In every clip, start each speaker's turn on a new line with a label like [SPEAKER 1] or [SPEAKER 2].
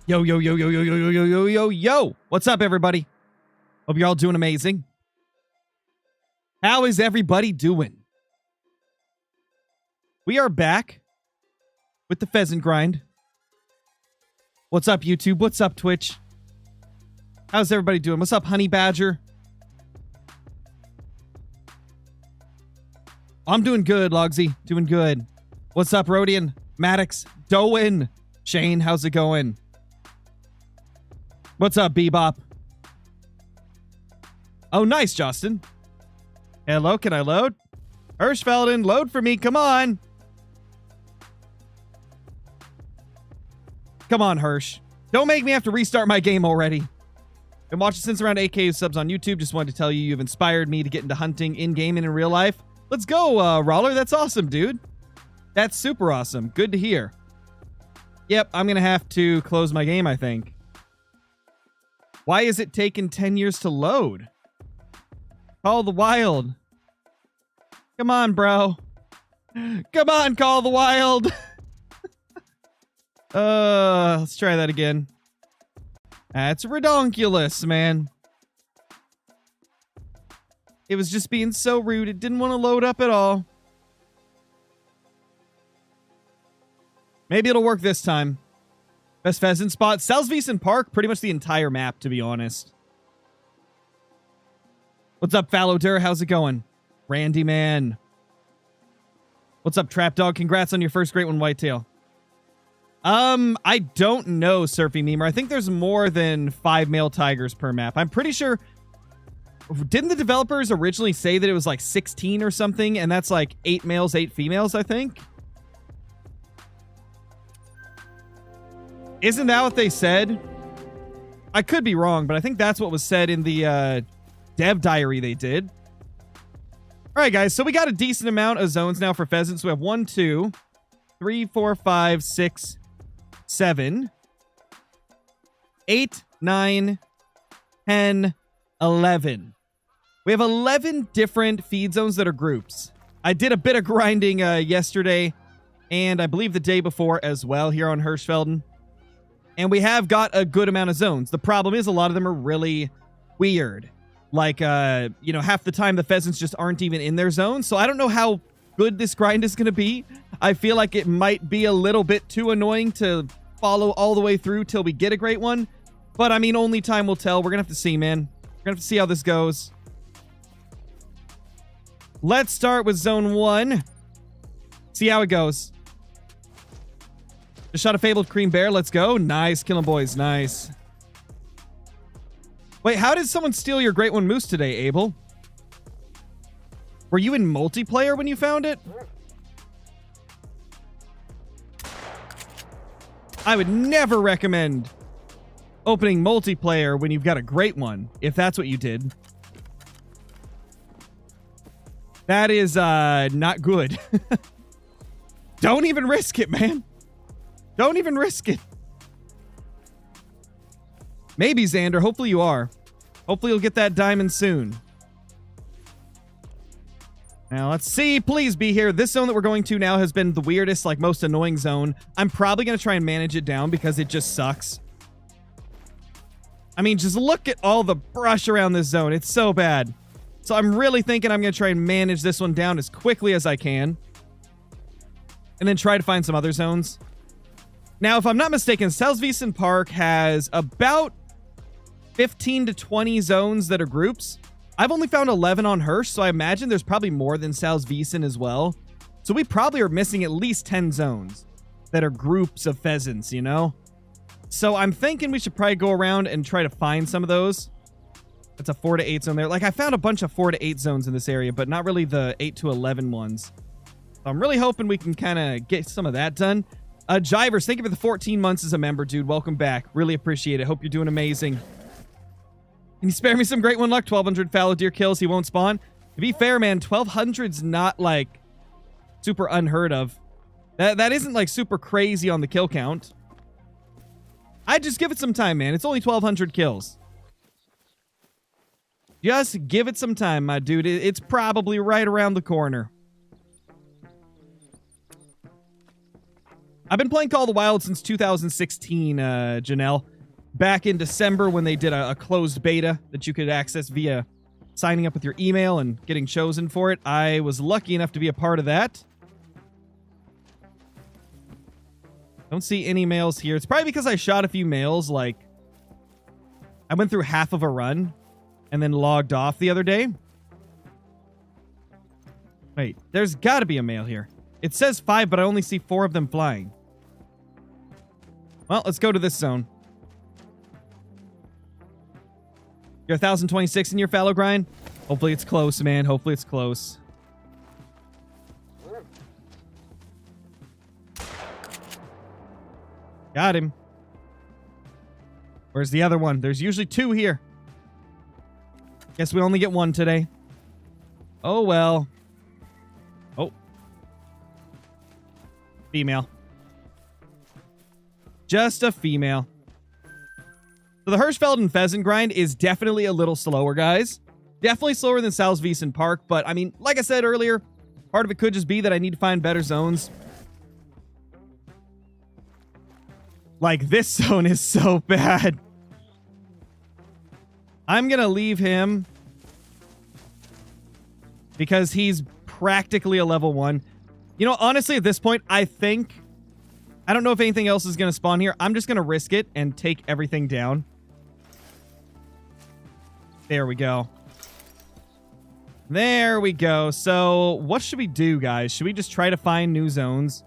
[SPEAKER 1] Yo, yo, yo, yo, yo, yo, yo, yo, yo, yo, yo. What's up, everybody? Hope you're all doing amazing. How is everybody doing? We are back with the Pheasant grind. What's up, YouTube? What's up, Twitch? How's everybody doing? What's up, Honey Badger? I'm doing good, Logsy. Doing good. What's up, Rodian? Maddox? Doan? Shane, how's it going? What's up, Bebop? Oh, nice, Justin. Hello, can I load? Hirschfelden, load for me, come on. Come on, Hirsch. Don't make me have to restart my game already. Been watching since around 8K subs on YouTube. Just wanted to tell you you've inspired me to get into hunting in-game and in real life. Let's go, Rawler. That's awesome, dude. That's super awesome. Good to hear. Yep, I'm going to have to close my game, I think. Why is it taking 10 years to load? Call the Wild. Come on, bro. Come on, Call the Wild. Let's try that again. That's redonkulous, man. It was just being so rude. It didn't want to load up at all. Maybe it'll work this time. Best pheasant spot. Salzwiesen Park. Pretty much the entire map, to be honest. What's up, Fallow How's it going? Randy, man. What's up, Trap Dog? Congrats on your first great one, Whitetail. I don't know, Surfy Memer. I think there's more than 5 male tigers per map. I'm pretty sure... Didn't the developers originally say that it was like 16 or something? And that's like 8 males, 8 females, I think? Isn't that what they said? I could be wrong, but I think that's what was said in the dev diary they did. All right, guys. So we got a decent amount of zones now for pheasants. We have 1, 2, 3, 4, 5, 6, 7, 8, 9, 10, 11. We have 11 different feed zones that are groups. I did a bit of grinding yesterday and I believe the day before as well here on Hirschfelden. And we have got a good amount of zones. The problem is a lot of them are really weird. Like, you know, half the time the pheasants just aren't even in their zone. So I don't know how good this grind is going to be. I feel like it might be a little bit too annoying to follow all the way through till we get a great one. But, I mean, only time will tell. We're going to have to see, man. We're going to have to see how this goes. Let's start with zone 1. See how it goes. Just shot a fabled cream bear. Let's go. Nice. Kill 'em, boys. Nice. Wait, how did someone steal your great one moose today, Abel? Were you in multiplayer when you found it? I would never recommend opening multiplayer when you've got a great one, if that's what you did. That is not good. Don't even risk it, man. Don't even risk it. Maybe, Xander. Hopefully you are. Hopefully you'll get that diamond soon. Now, let's see. Please be here. This zone that we're going to now has been the weirdest, like, most annoying zone. I'm probably going to try and manage it down because it just sucks. I mean, just look at all the brush around this zone. It's so bad. So I'm really thinking I'm going to try and manage this one down as quickly as I can. And then try to find some other zones. Now, if I'm not mistaken, Salzwiesen Park has about 15 to 20 zones that are groups. I've only found 11 on Hirsch, so I imagine there's probably more than Salzwiesen as well. So we probably are missing at least 10 zones that are groups of pheasants, you know? So I'm thinking we should probably go around and try to find some of those. That's a 4 to 8 zone there. Like, I found a bunch of 4 to 8 zones in this area, but not really the 8 to 11 ones. So I'm really hoping we can kind of get some of that done. Jivers, thank you for the 14 months as a member, dude. Welcome back. Really appreciate it. Hope you're doing amazing. Can you spare me some great one luck? 1,200 fallow deer kills. He won't spawn. To be fair, man, 1,200's not, like, super unheard of. That isn't, like, super crazy on the kill count. I'd just give it some time, man. It's only 1,200 kills. Just give it some time, my dude. It's probably right around the corner. I've been playing Call of the Wild since 2016, Janelle. Back in December when they did a closed beta that you could access via signing up with your email and getting chosen for it. I was lucky enough to be a part of that. Don't see any males here. It's probably because I shot a few males. Like, I went through half of a run and then logged off the other day. Wait, there's got to be a male here. It says 5, but I only see 4 of them flying. Well, let's go to this zone. You're 1,026 in your fallow grind? Hopefully it's close, man. Hopefully it's close. Got him. Where's the other one? There's usually 2 here. Guess we only get 1 today. Oh, well. Oh. Female. Just a female. So the Hirschfelden Pheasant grind is definitely a little slower, guys. Definitely slower than Salzwiesen Park, but I mean, like I said earlier, part of it could just be that I need to find better zones. Like, this zone is so bad. I'm gonna leave him because he's practically a level 1. You know, honestly, at this point, I don't know if anything else is gonna spawn here. I'm just gonna risk it and take everything down. There we go. There we go. So, what should we do, guys? Should we just try to find new zones?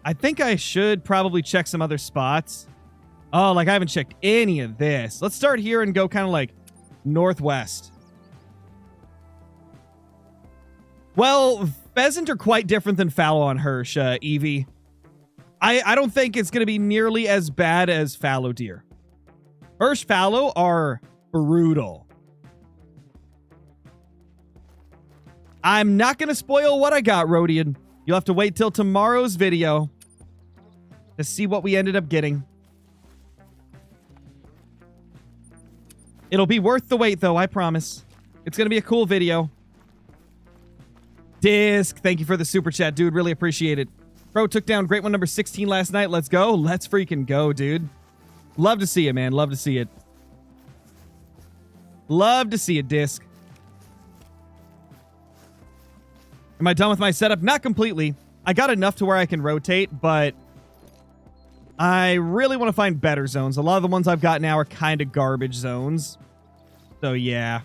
[SPEAKER 1] I think I should probably check some other spots. Oh, like I haven't checked any of this. Let's start here and go kind of like northwest. Well, pheasant are quite different than fallow on Hirsch, Evie. I don't think it's going to be nearly as bad as fallow deer. Hirsch fallow are brutal. I'm not going to spoil what I got, Rhodian. You'll have to wait till tomorrow's video to see what we ended up getting. It'll be worth the wait, though, I promise. It's going to be a cool video. Disc, thank you for the super chat, dude. Really appreciate it. Bro took down great one number 16 last night. Let's go. Let's freaking go, dude. Love to see it, man. Love to see it. Love to see it, Disc. Am I done with my setup? Not completely. I got enough to where I can rotate, but I really want to find better zones. A lot of the ones I've got now are kind of garbage zones. So, yeah.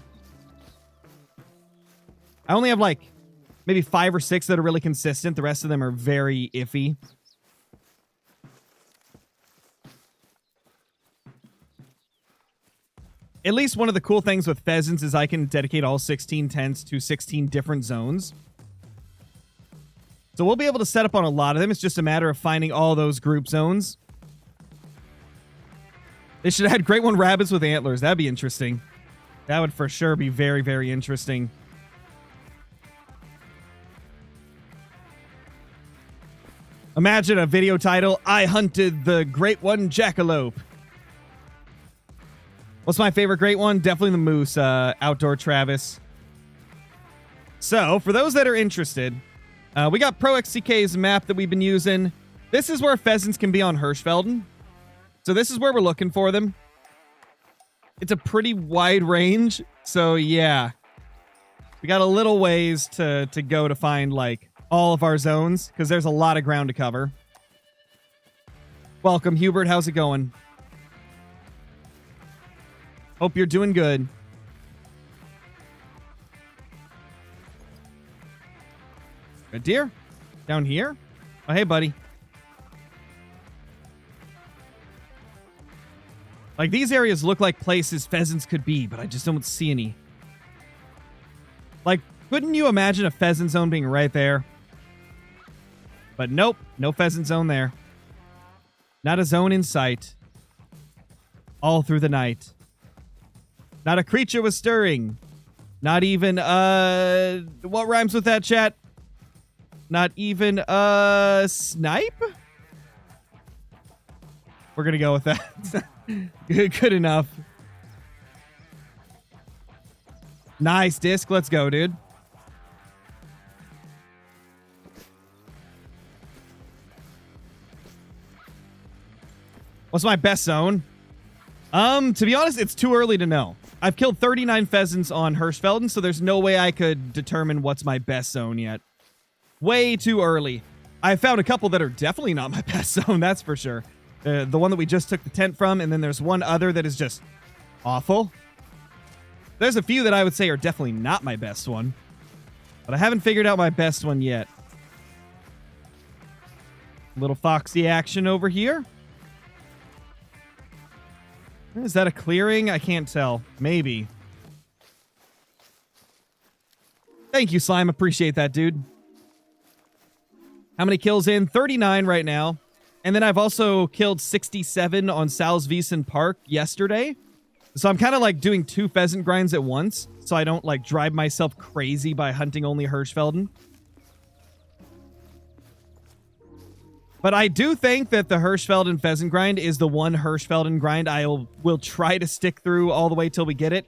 [SPEAKER 1] I only have, like, maybe 5 or 6 that are really consistent. The rest of them are very iffy. At least one of the cool things with pheasants is I can dedicate all 16 tents to 16 different zones. So we'll be able to set up on a lot of them. It's just a matter of finding all those group zones. They should have had great one rabbits with antlers. That'd be interesting. That would for sure be very, very interesting. Imagine a video title, I hunted the great one jackalope. What's my favorite great one? Definitely the moose, outdoor Travis. So, for those that are interested, we got ProXCK's map that we've been using. This is where pheasants can be on Hirschfelden. So this is where we're looking for them. It's a pretty wide range. So yeah. We got a little ways to go to find like all of our zones because there's a lot of ground to cover. Welcome, Hubert. How's it going? Hope you're doing good. Red deer? Down here? Oh, hey, buddy. Like, these areas look like places pheasants could be, but I just don't see any. Like, couldn't you imagine a pheasant zone being right there? But nope, no pheasant zone there. Not a zone in sight. All through the night. Not a creature was stirring. Not even, what rhymes with that, chat? Not even a snipe? We're gonna go with that. Good enough. Nice, Disc. Let's go, dude. What's my best zone? To be honest, it's too early to know. I've killed 39 pheasants on Hirschfelden, so there's no way I could determine what's my best zone yet. Way too early. I found a couple that are definitely not my best zone, that's for sure. The one that we just took the tent from, and then there's one other that is just awful. There's a few that I would say are definitely not my best one, but I haven't figured out my best one yet. Little foxy action over here. Is that a clearing? I can't tell. Maybe. Thank you, Slime. Appreciate that, dude. How many kills in? 39 right now. And then I've also killed 67 on Salzwiesen Park yesterday. So I'm kind of like doing 2 pheasant grinds at once, so I don't like drive myself crazy by hunting only Hirschfelden. But I do think that the Hirschfelden pheasant grind is the one Hirschfelden grind I will try to stick through all the way till we get it.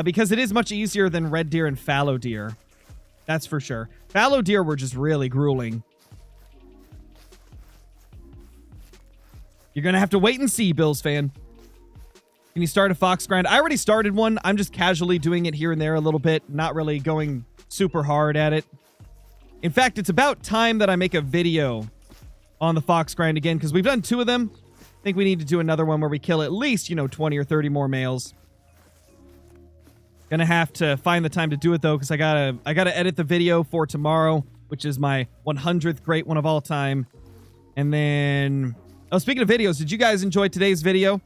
[SPEAKER 1] Because it is much easier than red deer and fallow deer. That's for sure. Fallow deer were just really grueling. You're going to have to wait and see, Bills fan. Can you start a fox grind? I already started one. I'm just casually doing it here and there a little bit. Not really going super hard at it. In fact, it's about time that I make a video on the fox grind again, because we've done 2 of them. I think we need to do another one where we kill at least, 20 or 30 more males. Gonna have to find the time to do it, though, because I gotta edit the video for tomorrow, which is my 100th great one of all time. And then... Oh, speaking of videos, did you guys enjoy today's video?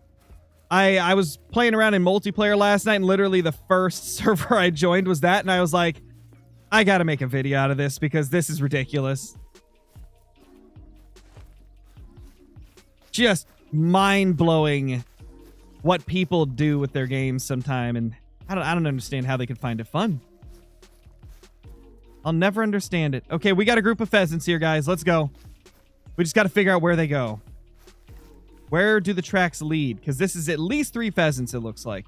[SPEAKER 1] I was playing around in multiplayer last night, and literally the first server I joined was that, and I was like, I gotta make a video out of this, because this is ridiculous. Just mind-blowing what people do with their games sometime, and I don't understand how they can find it fun. I'll never understand it. Okay, we got a group of pheasants here, guys. Let's go. We just got to figure out where they go. Where do the tracks lead? Because this is at least 3 pheasants, it looks like.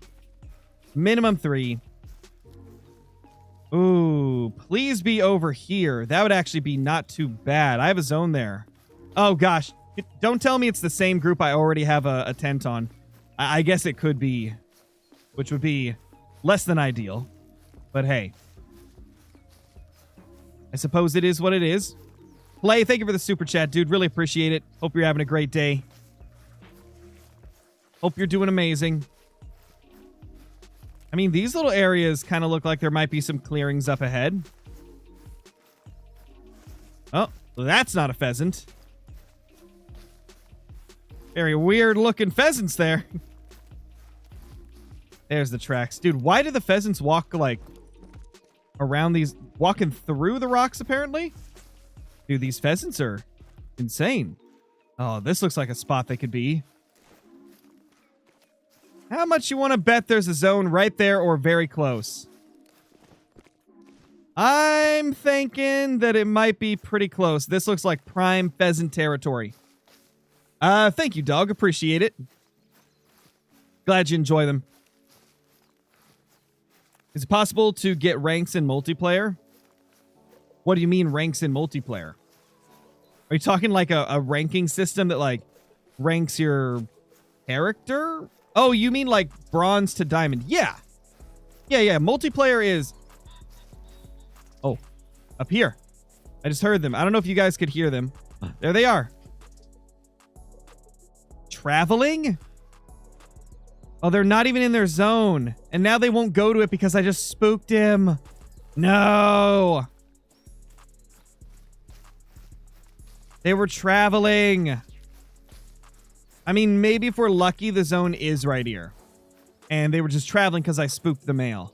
[SPEAKER 1] Minimum 3. Ooh, please be over here. That would actually be not too bad. I have a zone there. Oh, gosh. Don't tell me it's the same group I already have a tent on. I guess it could be, which would be less than ideal. But hey, I suppose it is what it is. Play, thank you for the super chat, dude. Really appreciate it. Hope you're having a great day. Hope you're doing amazing. I mean, these little areas kind of look like there might be some clearings up ahead. Oh, that's not a pheasant. Very weird looking pheasants there. There's the tracks. Dude, why do the pheasants walk like around these, walking through the rocks apparently? Dude, these pheasants are insane. Oh, this looks like a spot they could be. How much you want to bet there's a zone right there or very close? I'm thinking that it might be pretty close. This looks like prime pheasant territory. Thank you, dog. Appreciate it. Glad you enjoy them. Is it possible to get ranks in multiplayer? What do you mean ranks in multiplayer? Are you talking like a ranking system that like ranks your character? Oh, you mean like bronze to diamond? Yeah. Yeah. Multiplayer is... Oh, up here. I just heard them. I don't know if you guys could hear them. There they are. Traveling? Oh, they're not even in their zone. And now they won't go to it because I just spooked him. No. They were traveling. I mean, maybe if we're lucky, the zone is right here. And they were just traveling because I spooked the male.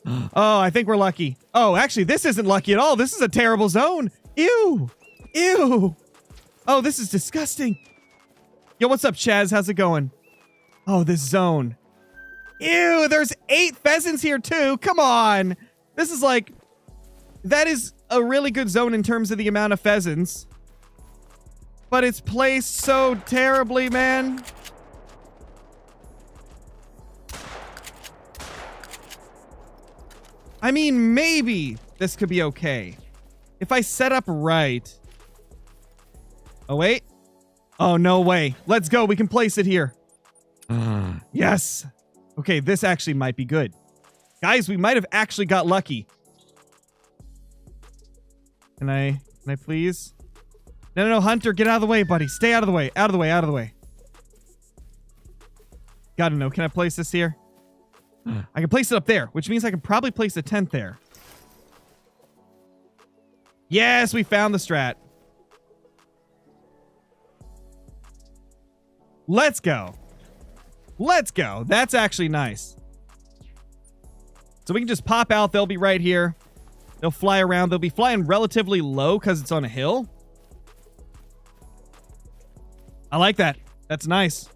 [SPEAKER 1] Oh, I think we're lucky. Oh, actually, this isn't lucky at all. This is a terrible zone. Ew. Ew. Oh, this is disgusting. Yo, what's up, Chaz? How's it going? Oh, this zone. Ew, there's 8 pheasants here, too. Come on. This is like... That is a really good zone in terms of the amount of pheasants. But it's placed so terribly, man. I mean, maybe this could be okay. If I set up right. Oh, wait. Oh, no way. Let's go. We can place it here. Yes. Okay, this actually might be good. Guys, we might have actually got lucky. Can I please? No, Hunter, get out of the way, buddy. Stay out of the way. Out of the way, out of the way. Gotta know. Can I place this here? I can place it up there, which means I can probably place a tent there. Yes, we found the strat. Let's go. Let's go. That's actually nice. So we can just pop out. They'll be right here. They'll fly around. They'll be flying relatively low because it's on a hill. I like that. That's nice.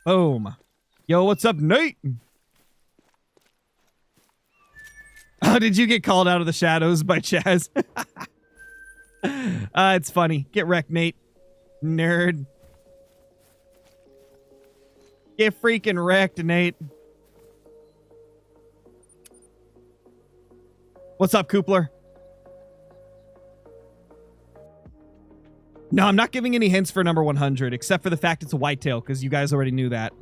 [SPEAKER 1] Boom. Yo, what's up, Nate? Oh, did you get called out of the shadows by Chaz? It's funny. Get wrecked, Nate. Nerd. Get freaking wrecked, Nate. What's up, Koopler? No, I'm not giving any hints for number 100, except for the fact it's a whitetail, because you guys already knew that.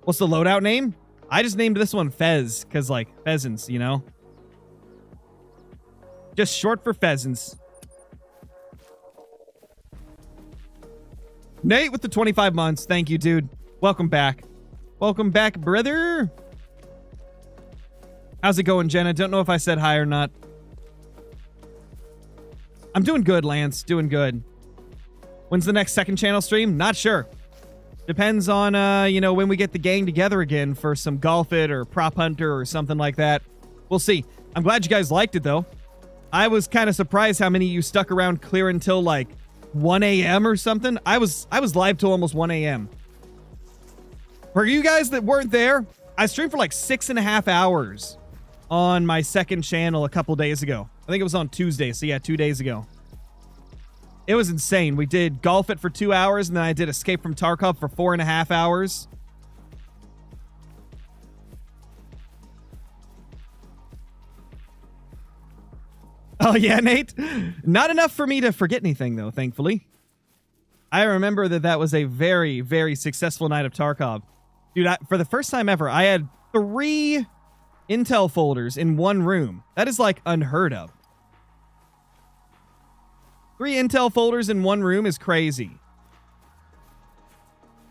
[SPEAKER 1] What's the loadout name? I just named this one Fez, because, like, pheasants, you know? Just short for pheasants. Nate with the 25 months. Thank you, dude. Welcome back. Welcome back, brother. How's it going, Jenna? Don't know if I said hi or not. I'm doing good, Lance. Doing good. When's the next second channel stream? Not sure. Depends on, you know, when we get the gang together again for some Golf It or Prop Hunter or something like that. We'll see. I'm glad you guys liked it, though. I was kind of surprised how many of you stuck around clear until, like, 1 a.m. or something. I was live till almost 1 a.m. For you guys that weren't there, I streamed for like 6.5 hours on my second channel a couple days ago. I think it was on Tuesday, so yeah, 2 days ago. It was insane. We did Golf It for 2 hours, and then I did Escape from Tarkov for 4.5 hours. Oh, yeah, Nate? Not enough for me to forget anything, though, thankfully. I remember that was a very, very successful night of Tarkov. Dude, for the first time ever, I had 3 intel folders in one room. That is, like, unheard of. 3 intel folders in one room is crazy.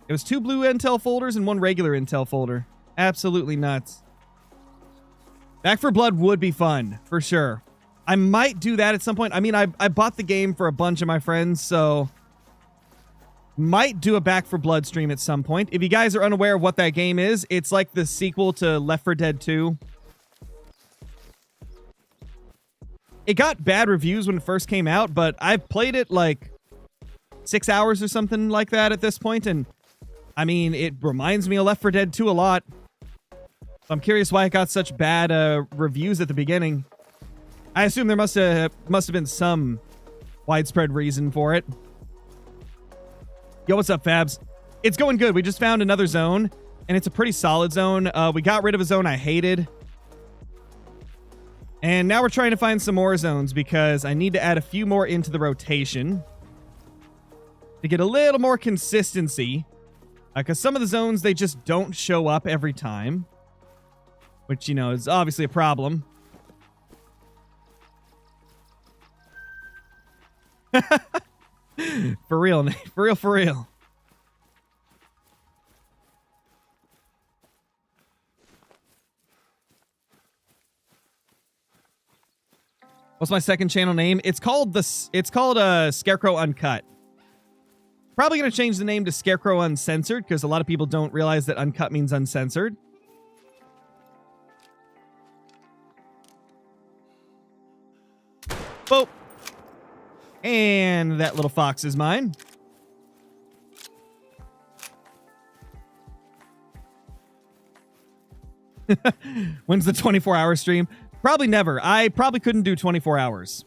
[SPEAKER 1] It was 2 blue intel folders and 1 regular intel folder. Absolutely nuts. Back 4 Blood would be fun, for sure. I might do that at some point. I mean, I bought the game for a bunch of my friends, so might do a Back 4 Blood stream at some point. If you guys are unaware of what that game is, it's like the sequel to Left 4 Dead 2. It got bad reviews when it first came out, but I've played it like 6 hours or something like that at this point, and I mean, it reminds me of Left 4 Dead 2 a lot. So I'm curious why it got such bad reviews at the beginning. I assume there must have been some widespread reason for it. Yo, what's up, Fabs? It's going good. We just found another zone, and it's a pretty solid zone. We got rid of a zone I hated. And now we're trying to find some more zones because I need to add a few more into the rotation to get a little more consistency. Because some of the zones, they just don't show up every time. Which, you know, is obviously a problem. For real, Nate. For real, for real. What's my second channel name? It's called Scarecrow Uncut. Probably going to change the name to Scarecrow Uncensored because a lot of people don't realize that uncut means uncensored. Boop. And that little fox is mine. When's the 24-hour stream? Probably never. I probably couldn't do 24 hours.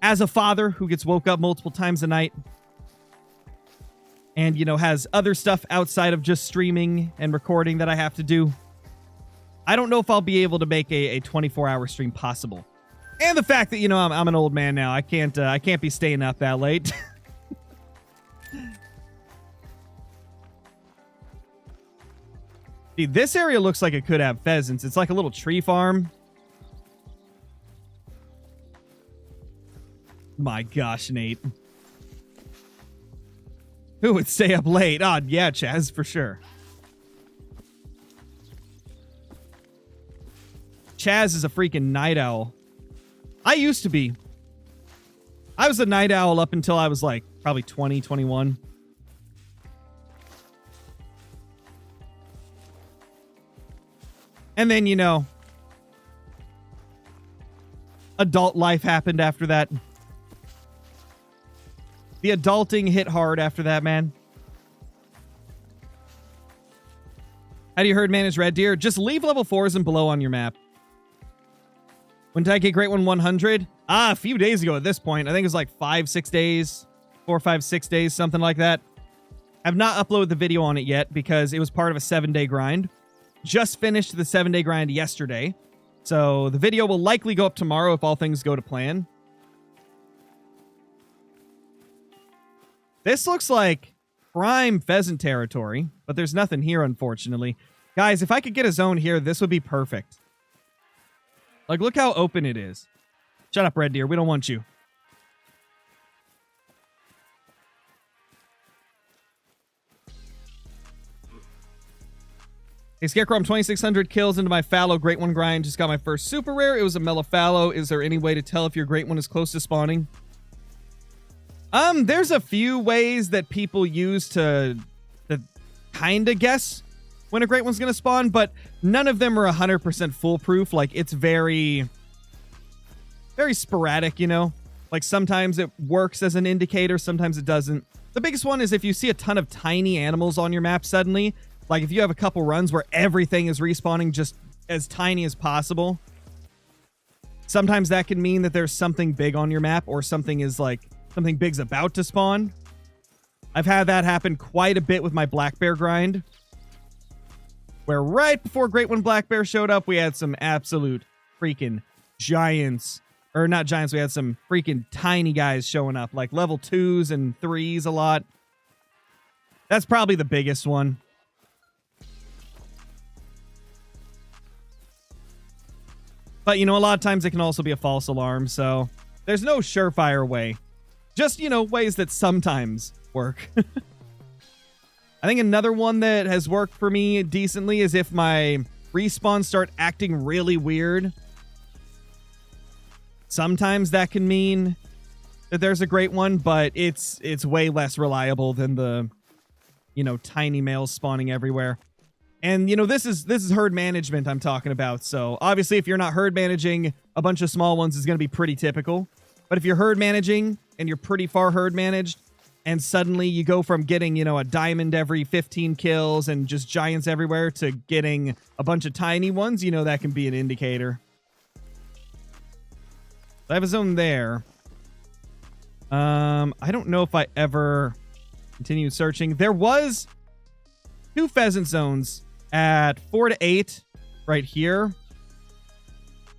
[SPEAKER 1] As a father who gets woke up multiple times a night and, you know, has other stuff outside of just streaming and recording that I have to do. I don't know if I'll be able to make a 24-hour stream possible. And the fact that, you know, I'm an old man now. I can't be staying up that late. See, this area looks like it could have pheasants. It's like a little tree farm. My gosh, Nate. Who would stay up late? Oh, yeah, Chaz, for sure. Chaz is a freaking night owl. I used to be. I was a night owl up until I was like probably 20, 21. And then, you know, adult life happened after that. The adulting hit hard after that, man. How do you herd manage red deer? Just leave level 4s and below on your map. When did I get Great One 100? A few days ago at this point. I think it was like 5-6 days. 4, 5, 6 days, something like that. I've not uploaded the video on it yet because it was part of a 7-day grind. Just finished the 7-day grind yesterday. So the video will likely go up tomorrow if all things go to plan. This looks like prime pheasant territory, but there's nothing here, unfortunately. Guys, if I could get a zone here, this would be perfect. Like, look how open it is. Shut up, red deer. We don't want you. Hey, Scarecrow, I'm 2,600 kills into my fallow Great One grind. Just got my first super rare. It was a mellow fallow. Is there any way to tell if your Great One is close to spawning? There's a few ways that people use to kind of guess when a Great One's going to spawn, but none of them are 100% foolproof. Like, it's very, very sporadic, you know? Like, sometimes it works as an indicator, sometimes it doesn't. The biggest one is if you see a ton of tiny animals on your map suddenly, like if you have a couple runs where everything is respawning just as tiny as possible, sometimes that can mean that there's something big on your map or something big's about to spawn. I've had that happen quite a bit with my black bear grind, where right before Great One Black Bear showed up, we had some absolute freaking giants. Or not giants, we had some freaking tiny guys showing up, like level 2s and 3s a lot. That's probably the biggest one. But, you know, a lot of times it can also be a false alarm, so there's no surefire way. Just, you know, ways that sometimes work. I think another one that has worked for me decently is if my respawns start acting really weird. Sometimes that can mean that there's a Great One, but it's way less reliable than the, you know, tiny males spawning everywhere. And, you know, this is herd management I'm talking about. So obviously if you're not herd managing, a bunch of small ones is going to be pretty typical. But if you're herd managing and you're pretty far herd managed, and suddenly you go from getting, you know, a diamond every 15 kills and just giants everywhere to getting a bunch of tiny ones, you know, that can be an indicator. I have a zone there. I don't know if I ever continued searching. There was 2 pheasant zones at 4 to 8 right here.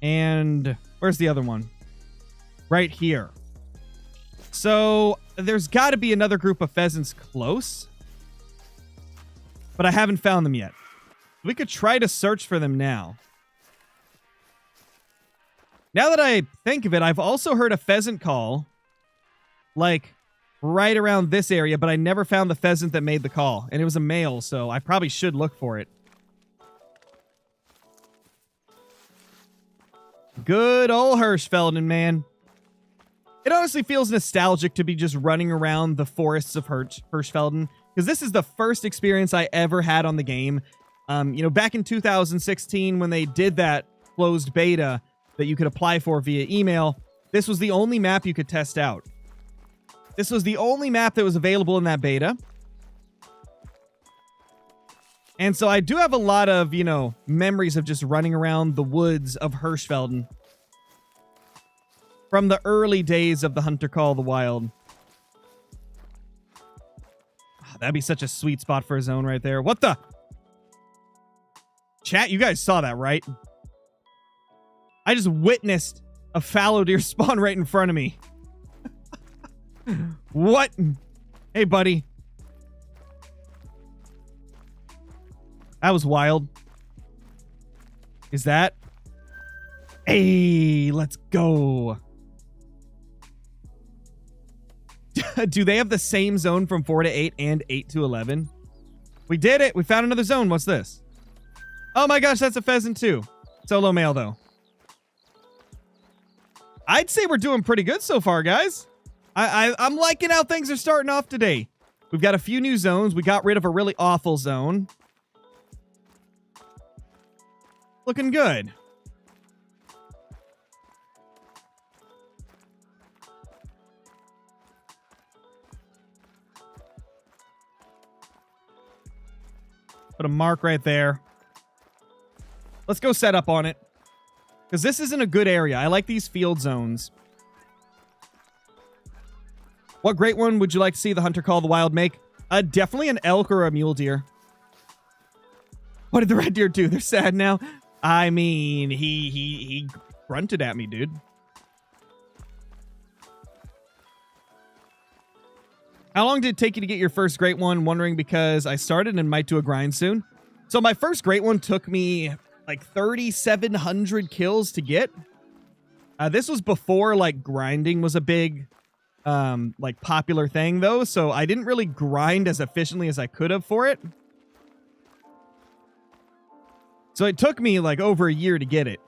[SPEAKER 1] And where's the other one? Right here. So there's got to be another group of pheasants close, but I haven't found them yet. We could try to search for them now. Now that I think of it, I've also heard a pheasant call, like, right around this area, but I never found the pheasant that made the call, and it was a male, so I probably should look for it. Good old Hirschfelden, man. It honestly feels nostalgic to be just running around the forests of Hirschfelden, because this is the first experience I ever had on the game. You know, back in 2016, when they did that closed beta that you could apply for via email, this was the only map you could test out. This was the only map that was available in that beta. And so I do have a lot of, you know, memories of just running around the woods of Hirschfelden from the early days of the Hunter Call of the Wild. That'd be such a sweet spot for a zone right there. What the? Chat, you guys saw that, right? I just witnessed a fallow deer spawn right in front of me. What? Hey, buddy. That was wild. Is that? Hey, let's go. Do they have the same zone from 4 to 8 and 8 to 11? We did it. We found another zone. What's this? Oh my gosh, that's a pheasant too. Solo male though. I'd say we're doing pretty good so far, guys. I'm liking how things are starting off today. We've got a few new zones. We got rid of a really awful zone. Looking good. Put a mark right there. Let's go set up on it. Because this isn't a good area. I like these field zones. What great one would you like to see the hunter call the wild make? Definitely an elk or a mule deer. What did the red deer do? They're sad now. I mean, he grunted at me, dude. How long did it take you to get your first great one? Wondering because I started and might do a grind soon. So my first great one took me like 3,700 kills to get. This was before like grinding was a big like popular thing though. So I didn't really grind as efficiently as I could have for it. So it took me like over a year to get it.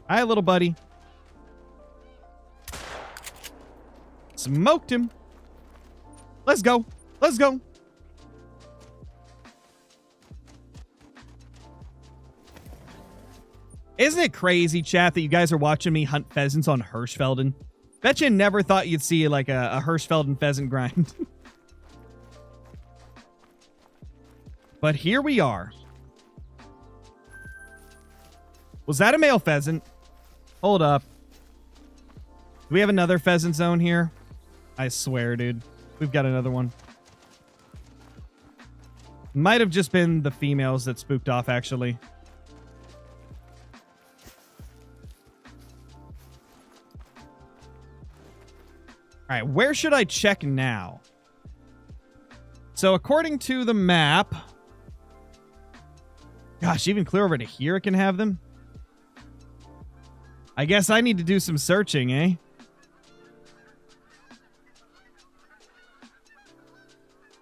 [SPEAKER 1] Hi, little buddy. Smoked him. Let's go. Let's go. Isn't it crazy, chat, that you guys are watching me hunt pheasants on Hirschfelden? Bet you never thought you'd see like a Hirschfelden pheasant grind. But here we are. Was that a male pheasant? Hold up. Do we have another pheasant zone here? I swear, dude. We've got another one. Might have just been the females that spooked off, actually. All right, where should I check now? So according to the map... Gosh, even clear over to here it can have them? I guess I need to do some searching, eh?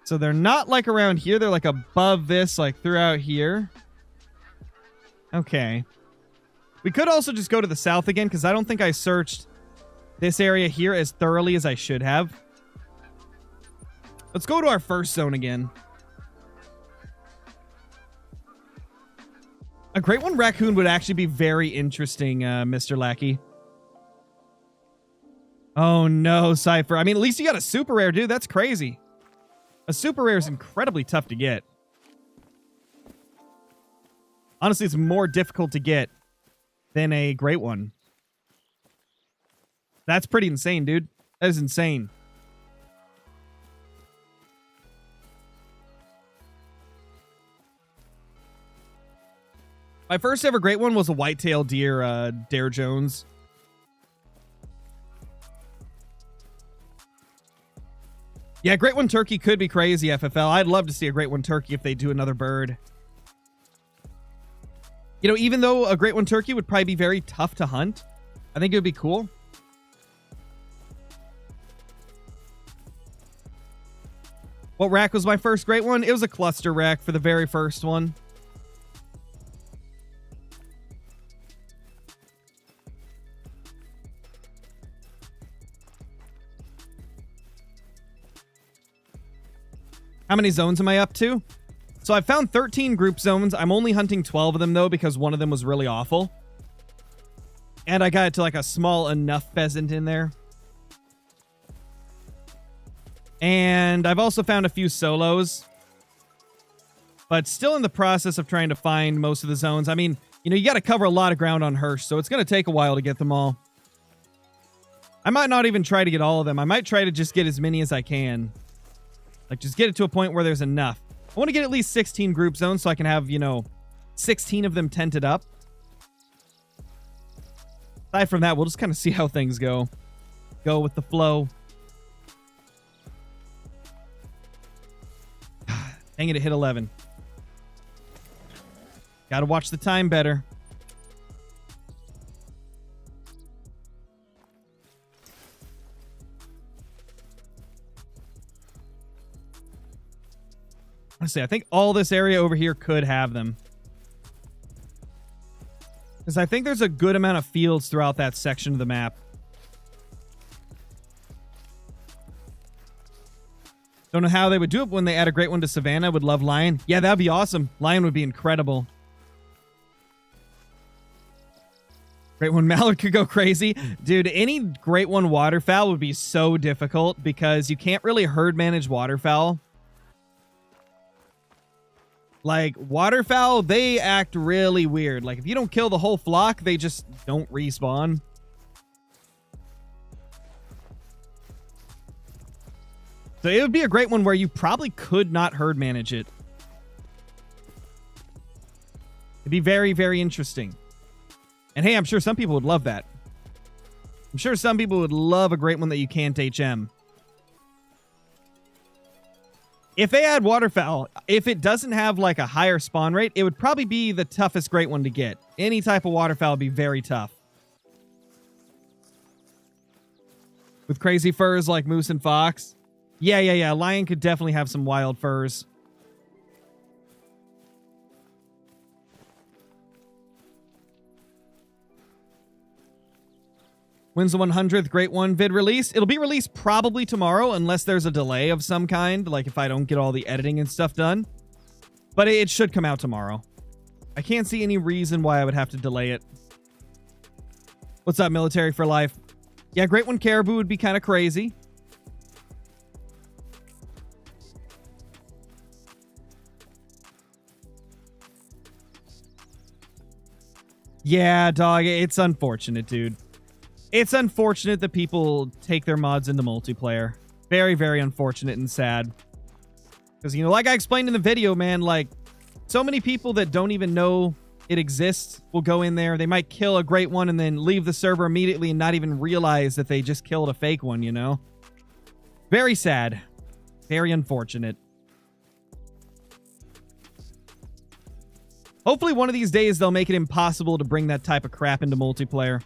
[SPEAKER 1] So they're not like around here. They're like above this, like throughout here. Okay. We could also just go to the south again because I don't think I searched this area here as thoroughly as I should have. Let's go to our first zone again. A great one raccoon would actually be very interesting, Mr. Lackey. Oh no, Cypher. I mean, at least you got a super rare, dude. That's crazy. A super rare is incredibly tough to get. Honestly, it's more difficult to get than a great one. That's pretty insane, dude. That is insane. My first ever great one was a whitetail deer, Dare Jones. Yeah, great one turkey could be crazy, FFL. I'd love to see a great one turkey if they do another bird. You know, even though a great one turkey would probably be very tough to hunt, I think it would be cool. What rack was my first great one? It was a cluster rack for the very first one. How many zones am I up to? So I found 13 group zones. I'm only hunting 12 of them, though, because one of them was really awful. And I got it to, like, a small enough pheasant in there. And I've also found a few solos. but still in the process of trying to find most of the zones. I mean, you know, you got to cover a lot of ground on Hirsch, so it's going to take a while to get them all. I might not even try to get all of them. I might try to just get as many as I can. Like, just get it to a point where there's enough. I want to get at least 16 group zones so I can have, you know, 16 of them tented up. Aside from that, we'll just kind of see how things go. Go with the flow. Dang it, it hit 11. Gotta watch the time better. Honestly, I think all this area over here could have them. Because I think there's a good amount of fields throughout that section of the map. Don't know how they would do it when they add a great one to Savannah. Would love Lion. Yeah, that'd be awesome. Lion would be incredible. Great one Mallard could go crazy. Dude, any great one waterfowl would be so difficult because you can't really herd manage waterfowl. Like, waterfowl, they act really weird. Like, if you don't kill the whole flock, they just don't respawn. So it would be a great one where you probably could not herd manage it. It'd be very, very interesting. And hey, I'm sure some people would love that. I'm sure some people would love a great one that you can't HM. If they add waterfowl, if it doesn't have like a higher spawn rate, it would probably be the toughest great one to get. Any type of waterfowl would be very tough. With crazy furs like moose and fox. Yeah. Lion could definitely have some wild furs. When's the 100th Great One vid release? It'll be released probably tomorrow unless there's a delay of some kind, like if I don't get all the editing and stuff done. But it should come out tomorrow. I can't see any reason why I would have to delay it. What's up, Military for Life? Yeah, Great One Caribou would be kind of crazy. Yeah, dog, it's unfortunate, dude. It's unfortunate that people take their mods into multiplayer. Very, very unfortunate and sad. Because, you know, like I explained in the video, man, like, so many people that don't even know it exists will go in there. They might kill a great one and then leave the server immediately and not even realize that they just killed a fake one, you know? Very sad. Very unfortunate. Hopefully one of these days they'll make it impossible to bring that type of crap into multiplayer.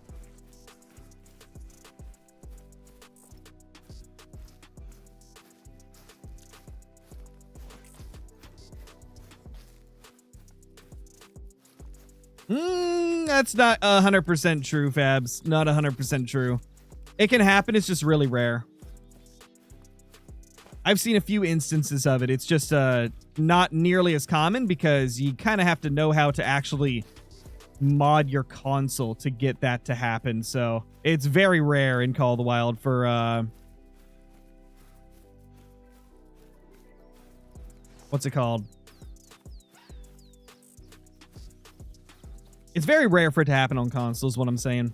[SPEAKER 1] That's not 100% true, Fabs. Not 100% true. It can happen. It's just really rare. I've seen a few instances of it. It's just not nearly as common because you kind of have to know how to actually mod your console to get that to happen. So it's very rare in Call of the Wild for... what's it called? It's very rare for it to happen on consoles, what I'm saying.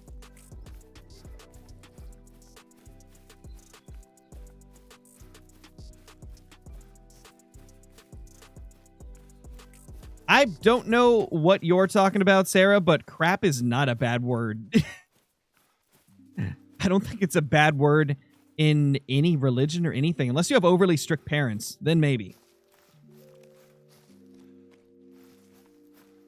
[SPEAKER 1] I don't know what you're talking about, Sarah, but crap is not a bad word. I don't think it's a bad word in any religion or anything. Unless you have overly strict parents, then maybe.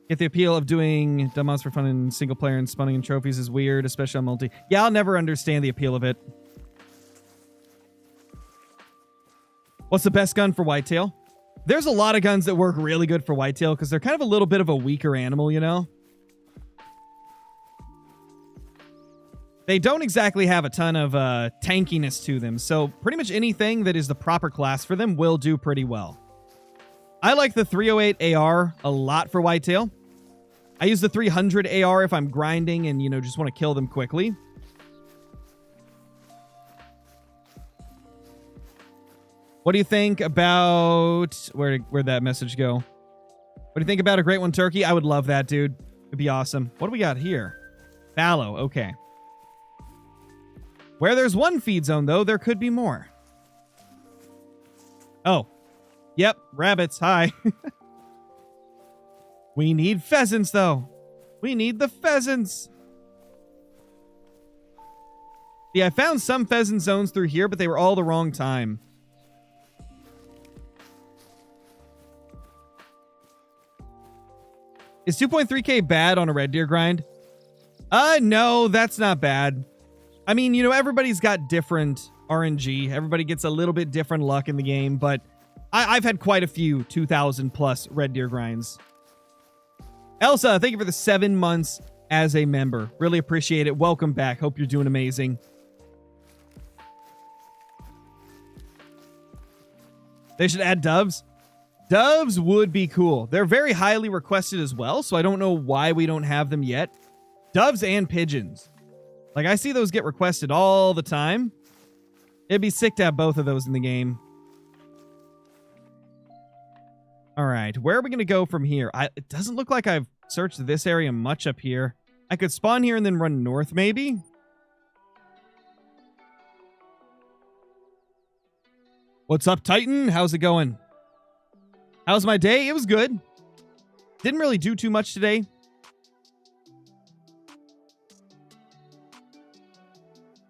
[SPEAKER 1] Get the appeal of doing dumb mods for fun in single player and spawning in trophies is weird, especially on multi. Yeah, I'll never understand the appeal of it. What's the best gun for whitetail? There's a lot of guns that work really good for whitetail because they're kind of a little bit of a weaker animal, you know? They don't exactly have a ton of tankiness to them, so pretty much anything that is the proper class for them will do pretty well. I like the 308 AR a lot for whitetail. I use the 300 AR if I'm grinding and, you know, just want to kill them quickly. What do you think about... Where'd that message go? What do you think about a Great One Turkey? I would love that, dude. It'd be awesome. What do we got here? Fallow. Okay. Where there's one feed zone, though, there could be more. Oh. Yep. Rabbits. Hi. We need pheasants, though. We need the pheasants. Yeah, I found some pheasant zones through here, but they were all the wrong time. Is 2.3k bad on a red deer grind? No, that's not bad. I mean, you know, everybody's got different RNG. Everybody gets a little bit different luck in the game, but I've had quite a few 2,000 plus red deer grinds. Elsa, thank you for the 7 months as a member. Really appreciate it. Welcome back. Hope you're doing amazing. They should add doves. Doves would be cool. They're very highly requested as well, so I don't know why we don't have them yet. Doves and pigeons. Like, I see those get requested all the time. It'd be sick to have both of those in the game. All right, where are we going to go from here? It doesn't look like I've searched this area much up here. I could spawn here and then run north, maybe? What's up, Titan? How's it going? How's my day? It was good. Didn't really do too much today.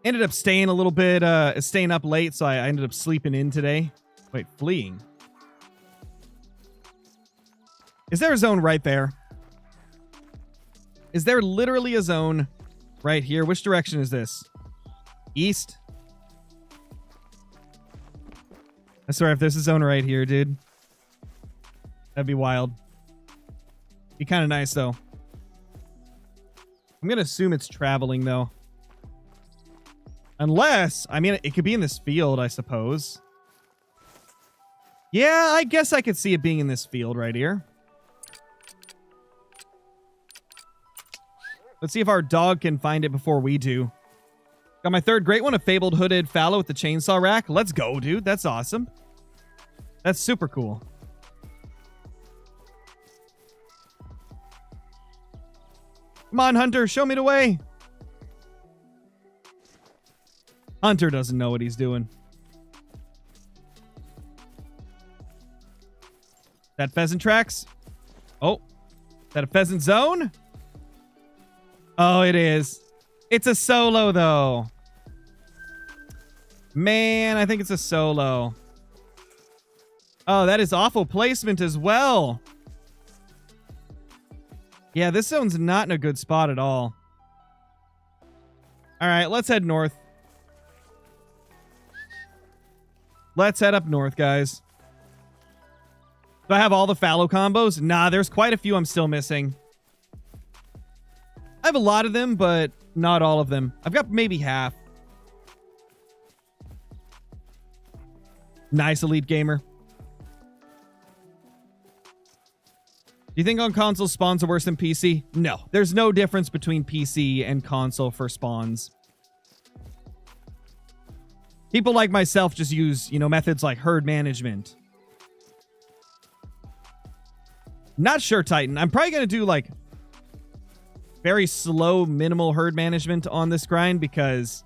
[SPEAKER 1] Ended up staying a little bit, staying up late, so I ended up sleeping in today. Wait, fleeing. Is there a zone right there? Is there literally a zone right here? Which direction is this? East? I swear, if there's a zone right here, dude. That'd be wild. Be kind of nice, though. I'm going to assume it's traveling, though. Unless, I mean, it could be in this field, I suppose. Yeah, I guess I could see it being in this field right here. Let's see if our dog can find it before we do. Got my third great one, a fabled hooded fallow with the chainsaw rack. Let's go, dude. That's awesome. That's super cool. Come on, Hunter. Show me the way. Hunter doesn't know what he's doing. That pheasant tracks? Oh. Is that a pheasant zone? Oh, it is. It's a solo, though. Man, I think it's a solo. Oh, that is awful placement as well. Yeah, this zone's not in a good spot at all. All right, let's head north. Let's head up north, guys. Do I have all the fallow combos? Nah, there's quite a few I'm still missing. I have a lot of them, but not all of them. I've got maybe half. Nice, Elite Gamer. Do you think on console spawns are worse than PC? No. There's no difference between PC and console for spawns. People like myself just use, you know, methods like herd management. Not sure, Titan. I'm probably going to do, like, very slow, minimal herd management on this grind because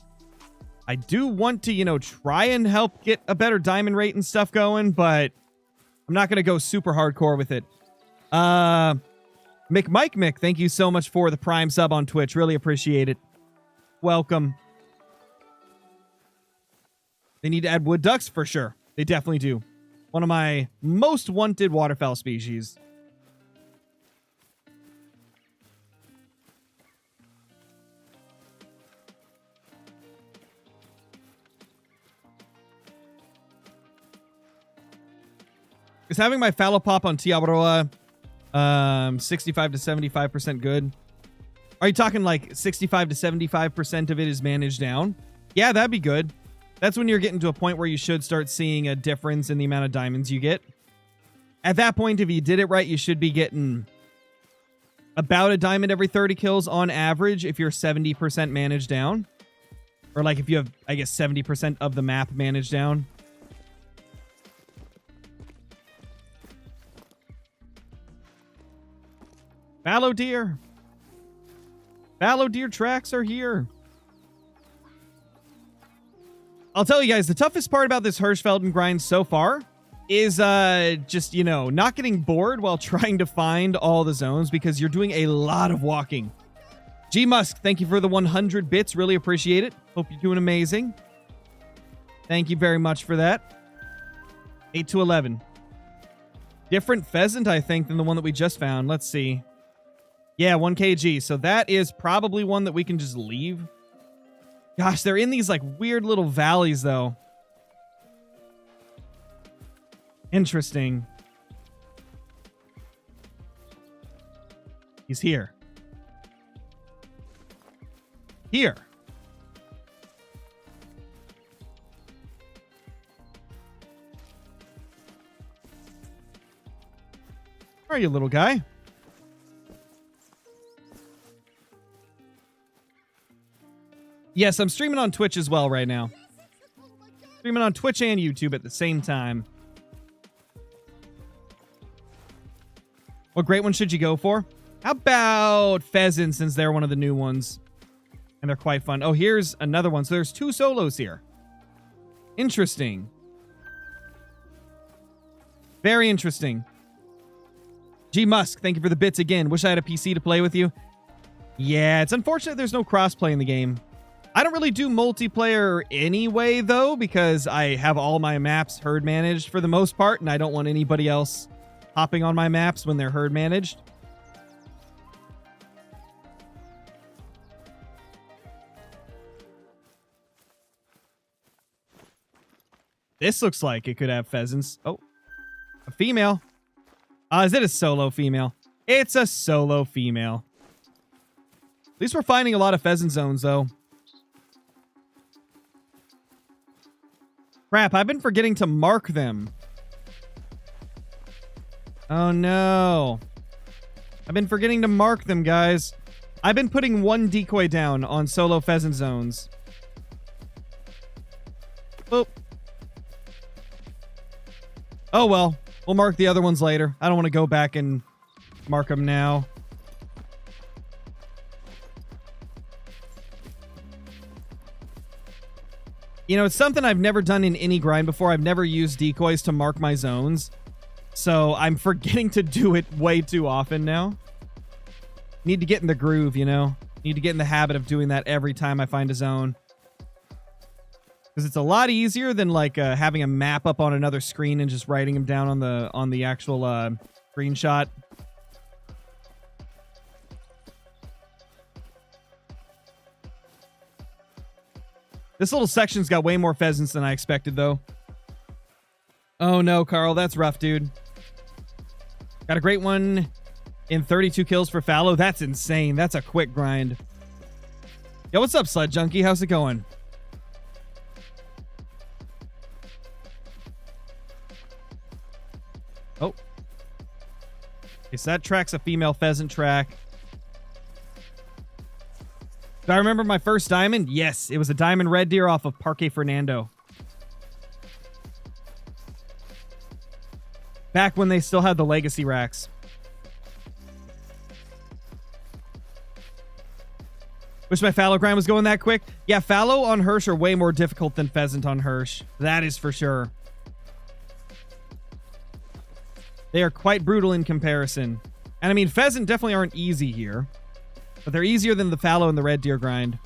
[SPEAKER 1] I do want to, you know, try and help get a better diamond rate and stuff going, but I'm not going to go super hardcore with it. Mick, thank you so much for the Prime sub on Twitch. Really appreciate it. Welcome. They need to add wood ducks for sure. They definitely do. One of my most wanted waterfowl species. Is having my fallow pop on Tiawaroa 65 to 75% good? Are you talking like 65 to 75% of it is managed down? Yeah, that'd be good. That's when you're getting to a point where you should start seeing a difference in the amount of diamonds you get. At that point, if you did it right, you should be getting about a diamond every 30 kills on average if you're 70% managed down. Or like if you have, I guess, 70% of the map managed down. Fallow deer. Fallow deer tracks are here. I'll tell you guys, the toughest part about this Hirschfelden grind so far is just, you know, not getting bored while trying to find all the zones because you're doing a lot of walking. G Musk, thank you for the 100 bits. Really appreciate it. Hope you're doing amazing. Thank you very much for that. 8 to 11. Different pheasant, I think, than the one that we just found. Let's see. Yeah, 1 kg. So that is probably one that we can just leave. Gosh, they're in these like weird little valleys, though. Interesting. He's here. Here. Where are you, little guy? Yes, I'm streaming on Twitch as well right now. Streaming on Twitch and YouTube at the same time. What great one should you go for? How about Pheasant, since they're one of the new ones? And they're quite fun. Oh, here's another one. So there's 2 solos here. Interesting. Very interesting. G Musk, thank you for the bits again. Wish I had a PC to play with you. Yeah, it's unfortunate there's no crossplay in the game. I don't really do multiplayer anyway, though, because I have all my maps herd managed for the most part, and I don't want anybody else hopping on my maps when they're herd managed. This looks like it could have pheasants. Oh, a female. Is it a solo female? It's a solo female. At least we're finding a lot of pheasant zones, though. Crap, I've been forgetting to mark them. Oh, no. I've been forgetting to mark them, guys. I've been putting 1 decoy down on solo pheasant zones. Boop. Oh, well. We'll mark the other ones later. I don't want to go back and mark them now. You know, it's something I've never done in any grind before. I've never used decoys to mark my zones. So I'm forgetting to do it way too often now. Need to get in the groove, you know? Need to get in the habit of doing that every time I find a zone. Because it's a lot easier than like having a map up on another screen and just writing them down on the actual screenshot. This little section's got way more pheasants than I expected, though. Oh no, Carl, that's rough, dude. Got a great one in 32 kills for fallow. That's insane. That's a quick grind. Yo, what's up, Sled Junkie? How's it going? Oh. Okay, so that track's a female pheasant track. Do I remember my first diamond? Yes, it was a diamond red deer off of Parque Fernando. Back when they still had the legacy racks. Wish my fallow grind was going that quick. Yeah, fallow on Hirsch are way more difficult than pheasant on Hirsch. That is for sure. They are quite brutal in comparison. And I mean, pheasant definitely aren't easy here. But they're easier than the fallow and the red deer grind.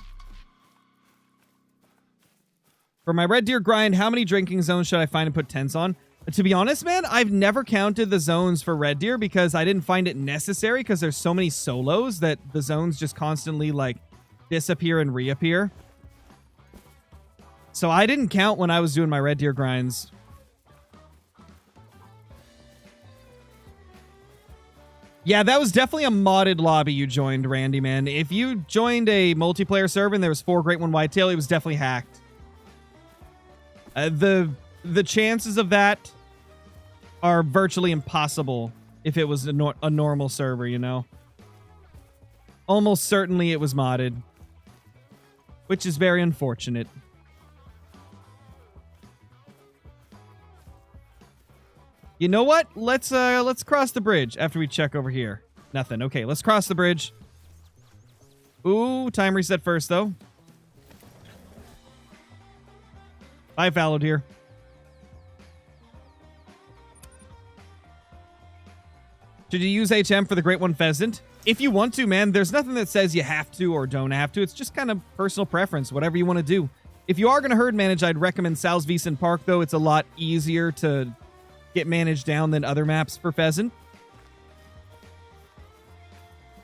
[SPEAKER 1] For my red deer grind, how many drinking zones should I find and put tents on? To be honest, man, I've never counted the zones for red deer because I didn't find it necessary because there's so many solos that the zones just constantly, like, disappear and reappear. So I didn't count when I was doing my red deer grinds. Yeah, that was definitely a modded lobby you joined, Randy, man. If you joined a multiplayer server and there was 4 great one whitetail, it was definitely hacked. The chances of that are virtually impossible if it was a normal server, you know? Almost certainly it was modded. Which is very unfortunate. You know what? Let's cross the bridge after we check over here. Nothing. Okay, let's cross the bridge. Ooh, time reset first, though. Bye, fallow deer. Should you use HM for the Great One Pheasant? If you want to, man, there's nothing that says you have to or don't have to. It's just kind of personal preference, whatever you want to do. If you are going to herd manage, I'd recommend Salzwiesen Park, though. It's a lot easier to get managed down than other maps for pheasant.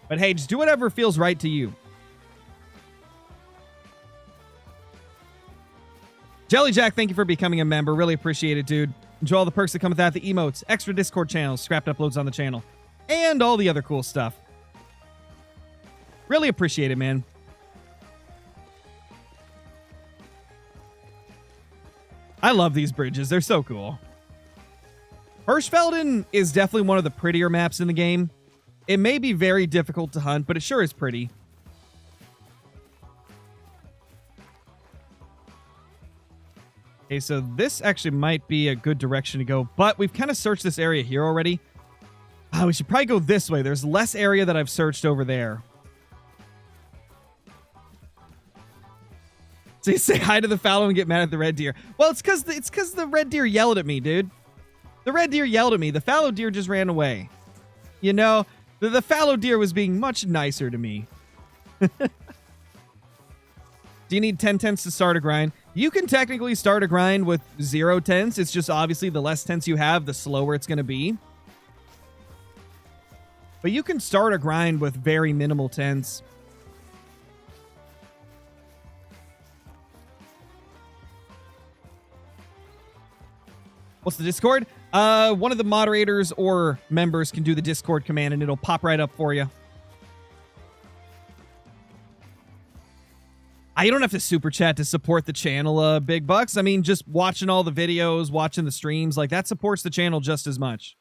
[SPEAKER 1] But hey, just do whatever feels right to you. Jellyjack, thank you for becoming a member. Really appreciate it, dude. Enjoy all the perks that come with that. The emotes, extra Discord channels, scrapped uploads on the channel, and all the other cool stuff. Really appreciate it, man. I love these bridges. They're so cool. Hirschfelden is definitely one of the prettier maps in the game. It may be very difficult to hunt, but it sure is pretty. Okay, so this actually might be a good direction to go, but we've kind of searched this area here already. We should probably go this way. There's less area that I've searched over there. So you say hi to the fallow and get mad at the red deer. Well, it's because the red deer yelled at me, dude. The red deer yelled at me. The fallow deer just ran away. You know, the fallow deer was being much nicer to me. Do you need 10 tents to start a grind? You can technically start a grind with 0 tents. It's just obviously the less tents you have, the slower it's going to be. But you can start a grind with very minimal tents. What's the Discord? One of the moderators or members can do the Discord command and it'll pop right up for you. You don't have to super chat to support the channel, Big Bucks. I mean, just watching all the videos, watching the streams, like that supports the channel just as much.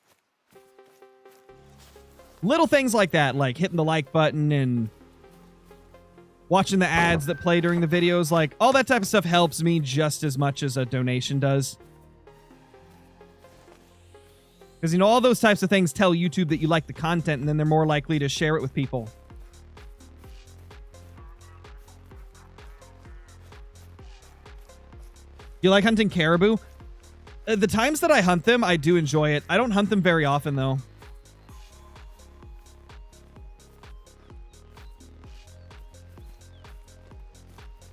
[SPEAKER 1] Little things like that, like hitting the like button and watching the ads that play during the videos, like all that type of stuff helps me just as much as a donation does. Because, you know, all those types of things tell YouTube that you like the content, and then they're more likely to share it with people. Do you like hunting caribou? The times that I hunt them, I do enjoy it. I don't hunt them very often, though.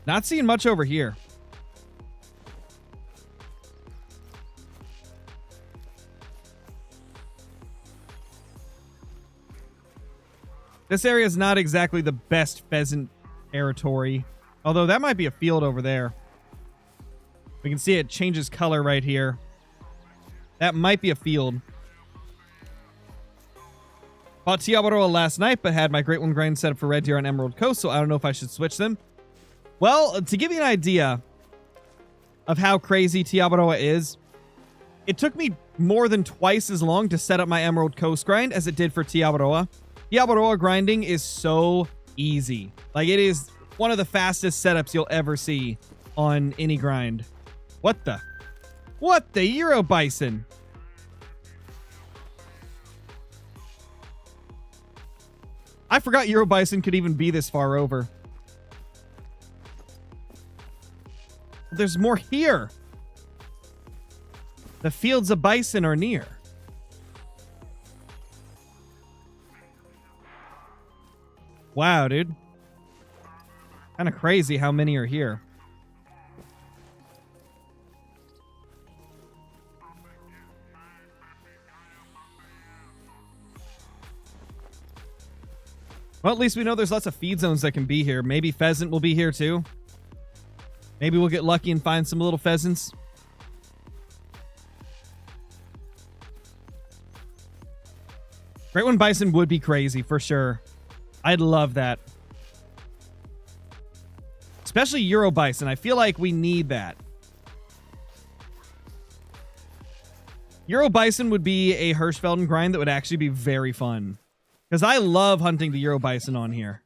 [SPEAKER 1] Not seeing much over here. This area is not exactly the best pheasant territory. Although that might be a field over there. We can see it changes color right here. That might be a field. Bought Tiabaroa last night, but had my Great One grind set up for Red Deer on Emerald Coast, so I don't know if I should switch them. Well, to give you an idea of how crazy Tiabaroa is, it took me more than twice as long to set up my Emerald Coast grind as it did for Tiabaroa. Tiabaroa grinding is so easy. Like, it is one of the fastest setups you'll ever see on any grind. What the? What the Euro Bison? I forgot Euro Bison could even be this far over. There's more here. The fields of bison are near. Wow, dude. Kind of crazy how many are here. Well, at least we know there's lots of feed zones that can be here. Maybe pheasant will be here too. Maybe we'll get lucky and find some little pheasants. Great One Bison would be crazy for sure. I'd love that. Especially Euro Bison. I feel like we need that. Euro Bison would be a Hirschfelden grind that would actually be very fun. Because I love hunting the Euro Bison on here.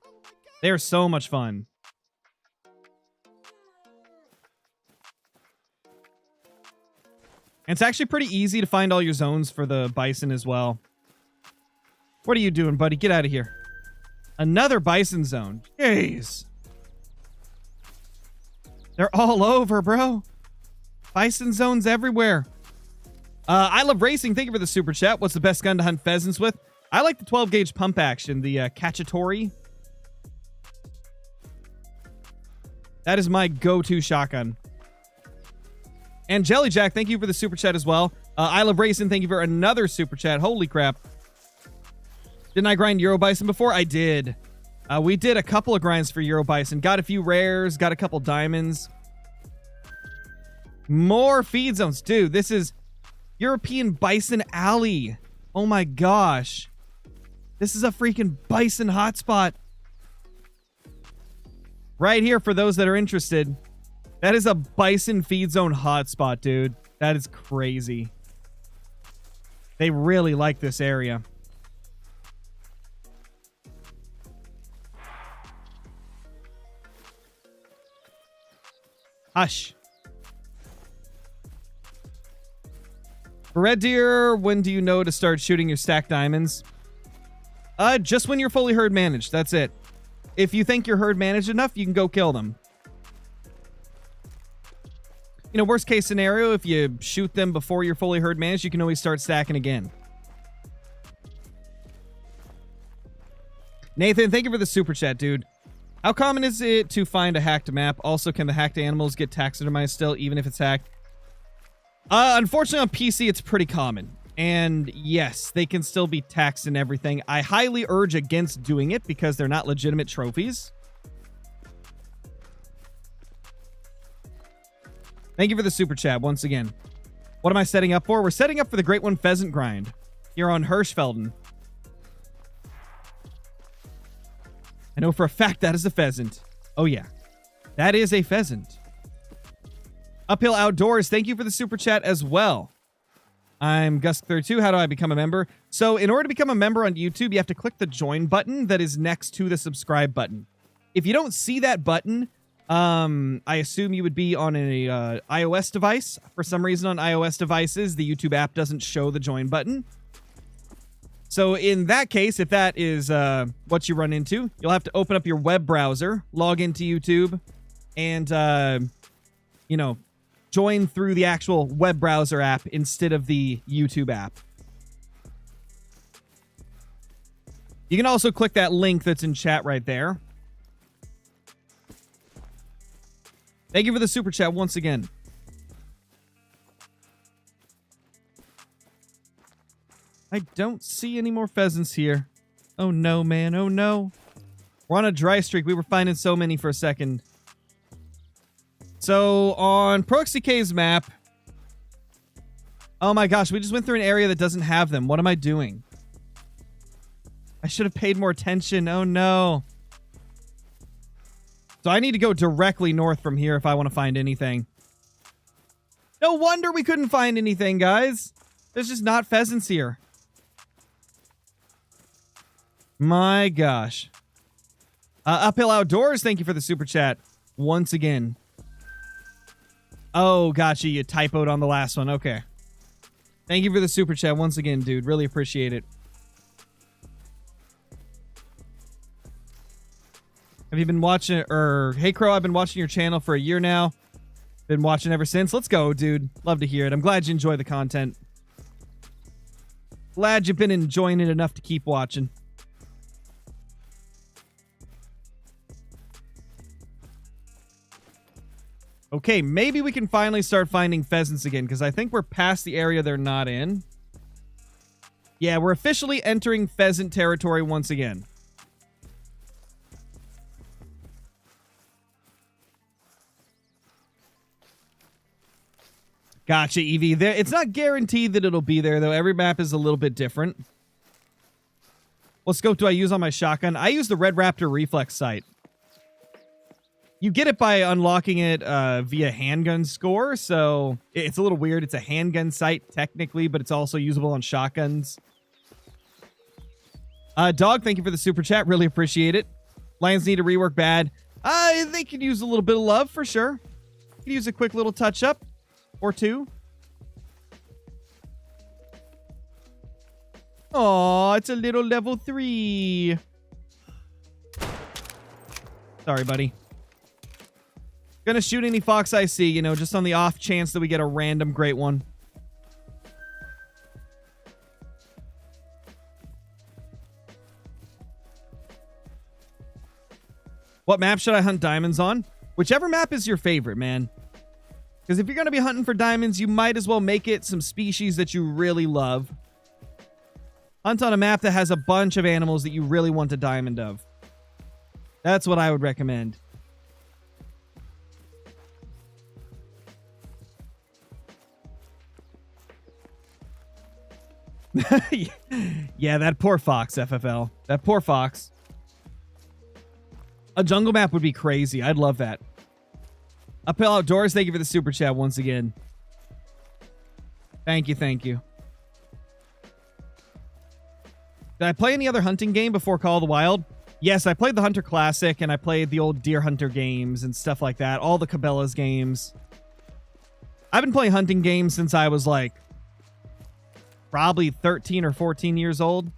[SPEAKER 1] They're so much fun. And it's actually pretty easy to find all your zones for the bison as well. What are you doing, buddy? Get out of here. Another bison zone. Jeez. They're all over, bro. Bison zones everywhere. I love racing. Thank you for the super chat. What's the best gun to hunt pheasants with? I like the 12 gauge pump action, the Cacciatore. That is my go-to shotgun. And Jelly Jack, thank you for the super chat as well. I love racing. Thank you for another super chat. Holy crap. Didn't I grind Euro Bison before? I did. We did a couple of grinds for Euro Bison. Got a few rares. Got a couple diamonds. More feed zones. Dude, this is European Bison Alley. Oh my gosh. This is a freaking bison hotspot. Right here for those that are interested. That is a bison feed zone hotspot, dude. That is crazy. They really like this area. Hush. For red deer, when do you know to start shooting your stacked diamonds? Just when you're fully herd managed. That's it. If you think you're herd managed enough, you can go kill them. You know, worst case scenario, if you shoot them before you're fully herd managed, you can always start stacking again. Nathan, thank you for the super chat, dude. How common is it to find a hacked map? Also, can the hacked animals get taxidermized still, even if it's hacked? Unfortunately, on PC, it's pretty common. And yes, they can still be taxed and everything. I highly urge against doing it because they're not legitimate trophies. Thank you for the super chat once again. What am I setting up for? We're setting up for the Great One Pheasant grind here on Hirschfelden. I know for a fact that is a pheasant. Oh yeah, that is a pheasant. Uphill Outdoors, thank you for the super chat as well. I'm Gusk32. How do I become a member? So in order to become a member on YouTube, you have to click the join button that is next to the subscribe button. If you don't see that button, I assume you would be on a iOS device. For some reason on iOS devices, the YouTube app doesn't show the join button. So in that case, if that is what you run into, you'll have to open up your web browser, log into YouTube, and, you know, join through the actual web browser app instead of the YouTube app. You can also click that link that's in chat right there. Thank you for the super chat once again. I don't see any more pheasants here. Oh no, man. Oh no. We're on a dry streak. We were finding so many for a second. So on ProXDK's map. Oh my gosh, we just went through an area that doesn't have them. What am I doing? I should have paid more attention. Oh no. So I need to go directly north from here if I want to find anything. No wonder we couldn't find anything, guys. There's just not pheasants here. My gosh. Uphill Outdoors, thank you for the super chat once again. Oh, gotcha. You typoed on the last one. Okay. Thank you for the super chat once again, dude. Really appreciate it. Have you been watching, or hey Crow, I've been watching your channel for a year now. Been watching ever since. Let's go, dude. Love to hear it. I'm glad you enjoy the content. Glad you've been enjoying it enough to keep watching. Okay, maybe we can finally start finding pheasants again, because I think we're past the area they're not in. Yeah, we're officially entering pheasant territory once again. Gotcha, Evie. It's not guaranteed that it'll be there, though. Every map is a little bit different. What scope do I use on my shotgun? I use the Red Raptor Reflex sight. You get it by unlocking it via handgun score, so it's a little weird. It's a handgun sight, technically, but it's also usable on shotguns. Dog, thank you for the super chat. Really appreciate it. Lions need to rework bad. They could use a little bit of love, for sure. Could use a quick little touch-up. Or two. Oh, it's a little level 3. Sorry, buddy. Gonna shoot any fox I see, you know, just on the off chance that we get a random great one. What map should I hunt diamonds on? Whichever map is your favorite, man. Because if you're going to be hunting for diamonds, you might as well make it some species that you really love. Hunt on a map that has a bunch of animals that you really want a diamond of. That's what I would recommend. Yeah, that poor fox, FFL. That poor fox. A jungle map would be crazy. I'd love that. Uphill Outdoors, thank you for the super chat once again. Thank you, thank you. Did I play any other hunting game before Call of the Wild? Yes, I played the Hunter Classic, and I played the old Deer Hunter games and stuff like that. All the Cabela's games. I've been playing hunting games since I was like probably 13 or 14 years old.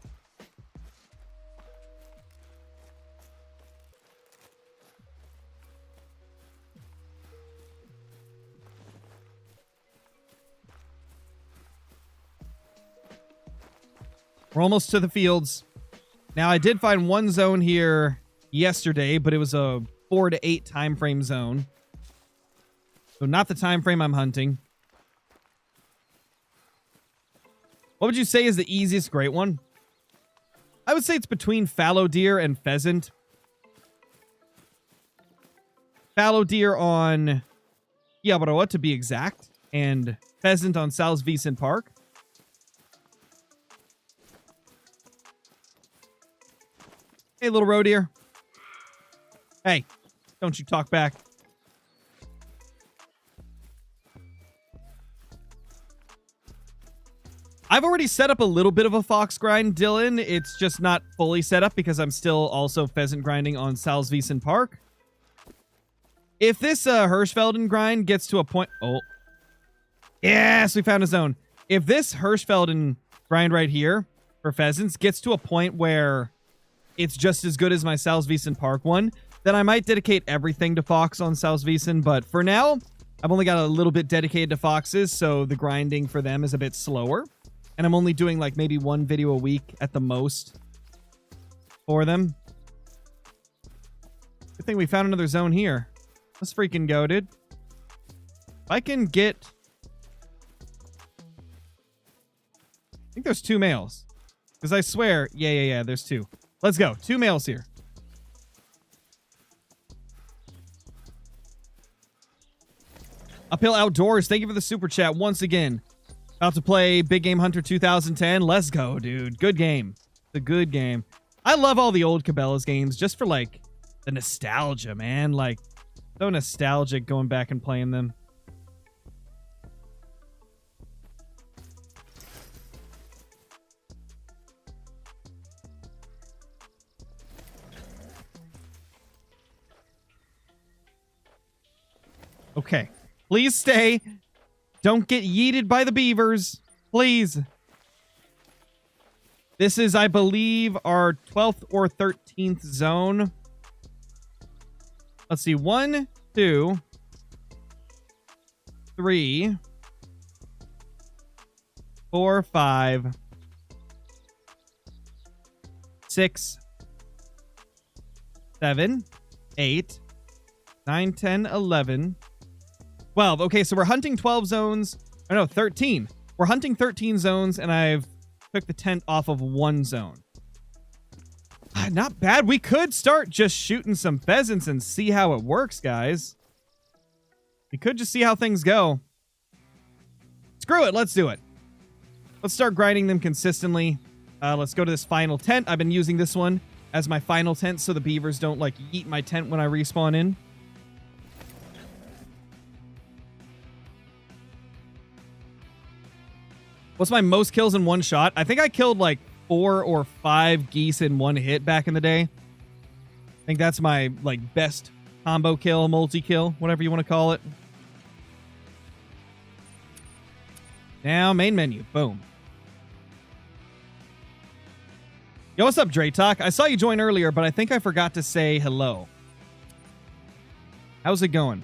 [SPEAKER 1] We're almost to the fields. Now, I did find one zone here yesterday, but it was a 4 to 8 time frame zone. So not the time frame I'm hunting. What would you say is the easiest great one? I would say it's between fallow deer and pheasant. Fallow deer on Yabaroa, to be exact, and pheasant on Salzwiesen Park. Hey, little roe deer. Hey, don't you talk back. I've already set up a little bit of a fox grind, Dylan. It's just not fully set up because I'm still also pheasant grinding on Salzwiesen Park. If this Hirschfelden grind gets to a point... Oh. Yes, we found a zone. If this Hirschfelden grind right here for pheasants gets to a point where it's just as good as my Salzwiesen Park one, then I might dedicate everything to fox on Salzwiesen. But for now, I've only got a little bit dedicated to foxes, so the grinding for them is a bit slower. And I'm only doing like maybe one video a week at the most for them. Good thing we found another zone here. Let's freaking go, dude. If I can get... I think there's 2 males. Because I swear... Yeah, there's 2. Let's go. 2 males here. Uphill Outdoors, thank you for the super chat once again. About to play Big Game Hunter 2010. Let's go, dude. Good game. It's a good game. I love all the old Cabela's games just for, like, the nostalgia, man. Like, so nostalgic going back and playing them. Okay. Please stay. Don't get yeeted by the beavers. Please. This is, I believe, our 12th or 13th zone. Let's see. 1, 2, 3, 4, 5, 6, 7, 8, 9, 10, 11, 12. Okay, so we're hunting 12 zones. Oh, no, 13. We're hunting 13 zones, and I've took the tent off of 1 zone. Not bad. We could start just shooting some pheasants and see how it works, guys. We could just see how things go. Screw it. Let's do it. Let's start grinding them consistently. Let's go to this final tent. I've been using this one as my final tent so the beavers don't, like, eat my tent when I respawn in. What's my most kills in one shot? I think I killed like 4 or 5 geese in one hit back in the day. I think that's my like best combo kill, multi-kill, whatever you want to call it. Now, main menu. Boom. Yo, what's up, Dre Talk? I saw you join earlier, but I think I forgot to say hello. How's it going?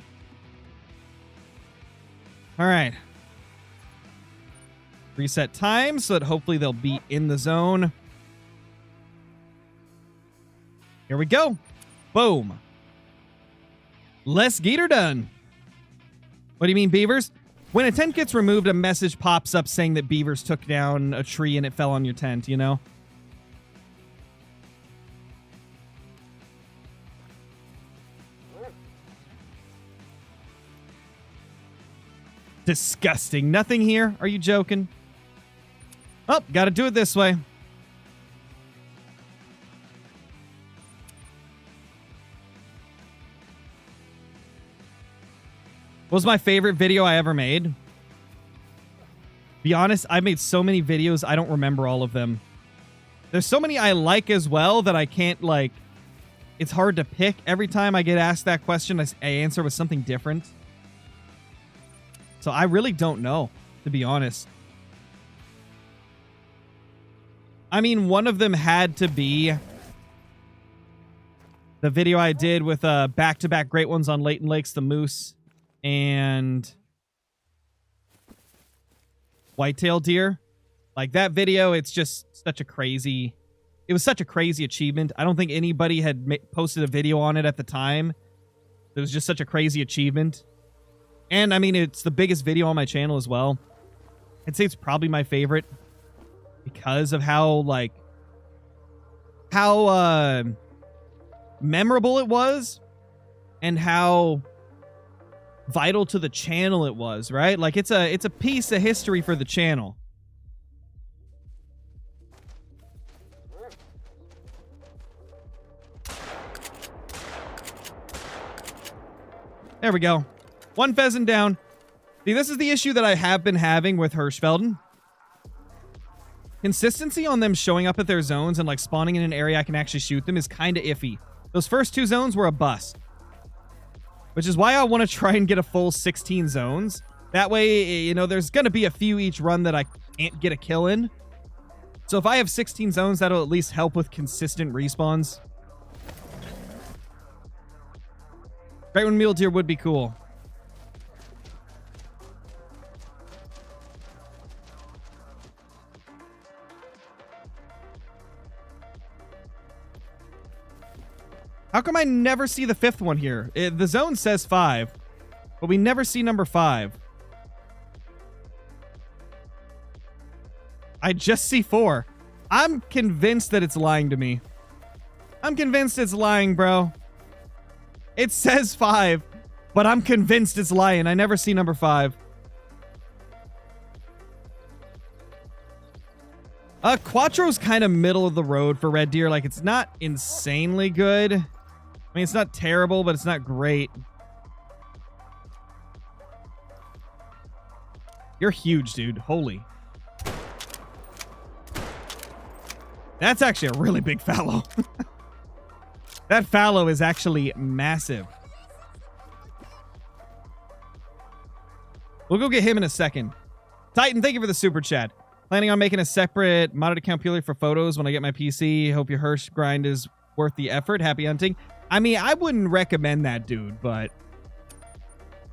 [SPEAKER 1] All right. Reset time so that hopefully they'll be in the zone. Here we go. Boom. Let's get her done. What do you mean, beavers? When a tent gets removed, a message pops up saying that beavers took down a tree and it fell on your tent, you know? Disgusting. Nothing here? Are you joking? Oh, gotta do it this way. What was my favorite video I ever made? Be honest, I've made so many videos, I don't remember all of them. There's so many I like as well that I can't, like... It's hard to pick. Every time I get asked that question, I answer with something different. So I really don't know, to be honest. I mean, one of them had to be the video I did with back-to-back great ones on Leighton Lakes, the moose, and whitetail deer. Like, that video, it's just such a crazy... It was such a crazy achievement. I don't think anybody had posted a video on it at the time. It was just such a crazy achievement. And, I mean, it's the biggest video on my channel as well. I'd say it's probably my favorite because of how, like, how memorable it was and how vital to the channel it was, right? Like, it's a piece of history for the channel. There we go. One pheasant down. See, this is the issue that I have been having with Hirschfelden. Consistency on them showing up at their zones and, like, spawning in an area I can actually shoot them is kind of iffy. Those first 2 zones were a bust. Which is why I want to try and get a full 16 zones. That way, you know, there's going to be a few each run that I can't get a kill in. So if I have 16 zones, that'll at least help with consistent respawns. Right when mule deer would be cool. How come I never see the 5th one here? The zone says 5, but we never see number 5. I just see 4. I'm convinced that it's lying to me. I'm convinced it's lying, bro. It says 5, but I'm convinced it's lying. I never see number 5. Quattro's kind of middle of the road for red deer. Like, it's not insanely good. I mean, it's not terrible, but it's not great. You're huge, dude. Holy. That's actually a really big fallow. That fallow is actually massive. We'll go get him in a second. Titan, thank you for the super chat. Planning on making a separate modded account purely for photos when I get my PC. Hope your Hirsch grind is worth the effort. Happy hunting. I mean, I wouldn't recommend that, dude, but...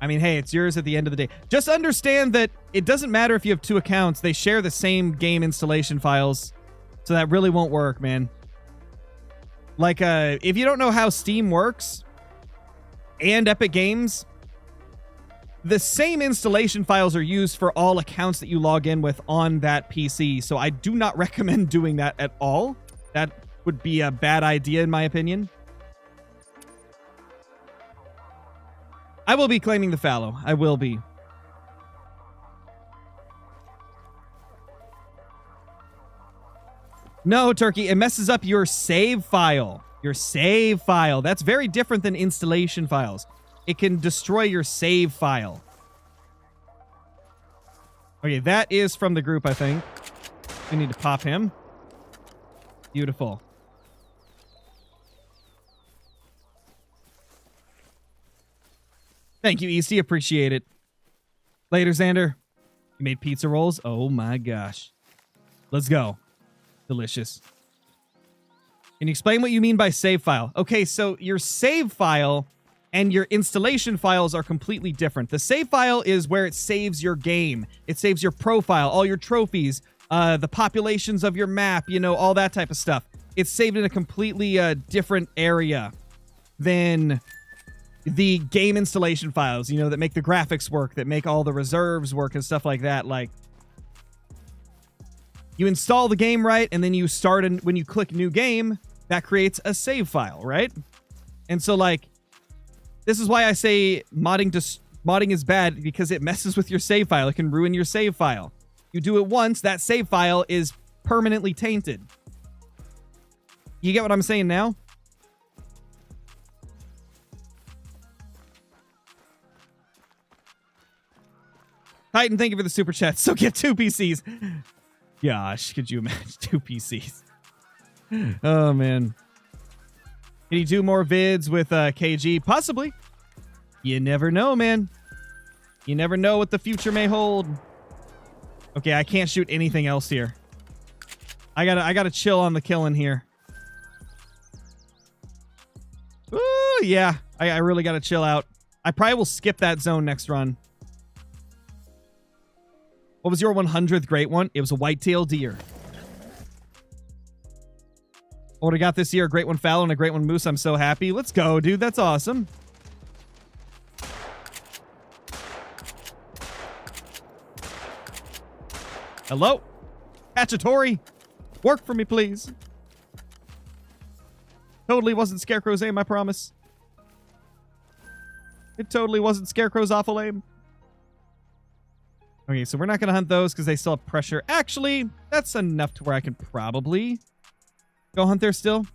[SPEAKER 1] I mean, hey, it's yours at the end of the day. Just understand that it doesn't matter if you have 2 accounts. They share the same game installation files. So that really won't work, man. Like, if you don't know how Steam works and Epic Games, the same installation files are used for all accounts that you log in with on that PC. So I do not recommend doing that at all. That would be a bad idea, in my opinion. I will be claiming the fallow. I will be. No, Turkey, it messes up your save file. Your save file. That's very different than installation files. It can destroy your save file. Okay, that is from the group, I think. We need to pop him. Beautiful. Thank you, Easty. Appreciate it. Later, Xander. You made pizza rolls? Oh my gosh. Let's go. Delicious. Can you explain what you mean by save file? Okay, so your save file and your installation files are completely different. The save file is where it saves your game. It saves your profile, all your trophies, the populations of your map, you know, all that type of stuff. It's saved in a completely different area than the game installation files, you know, that make the graphics work, that make all the reserves work and stuff like that. Like, you install the game right, and then you start, and when you click new game, that creates a save file, right? And so, like, this is why I say modding is bad, because it messes with your save file. It can ruin your save file. You do it once, that save file is permanently tainted. You get what I'm saying now? Titan, thank you for the super chat. So get 2 PCs. Gosh, could you imagine 2 PCs? Oh, man. Can you do more vids with KG? Possibly. You never know, man. You never know what the future may hold. Okay, I can't shoot anything else here. I gotta chill on the killing here. Ooh, yeah. I really gotta chill out. I probably will skip that zone next run. What was your 100th great one? It was a white-tailed deer. What I got this year? A great one fowl and a great one moose. I'm so happy. Let's go, dude. That's awesome. Hello? Cacciatore. Work for me, please. Totally wasn't Scarecrow's aim, I promise. It totally wasn't Scarecrow's awful aim. Okay, so we're not going to hunt those because they still have pressure. Actually, that's enough to where I can probably go hunt there still.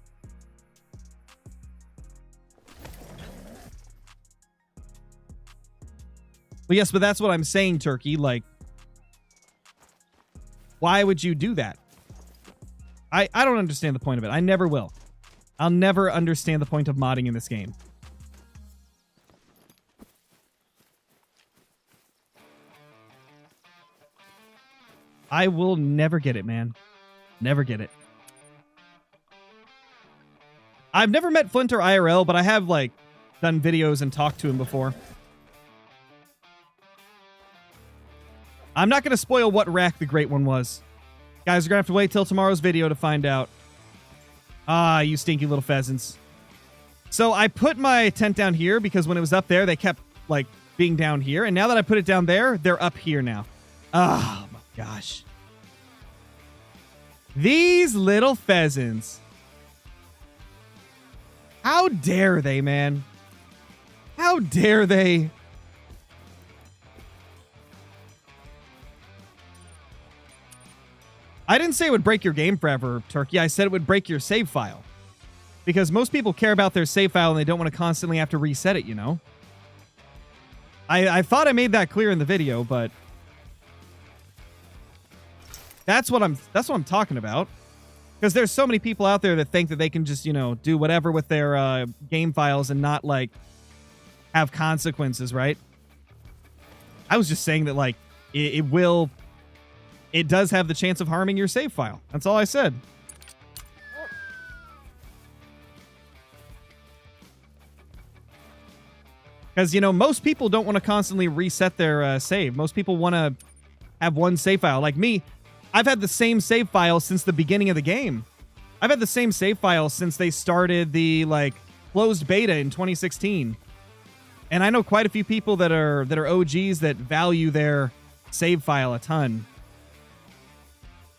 [SPEAKER 1] Well, yes, but that's what I'm saying, Turkey. Like, why would you do that? I don't understand the point of it. I never will. I'll never understand the point of modding in this game. I will never get it, man. Never get it. I've never met Flinter IRL, but I have, like, done videos and talked to him before. I'm not going to spoil what rack the great one was. Guys, you're going to have to wait till tomorrow's video to find out. Ah, you stinky little pheasants. So I put my tent down here because when it was up there, they kept, like, being down here. And now that I put it down there, they're up here now. Oh, my gosh. These little pheasants. How dare they, man? How dare they? I didn't say it would break your game forever, Turkey. I said it would break your save file. Because most people care about their save file and they don't want to constantly have to reset it, you know? I thought I made that clear in the video, but that's what I'm talking about. Because there's so many people out there that think that they can just, you know, do whatever with their game files and not, like, have consequences, right? I was just saying that, like, it does have the chance of harming your save file. That's all I said. Because, you know, most people don't want to constantly reset their save. Most people want to have one save file. Like me, I've had the same save file since the beginning of the game. I've had the same save file since they started the, like, closed beta in 2016. And I know quite a few people that are OGs that value their save file a ton.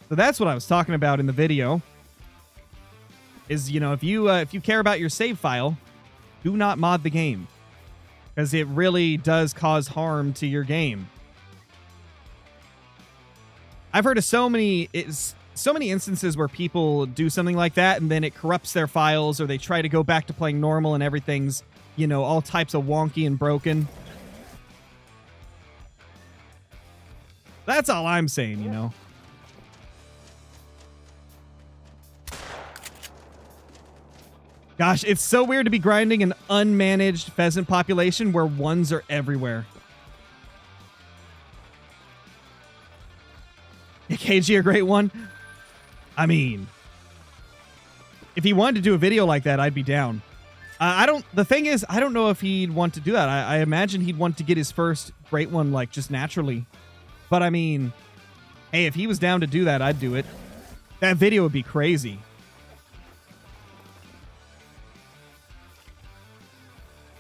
[SPEAKER 1] So that's what I was talking about in the video. Is, you know, if you care about your save file, do not mod the game. Because it really does cause harm to your game. I've heard of so many instances where people do something like that and then it corrupts their files, or they try to go back to playing normal and everything's, you know, all types of wonky and broken. That's all I'm saying, you know. Gosh, it's so weird to be grinding an unmanaged pheasant population where ones are everywhere. KG, a great one. I mean, If he wanted to do a video like that, I'd be down. The thing is, I don't know if he'd want to do that. I imagine he'd want to get his first great one, like, just naturally. But, I mean, hey, if he was down to do that, I'd do it. That video would be crazy.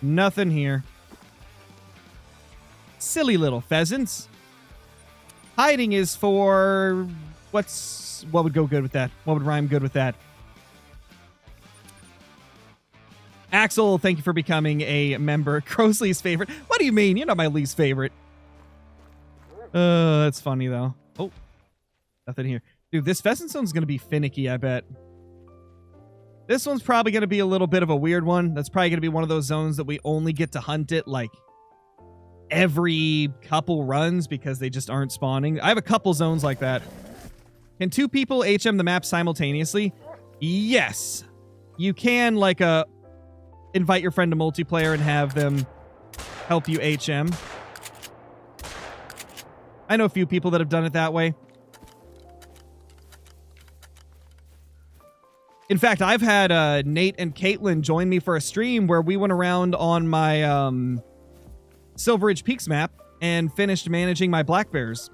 [SPEAKER 1] Nothing here. Silly little pheasants. Hiding is for... What would go good with that? What would rhyme good with that? Axel, thank you for becoming a member. Crow's least favorite. What do you mean? You're not my least favorite. That's funny, though. Oh, nothing here. Dude, this pheasant zone's going to be finicky, I bet. This one's probably going to be a little bit of a weird one. That's probably going to be one of those zones that we only get to hunt it, like, every couple runs because they just aren't spawning. I have a couple zones like that. Can 2 people HM the map simultaneously? Yes. You can, like, invite your friend to multiplayer and have them help you HM. I know a few people that have done it that way. In fact, I've had Nate and Caitlin join me for a stream where we went around on my Silver Ridge Peaks map and finished managing my black bears.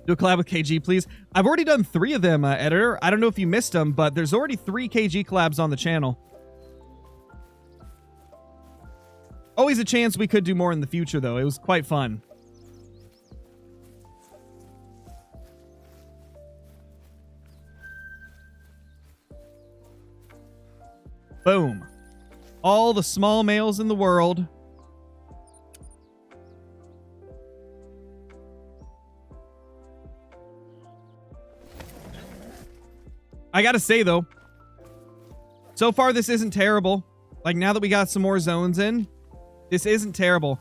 [SPEAKER 1] Do a collab with KG, please. I've already done 3 of them, editor. I don't know if you missed them, but there's already 3 KG collabs on the channel. Always a chance we could do more in the future, though. It was quite fun. Boom. All the small males in the world. I gotta say, though, so far this isn't terrible. Like, now that we got some more zones in, this isn't terrible.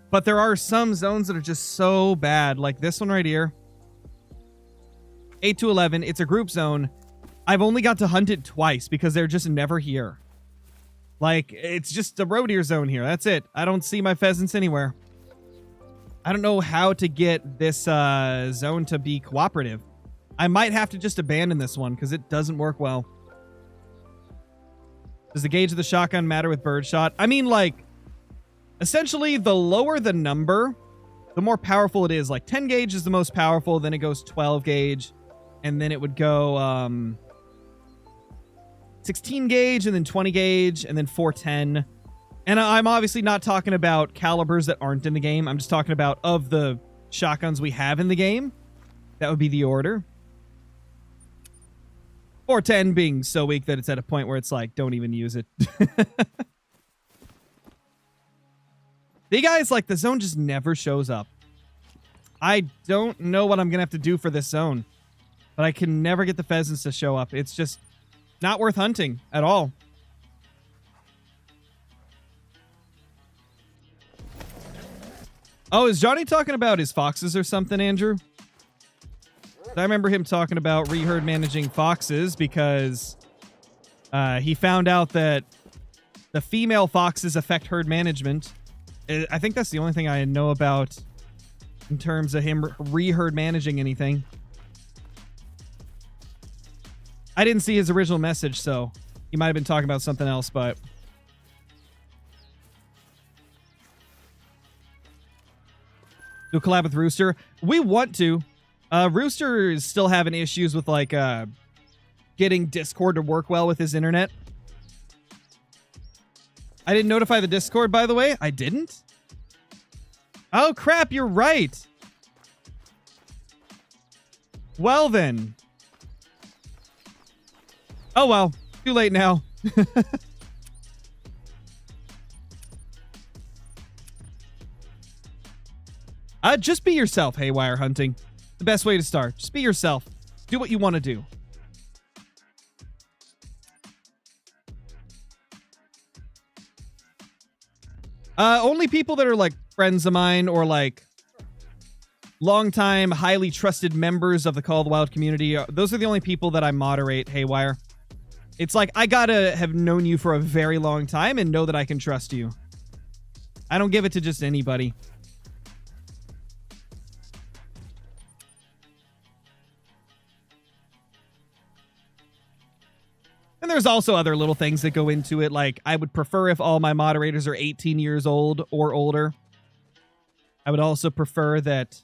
[SPEAKER 1] But there are some zones that are just so bad. Like this one right here. 8 to 11. It's a group zone. I've only got to hunt it twice because they're just never here. Like, it's just a roe deer zone here. That's it. I don't see my pheasants anywhere. I don't know how to get this zone to be cooperative. I might have to just abandon this one because it doesn't work well. Does the gauge of the shotgun matter with birdshot? I mean, like, essentially, the lower the number, the more powerful it is. Like, 10 gauge is the most powerful, then it goes 12 gauge, and then it would go 16 gauge, and then 20 gauge, and then 410. And I'm obviously not talking about calibers that aren't in the game. I'm just talking about of the shotguns we have in the game. That would be the order. 410 being so weak that it's at a point where it's like, don't even use it. The guys, like, the zone just never shows up. I don't know what I'm going to have to do for this zone, but I can never get the pheasants to show up. It's just not worth hunting at all. Oh, is Johnny talking about his foxes or something, Andrew? I remember him talking about reherd managing foxes because he found out that the female foxes affect herd management. I think that's the only thing I know about in terms of him reherd managing anything. I didn't see his original message, so he might have been talking about something else, but... Do a collab with Rooster. We want to. Rooster is still having issues with, like, getting Discord to work well with his internet. I didn't notify the Discord, by the way. I didn't? Oh, crap, you're right. Well, then. Oh, well. Too late now. Just be yourself, Haywire Hunting. The best way to start. Just be yourself. Do what you want to do. Only people that are, like, friends of mine or, like, longtime, highly trusted members of the Call of the Wild community. Those are the only people that I moderate, Haywire. It's like, I gotta have known you for a very long time and know that I can trust you. I don't give it to just anybody. And there's also other little things that go into it, like I would prefer if all my moderators are 18 years old or older. I would also prefer that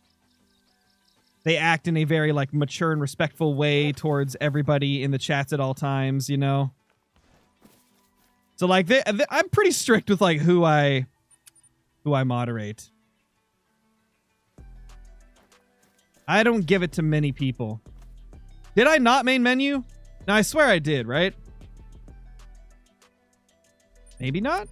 [SPEAKER 1] they act in a very like mature and respectful way towards everybody in the chats at all times, you know? So like I'm pretty strict with like who I moderate. I don't give it to many people. Did I not main menu? No, I swear I did, right? Maybe not?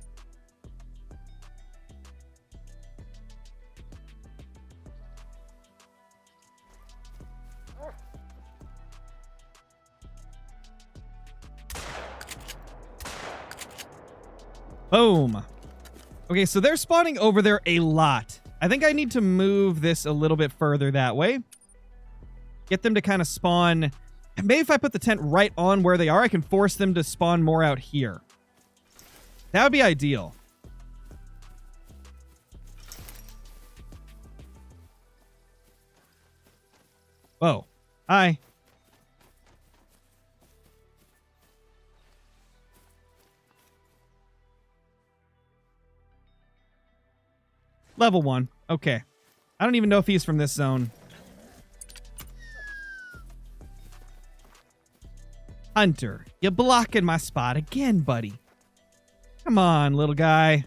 [SPEAKER 1] Boom. Okay, so they're spawning over there a lot. I think I need to move this a little bit further that way. Get them to kind of spawn. Maybe if I put the tent right on where they are, I can force them to spawn more out here. That would be ideal. Whoa. Hi. Level 1. Okay. I don't even know if he's from this zone. Hunter, you're blocking my spot again, buddy. Come on, little guy.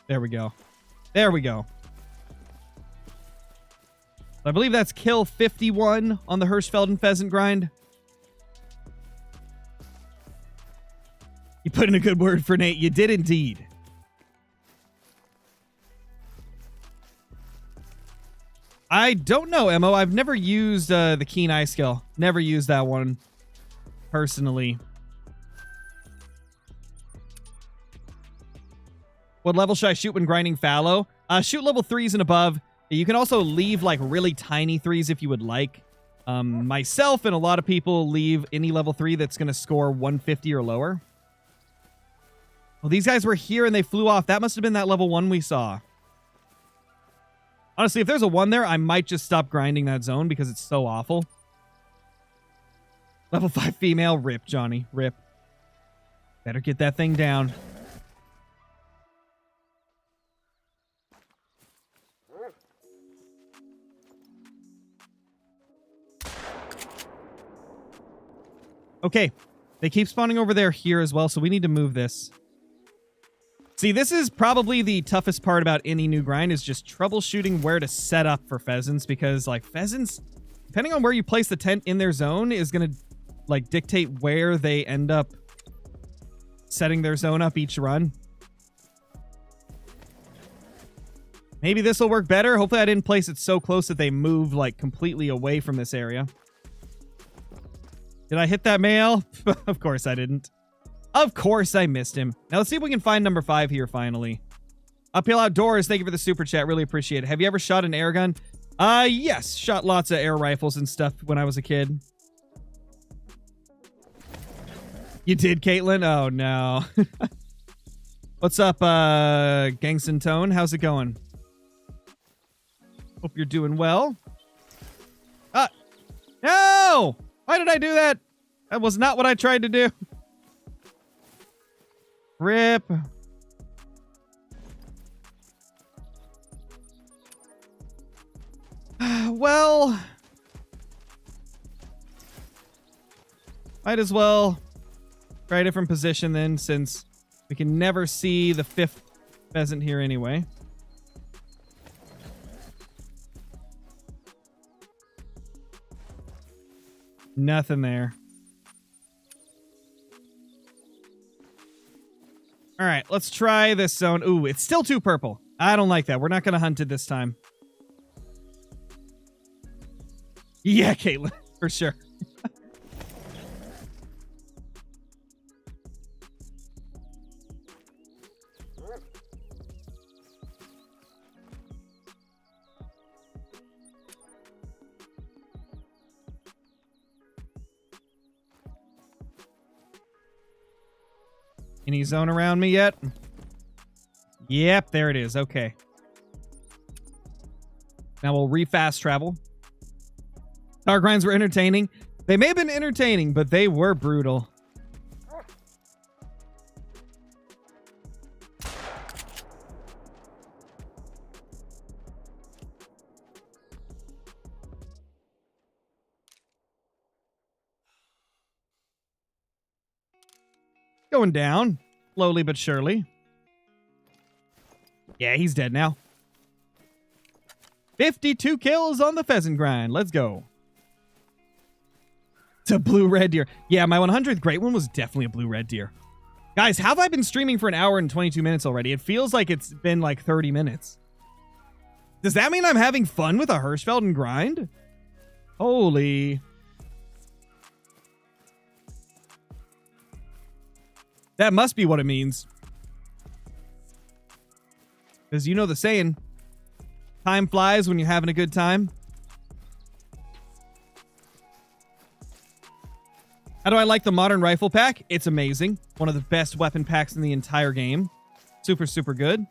[SPEAKER 1] There we go. There we go. I believe that's kill 51 on the Hirschfelden Pheasant grind. You put in a good word for Nate. You did indeed. I don't know, Emo. I've never used the Keen Eye skill. Never used that one personally. What level should I shoot when grinding fallow? Shoot level 3s and above. You can also leave like really tiny 3s if you would like. Myself and a lot of people leave any level 3 that's going to score 150 or lower. Well, these guys were here and they flew off. That must have been that level 1 we saw. Honestly, if there's a 1 there, I might just stop grinding that zone because it's so awful. Level 5 female. Rip, Johnny. Rip. Better get that thing down. Okay. They keep spawning over there here as well, so we need to move this. See, this is probably the toughest part about any new grind is just troubleshooting where to set up for pheasants because, like, pheasants, depending on where you place the tent in their zone is going to, like, dictate where they end up setting their zone up each run. Maybe this will work better. Hopefully I didn't place it so close that they move, like, completely away from this area. Did I hit that male? Of course I didn't. Of course I missed him. Now let's see if we can find number 5 here finally. Uphill Outdoors, thank you for the super chat. Really appreciate it. Have you ever shot an air gun? Yes. Shot lots of air rifles and stuff when I was a kid. You did, Caitlin? Oh, no. What's up, Gangston Tone? How's it going? Hope you're doing well. No! Why did I do that? That was not what I tried to do. Rip. Well, might as well try a different position then, since we can never see the 5th pheasant here anyway. Nothing there. All right, let's try this zone. Ooh, it's still too purple. I don't like that. We're not going to hunt it this time. Yeah, Caitlin, for sure. Any zone around me yet? Yep, there it is. Okay. Now we'll re-fast travel. Power grinds were entertaining. They may have been entertaining, but they were brutal. Going down, slowly but surely. Yeah, he's dead now. 52 kills on the pheasant grind. Let's go. It's a blue-red deer. Yeah, my 100th great one was definitely a blue-red deer. Guys, how have I been streaming for an hour and 22 minutes already? It feels like it's been like 30 minutes. Does that mean I'm having fun with a Hirschfelden grind? Holy... That must be what it means. Because you know the saying, time flies when you're having a good time. How do I like the modern rifle pack? It's amazing. One of the best weapon packs in the entire game. Super, super good.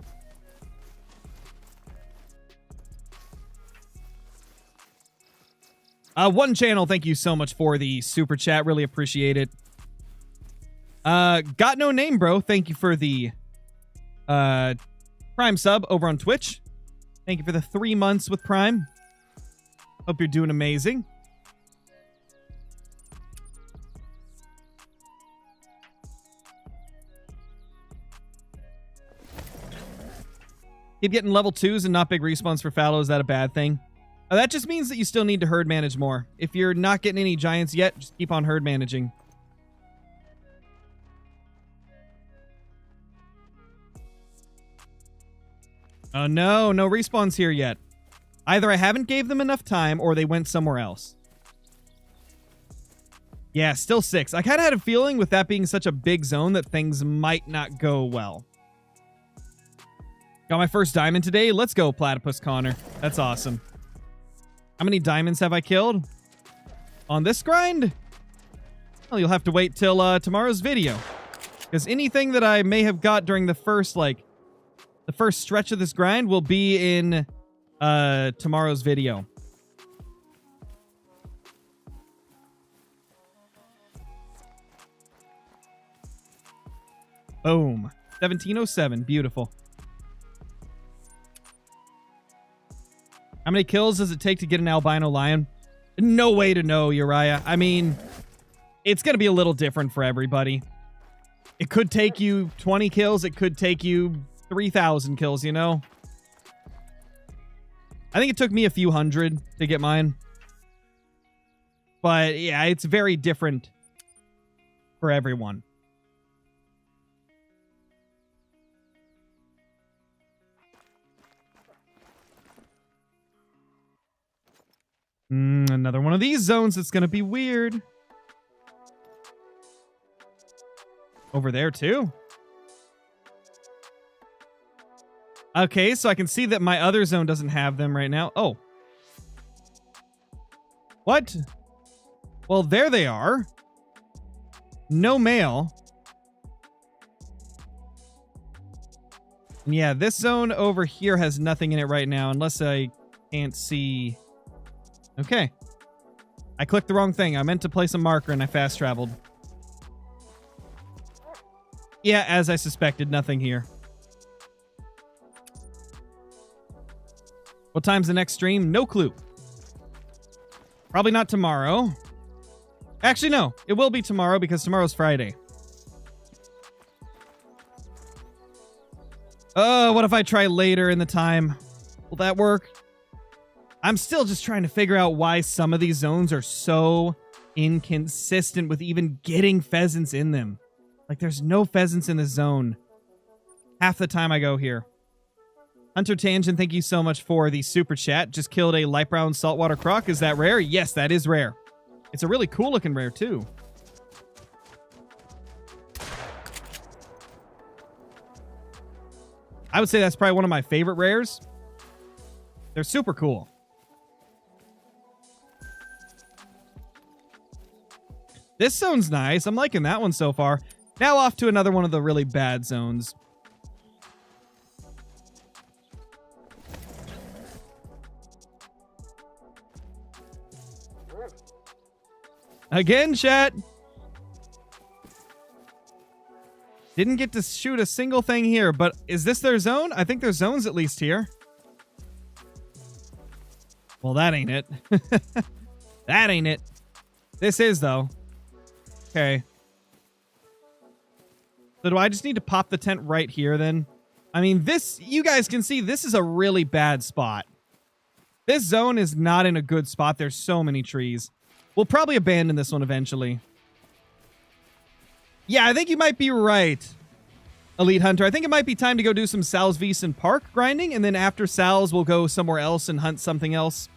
[SPEAKER 1] One channel, thank you so much for the super chat. Really appreciate it. Got no name, bro. Thank you for the Prime sub over on Twitch. Thank you for the 3 months with Prime. Hope you're doing amazing. Keep getting level 2s and not big respawns for fallow. Is that a bad thing? That just means that you still need to herd manage more. If you're not getting any giants yet, just keep on herd managing. Oh no, no respawns here yet. Either I haven't gave them enough time or they went somewhere else. Yeah, still 6. I kind of had a feeling with that being such a big zone that things might not go well. Got my first diamond today. Let's go, Platypus Connor. That's awesome. How many diamonds have I killed on this grind? Well, you'll have to wait till tomorrow's video. Because anything that I may have got during the first, the first stretch of this grind will be in tomorrow's video. Boom. 1707. Beautiful. How many kills does it take to get an albino lion? No way to know, Uriah. I mean, it's going to be a little different for everybody. It could take you 20 kills. It could take you 3,000 kills, you know? I think it took me a few hundred to get mine. But yeah, it's very different for everyone. Another one of these zones that's going to be weird. Over there, too. Okay, so I can see that my other zone doesn't have them right now. Oh. What? Well, there they are. No male. And yeah, this zone over here has nothing in it right now, unless I can't see... Okay. I clicked the wrong thing. I meant to place a marker and I fast traveled. Yeah, as I suspected, nothing here. What time's the next stream? No clue. Probably not tomorrow. Actually, no. It will be tomorrow because tomorrow's Friday. Oh, what if I try later in the time? Will that work? I'm still just trying to figure out why some of these zones are so inconsistent with even getting pheasants in them. Like, there's no pheasants in this zone half the time I go here. Hunter Tangent, thank you so much for the super chat. Just killed a light brown saltwater croc. Is that rare? Yes, that is rare. It's a really cool looking rare, too. I would say that's probably one of my favorite rares. They're super cool. This zone's nice. I'm liking that one so far. Now off to another one of the really bad zones. Again, chat. Didn't get to shoot a single thing here, but is this their zone? I think their zone's at least here. Well, that ain't it. That ain't it. This is, though. Okay. So do I just need to pop the tent right here, then? I mean, this, you guys can see, this is a really bad spot. This zone is not in a good spot. There's so many trees. We'll probably abandon this one eventually. Yeah, I think you might be right, Elite Hunter. I think it might be time to go do some Salzwiesen Park grinding, and then after Sal's, we'll go somewhere else and hunt something else.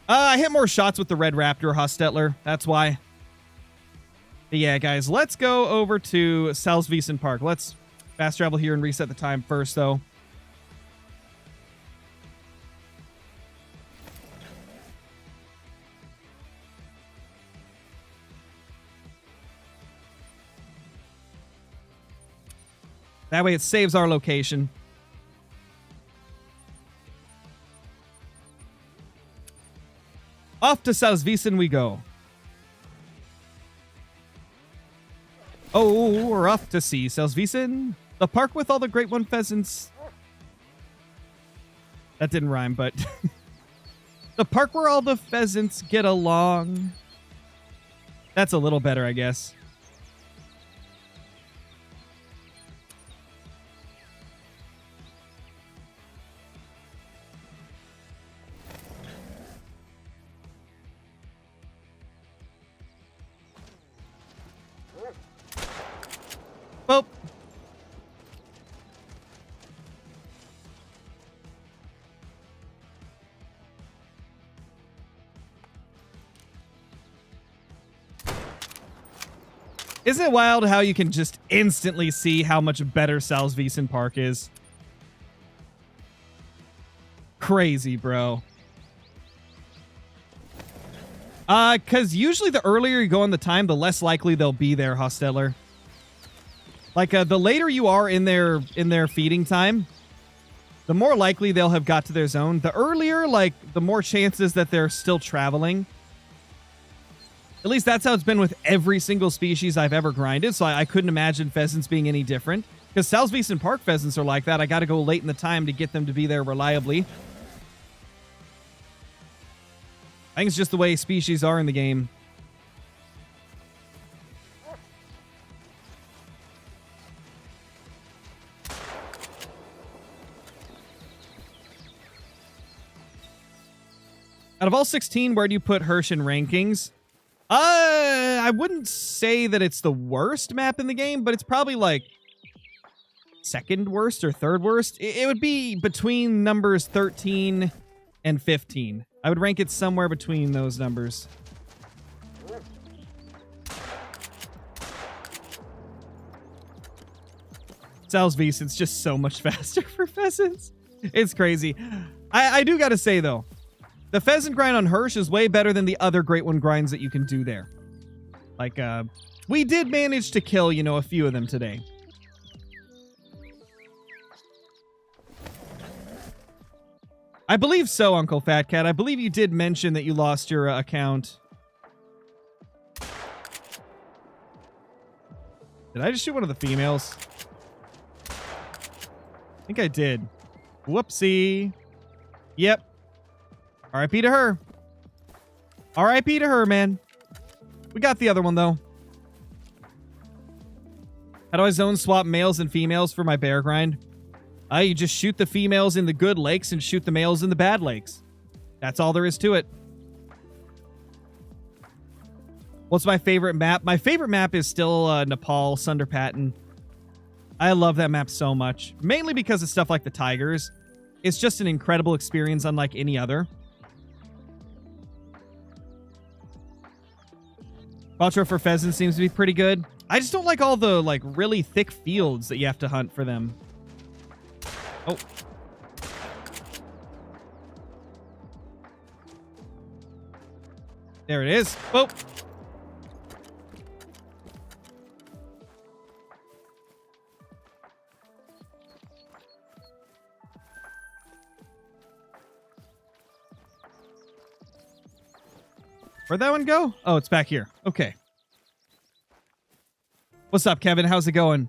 [SPEAKER 1] I hit more shots with the Red Raptor, Hostetler. That's why. But yeah, guys, let's go over to Salzwiesen Park. Let's fast travel here and reset the time first, though. That way it saves our location. Off to Salzwiesen we go. Oh, we're off to see Salzwiesen, the park with all the great one pheasants. That didn't rhyme, but the park where all the pheasants get along. That's a little better, I guess. Well, isn't it wild how you can just instantly see how much better Salzwiesen Park is? Crazy, bro. Because usually the earlier you go on the time, the less likely they'll be there, Hostetler. Like, the later you are in their feeding time, the more likely they'll have got to their zone. The earlier, like, the more chances that they're still traveling. At least that's how it's been with every single species I've ever grinded, so I couldn't imagine pheasants being any different. Because Salzwiesen Park pheasants are like that. I gotta go late in the time to get them to be there reliably. I think it's just the way species are in the game. Out of all 16, where do you put Hirsch in rankings? I wouldn't say that it's the worst map in the game, but it's probably like second worst or third worst. It would be between numbers 13 and 15. I would rank it somewhere between those numbers. Salzwiesen's just so much faster for pheasants. It's crazy. I do gotta say, though, the pheasant grind on Hirsch is way better than the other Great One grinds that you can do there. Like, we did manage to kill, you know, a few of them today. I believe so, Uncle Fat Cat. I believe you did mention that you lost your account. Did I just shoot one of the females? I think I did. Whoopsie. Yep. R.I.P. to her. R.I.P. to her, man. We got the other one, though. How do I zone swap males and females for my bear grind? You just shoot the females in the good lakes and shoot the males in the bad lakes. That's all there is to it. What's my favorite map? My favorite map is still Nepal, Sundarpatan. I love that map so much. Mainly because of stuff like the tigers. It's just an incredible experience unlike any other. Quattro for pheasants seems to be pretty good. I just don't like all the, like, really thick fields that you have to hunt for them. Oh. There it is. Oh. Where'd that one go? Oh, it's back here. Okay. What's up, Kevin? How's it going?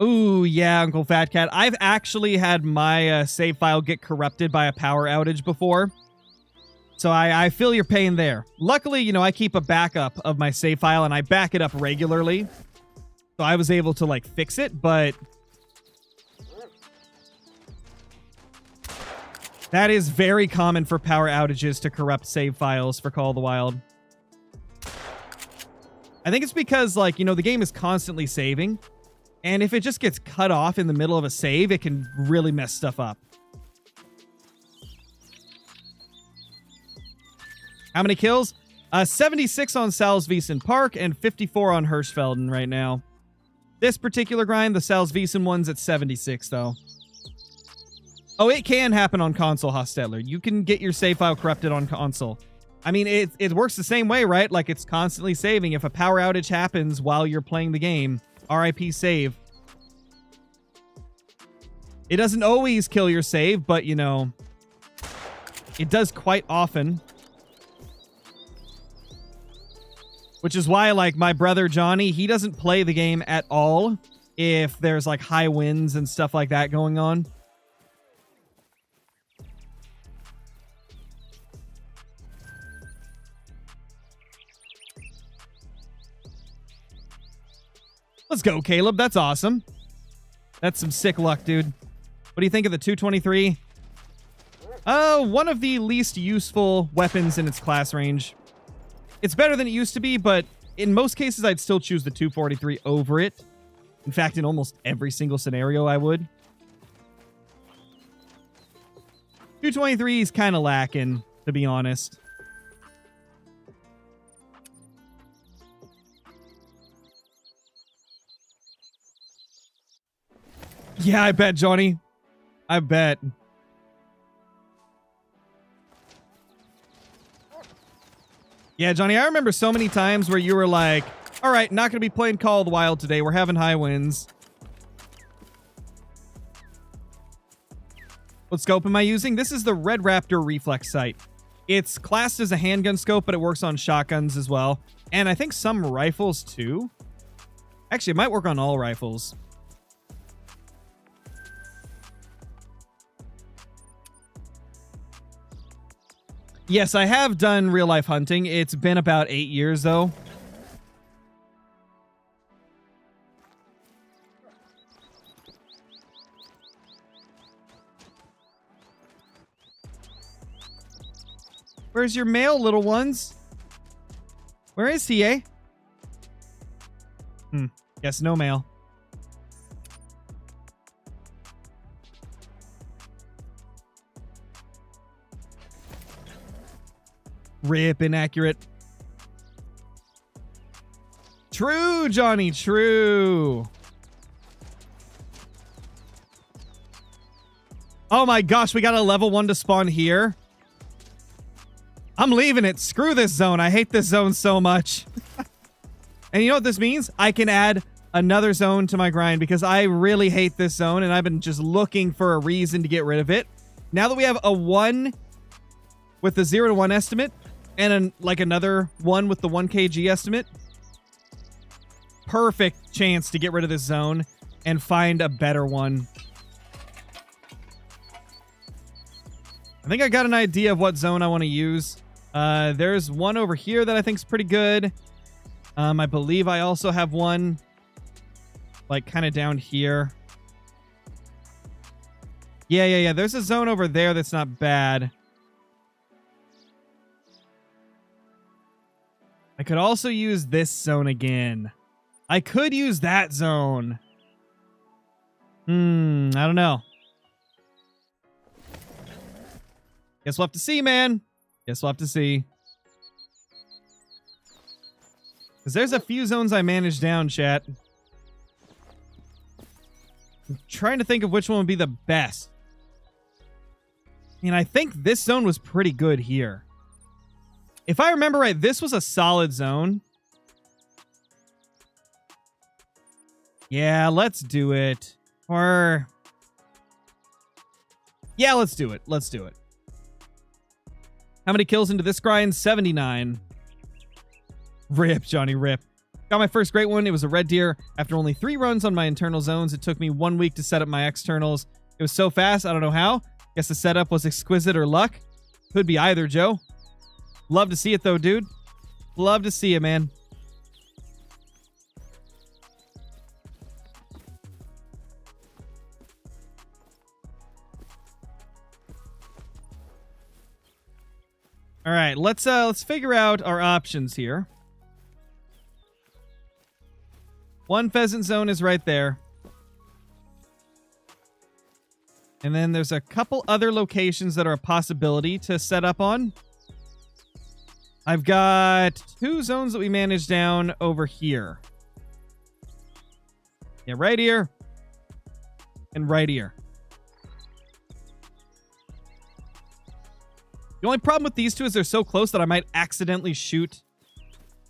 [SPEAKER 1] Ooh, yeah, Uncle Fat Cat. I've actually had my save file get corrupted by a power outage before. So I feel your pain there. Luckily, you know, I keep a backup of my save file and I back it up regularly. So I was able to, like, fix it, but that is very common for power outages to corrupt save files for Call of the Wild. I think it's because, like, you know, the game is constantly saving. And if it just gets cut off in the middle of a save, it can really mess stuff up. How many kills? 76 on Salzwiesen Park and 54 on Hirschfelden right now. This particular grind, the Salzwiesen one's at 76, though. Oh, it can happen on console, Hostetler. You can get your save file corrupted on console. I mean, it works the same way, right? Like, it's constantly saving. If a power outage happens while you're playing the game, RIP save. It doesn't always kill your save, but, you know, it does quite often. Which is why, like, my brother Johnny, he doesn't play the game at all if there's, like, high winds and stuff like that going on. Let's go, Caleb. That's awesome. That's some sick luck, dude. What do you think of the 223? One of the least useful weapons in its class range. It's better than it used to be, but in most cases, I'd still choose the 243 over it. In fact, in almost every single scenario, I would. 223 is kind of lacking, to be honest. Yeah, I bet, Johnny. I bet. Yeah, Johnny, I remember so many times where you were like, all right, not going to be playing Call of the Wild today. We're having high winds. What scope am I using? This is the Red Raptor Reflex Sight. It's classed as a handgun scope, but it works on shotguns as well. And I think some rifles too. Actually, it might work on all rifles. Yes, I have done real-life hunting. It's been about 8 years, though. Where's your mail, little ones? Where is he, eh? Guess no mail. Rip, inaccurate. True, Johnny, true. Oh my gosh, we got a level 1 to spawn here. I'm leaving it. Screw this zone. I hate this zone so much. And you know what this means? I can add another zone to my grind because I really hate this zone and I've been just looking for a reason to get rid of it. Now that we have a 1 with the 0 to 1 estimate, and like another one with the 1 kg estimate. Perfect chance to get rid of this zone and find a better one. I think I got an idea of what zone I want to use. There's one over here that I think is pretty good. I believe I also have one like kind of down here. Yeah. There's a zone over there that's not bad. I could also use this zone again. I could use that zone. I don't know. Guess we'll have to see, man. Guess we'll have to see. Because there's a few zones I managed down, chat. I'm trying to think of which one would be the best. And I think this zone was pretty good here. If I remember right, this was a solid zone. Yeah, let's do it. Or Yeah, let's do it. Let's do it. How many kills into this grind? 79. Rip, Johnny, rip. Got my first great one. It was a red deer. After only 3 runs on my internal zones, it took me 1 week to set up my externals. It was so fast, I don't know how. Guess the setup was exquisite or luck. Could be either, Joe. Love to see it, though, dude. Love to see it, man. All right, let's figure out our options here. One pheasant zone is right there. And then there's a couple other locations that are a possibility to set up on. I've got 2 zones that we managed down over here. Yeah, right here. And right here. The only problem with these 2 is they're so close that I might accidentally shoot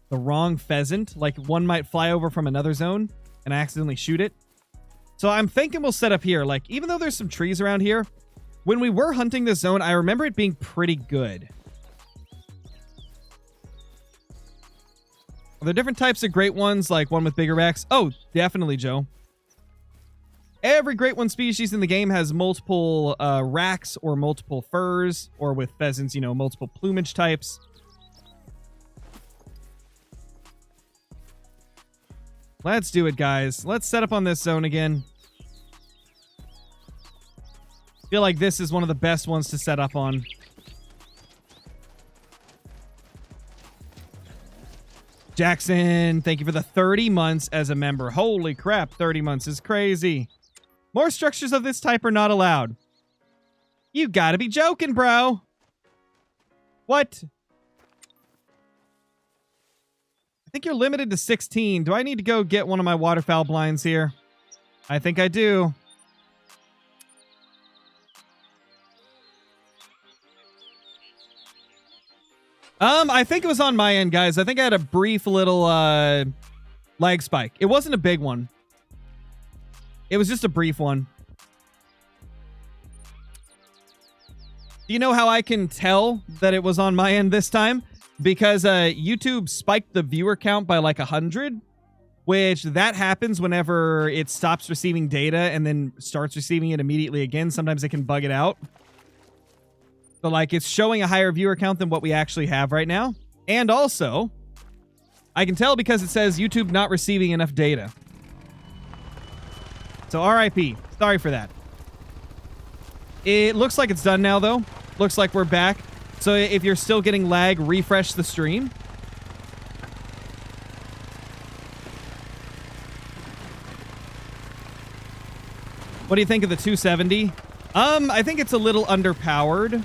[SPEAKER 1] the wrong pheasant. Like, one might fly over from another zone and I accidentally shoot it. So I'm thinking we'll set up here. Like, even though there's some trees around here, when we were hunting this zone, I remember it being pretty good. Are there different types of great ones, like one with bigger racks? Oh, definitely, Joe. Every great one species in the game has multiple racks or multiple furs, or with pheasants, you know, multiple plumage types. Let's do it, guys. Let's set up on this zone again. I feel like this is one of the best ones to set up on. Jackson, thank you for the 30 months as a member. Holy crap, 30 months is crazy. More structures of this type are not allowed. You gotta be joking, bro. What? I think you're limited to 16. Do I need to go get one of my waterfowl blinds here? I think I do. I think it was on my end, guys. I think I had a brief little lag spike. It wasn't a big one. It was just a brief one. Do you know how I can tell that it was on my end this time? Because YouTube spiked the viewer count by like 100, which that happens whenever it stops receiving data and then starts receiving it immediately again. Sometimes it can bug it out. So like it's showing a higher viewer count than what we actually have right now. And also, I can tell because it says YouTube not receiving enough data. So RIP. Sorry for that. It looks like it's done now, though. Looks like we're back. So if you're still getting lag, refresh the stream. What do you think of the 270? I think it's a little underpowered.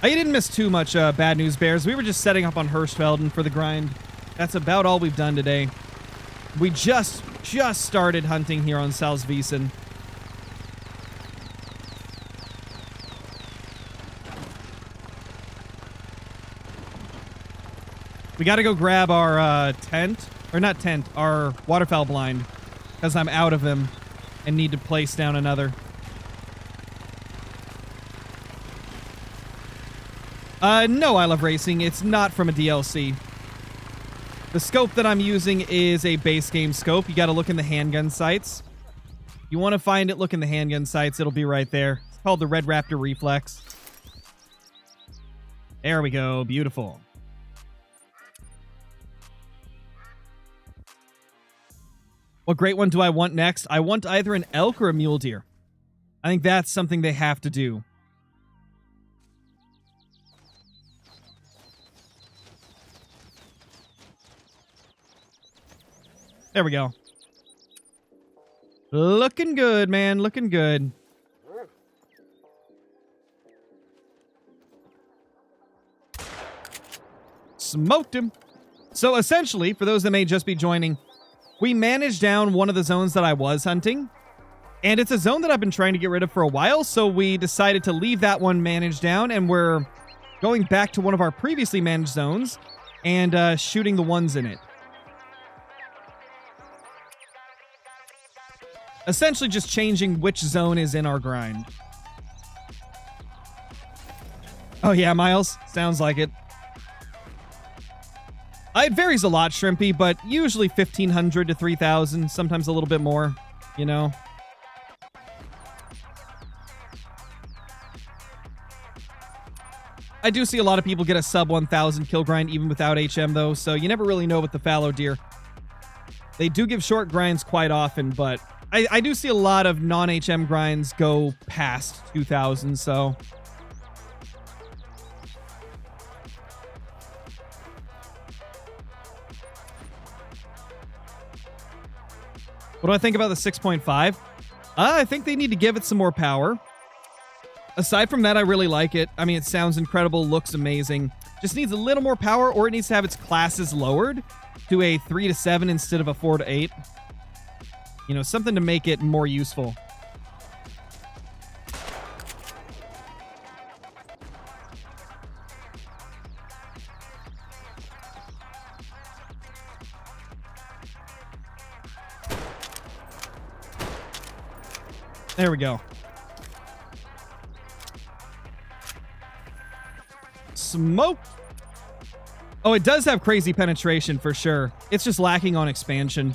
[SPEAKER 1] You didn't miss too much bad news, Bears. We were just setting up on Hirschfelden for the grind. That's about all we've done today. We just started hunting here on Salzwiesen. We got to go grab our tent. Or not tent, our waterfowl blind. Because I'm out of them and need to place down another. No, I Love Racing. It's not from a DLC. The scope that I'm using is a base game scope. You gotta look in the handgun sights. You want to find it, look in the handgun sights. It'll be right there. It's called the Red Raptor Reflex. There we go. Beautiful. What great one do I want next? I want either an elk or a mule deer. I think that's something they have to do. There we go. Looking good, man. Looking good. Smoked him. So essentially, for those that may just be joining, we managed down one of the zones that I was hunting. And it's a zone that I've been trying to get rid of for a while, so we decided to leave that one managed down, and we're going back to one of our previously managed zones and shooting the ones in it. Essentially just changing which zone is in our grind. Oh yeah, Miles. Sounds like it. It varies a lot, Shrimpy, but usually 1,500 to 3,000, sometimes a little bit more, you know. I do see a lot of people get a sub 1,000 kill grind even without HM, though, so you never really know with the fallow deer. They do give short grinds quite often, but I do see a lot of non-HM grinds go past 2,000, so... What do I think about the 6.5? I think they need to give it some more power. Aside from that, I really like it. I mean, it sounds incredible, looks amazing. Just needs a little more power, or it needs to have its classes lowered to a 3 to 7 instead of a 4 to 8. You know, something to make it more useful. There we go. Smoke. Oh, it does have crazy penetration for sure. It's just lacking on expansion.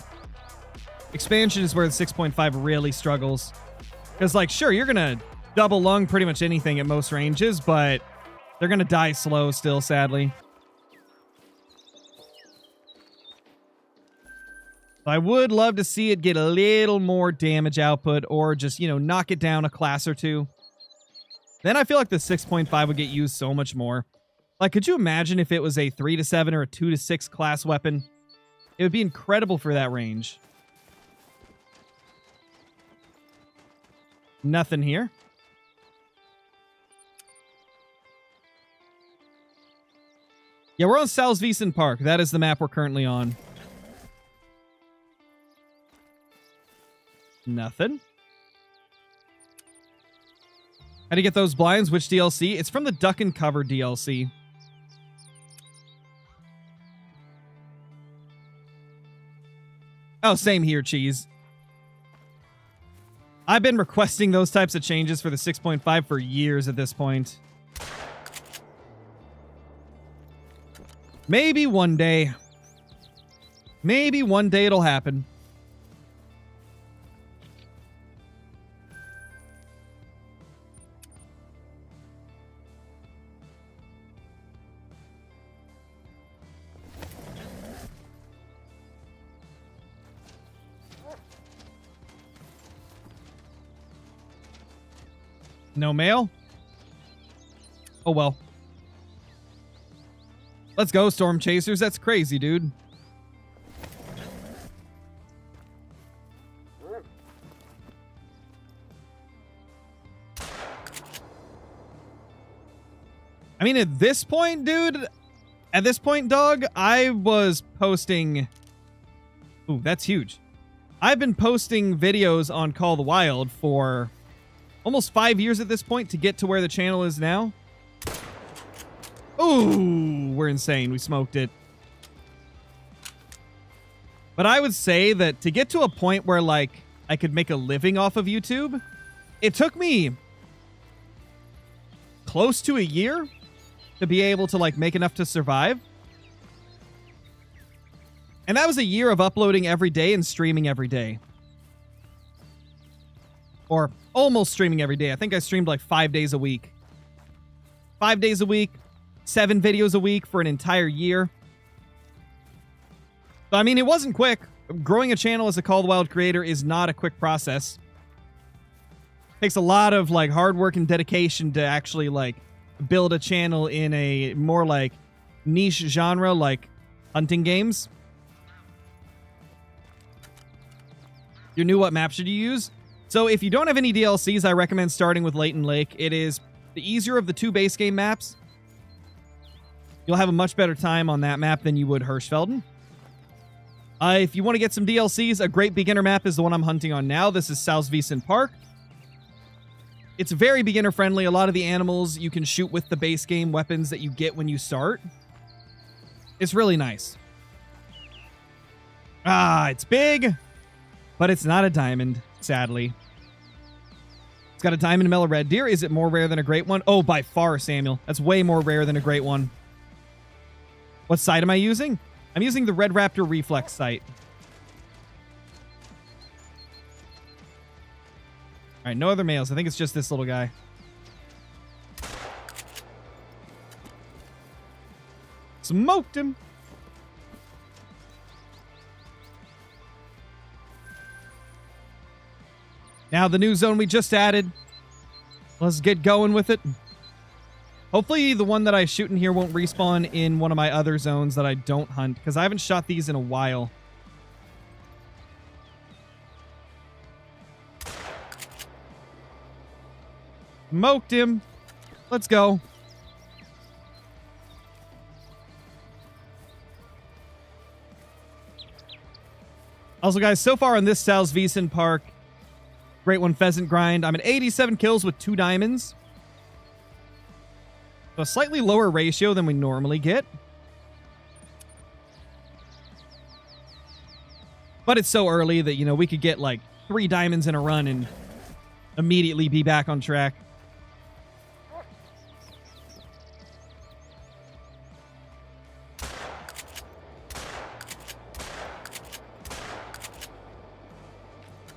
[SPEAKER 1] Expansion is where the 6.5 really struggles. Because, like, sure, you're going to double lung pretty much anything at most ranges, but they're going to die slow still, sadly. I would love to see it get a little more damage output or just, you know, knock it down a class or two. Then I feel like the 6.5 would get used so much more. Like, could you imagine if it was a 3 to 7 or a 2 to 6 class weapon? It would be incredible for that range. Nothing here. Yeah, we're on Salzwiesen Park. That is the map we're currently on. Nothing. How to get those blinds? Which DLC? It's from the Duck and Cover DLC. Oh, same here, Cheese. I've been requesting those types of changes for the 6.5 for years at this point. Maybe one day. Maybe one day it'll happen. No mail? Oh, well. Let's go, Storm Chasers. That's crazy, dude. I mean, at this point, dude, at this point, dog, I was posting... Ooh, that's huge. I've been posting videos on Call of the Wild for... almost 5 years at this point to get to where the channel is now. Ooh, we're insane. We smoked it. But I would say that to get to a point where, like, I could make a living off of YouTube, it took me close to a year to be able to, like, make enough to survive. And that was a year of uploading every day and streaming every day. Or almost streaming every day. I think I streamed like 5 days a week. 5 days a week, 7 videos a week for an entire year. So, I mean, it wasn't quick. Growing a channel as a Call of the Wild creator is not a quick process. It takes a lot of like hard work and dedication to actually like build a channel in a more like niche genre like hunting games. You knew what map should you use? So if you don't have any DLCs, I recommend starting with Leighton Lake. It is the easier of the 2 base game maps. You'll have a much better time on that map than you would Hirschfelden. If you want to get some DLCs, a great beginner map is the one I'm hunting on now. This is Salzwiesen Park. It's very beginner friendly. A lot of the animals you can shoot with the base game weapons that you get when you start. It's really nice. Ah, it's big, but it's not a diamond, sadly. It's got a diamond mellow red deer. Is it more rare than a great one? Oh, by far, Samuel. That's way more rare than a great one. What sight am I using? I'm using the Red Raptor Reflex sight. All right, no other males. I think it's just this little guy. Smoked him. Now the new zone we just added. Let's get going with it. Hopefully the one that I shoot in here won't respawn in one of my other zones that I don't hunt, because I haven't shot these in a while. Smoked him. Let's go. Also, guys, so far on this Salzwiesen Park, Great One Pheasant grind, I'm at 87 kills with 2 diamonds. So a slightly lower ratio than we normally get. But it's so early that, you know, we could get like 3 diamonds in a run and immediately be back on track.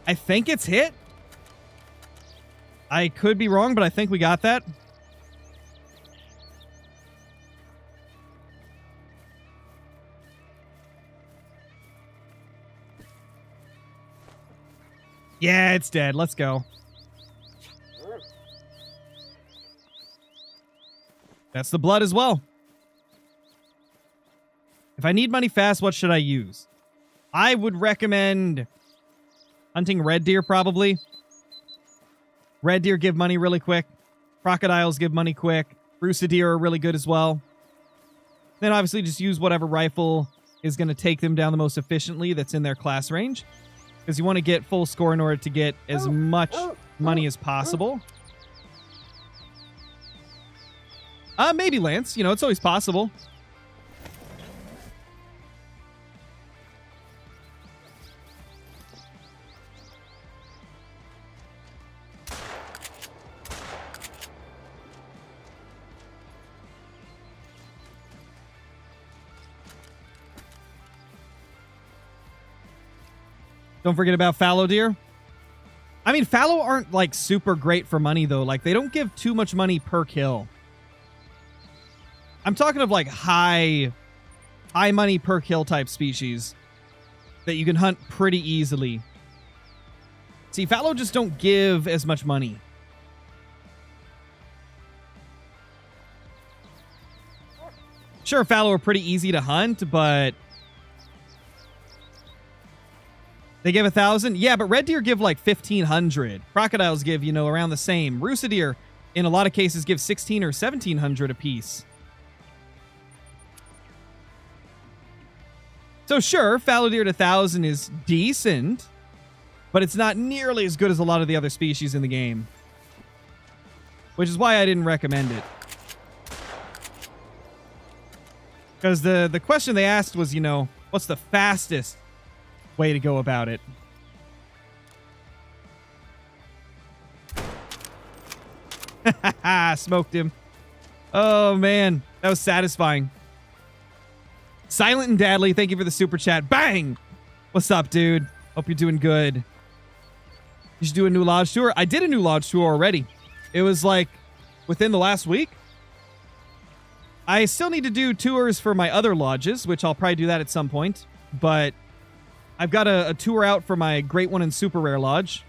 [SPEAKER 1] I think it's hit. I could be wrong, but I think we got that. Yeah, it's dead. Let's go. That's the blood as well. If I need money fast, what should I use? I would recommend hunting red deer, probably. Red deer give money really quick. Crocodiles give money quick. Rooster deer are really good as well. Then obviously just use whatever rifle is going to take them down the most efficiently that's in their class range. Because you want to get full score in order to get as much money as possible. Maybe Lance. You know, it's always possible. Don't forget about fallow deer. I mean, fallow aren't like super great for money though. Like they don't give too much money per kill. I'm talking of like high money per kill type species that you can hunt pretty easily. See, fallow just don't give as much money. Sure, fallow are pretty easy to hunt, but they give 1,000? Yeah, but red deer give like 1,500. Crocodiles give, you know, around the same. Rooster deer, in a lot of cases, give 1,600 or 1,700 apiece. So sure, fallow deer to 1,000 is decent, but it's not nearly as good as a lot of the other species in the game. Which is why I didn't recommend it. Because the question they asked was, you know, what's the fastest way to go about it? Smoked him. Oh man, that was satisfying. Silent and Dadley, thank you for the super chat. Bang! What's up, dude? Hope you're doing good. You should do a new lodge tour. I did a new lodge tour already. It was like within the last week. I still need to do tours for my other lodges, which I'll probably do that at some point, but I've got a tour out for my Great One and Super Rare Lodge.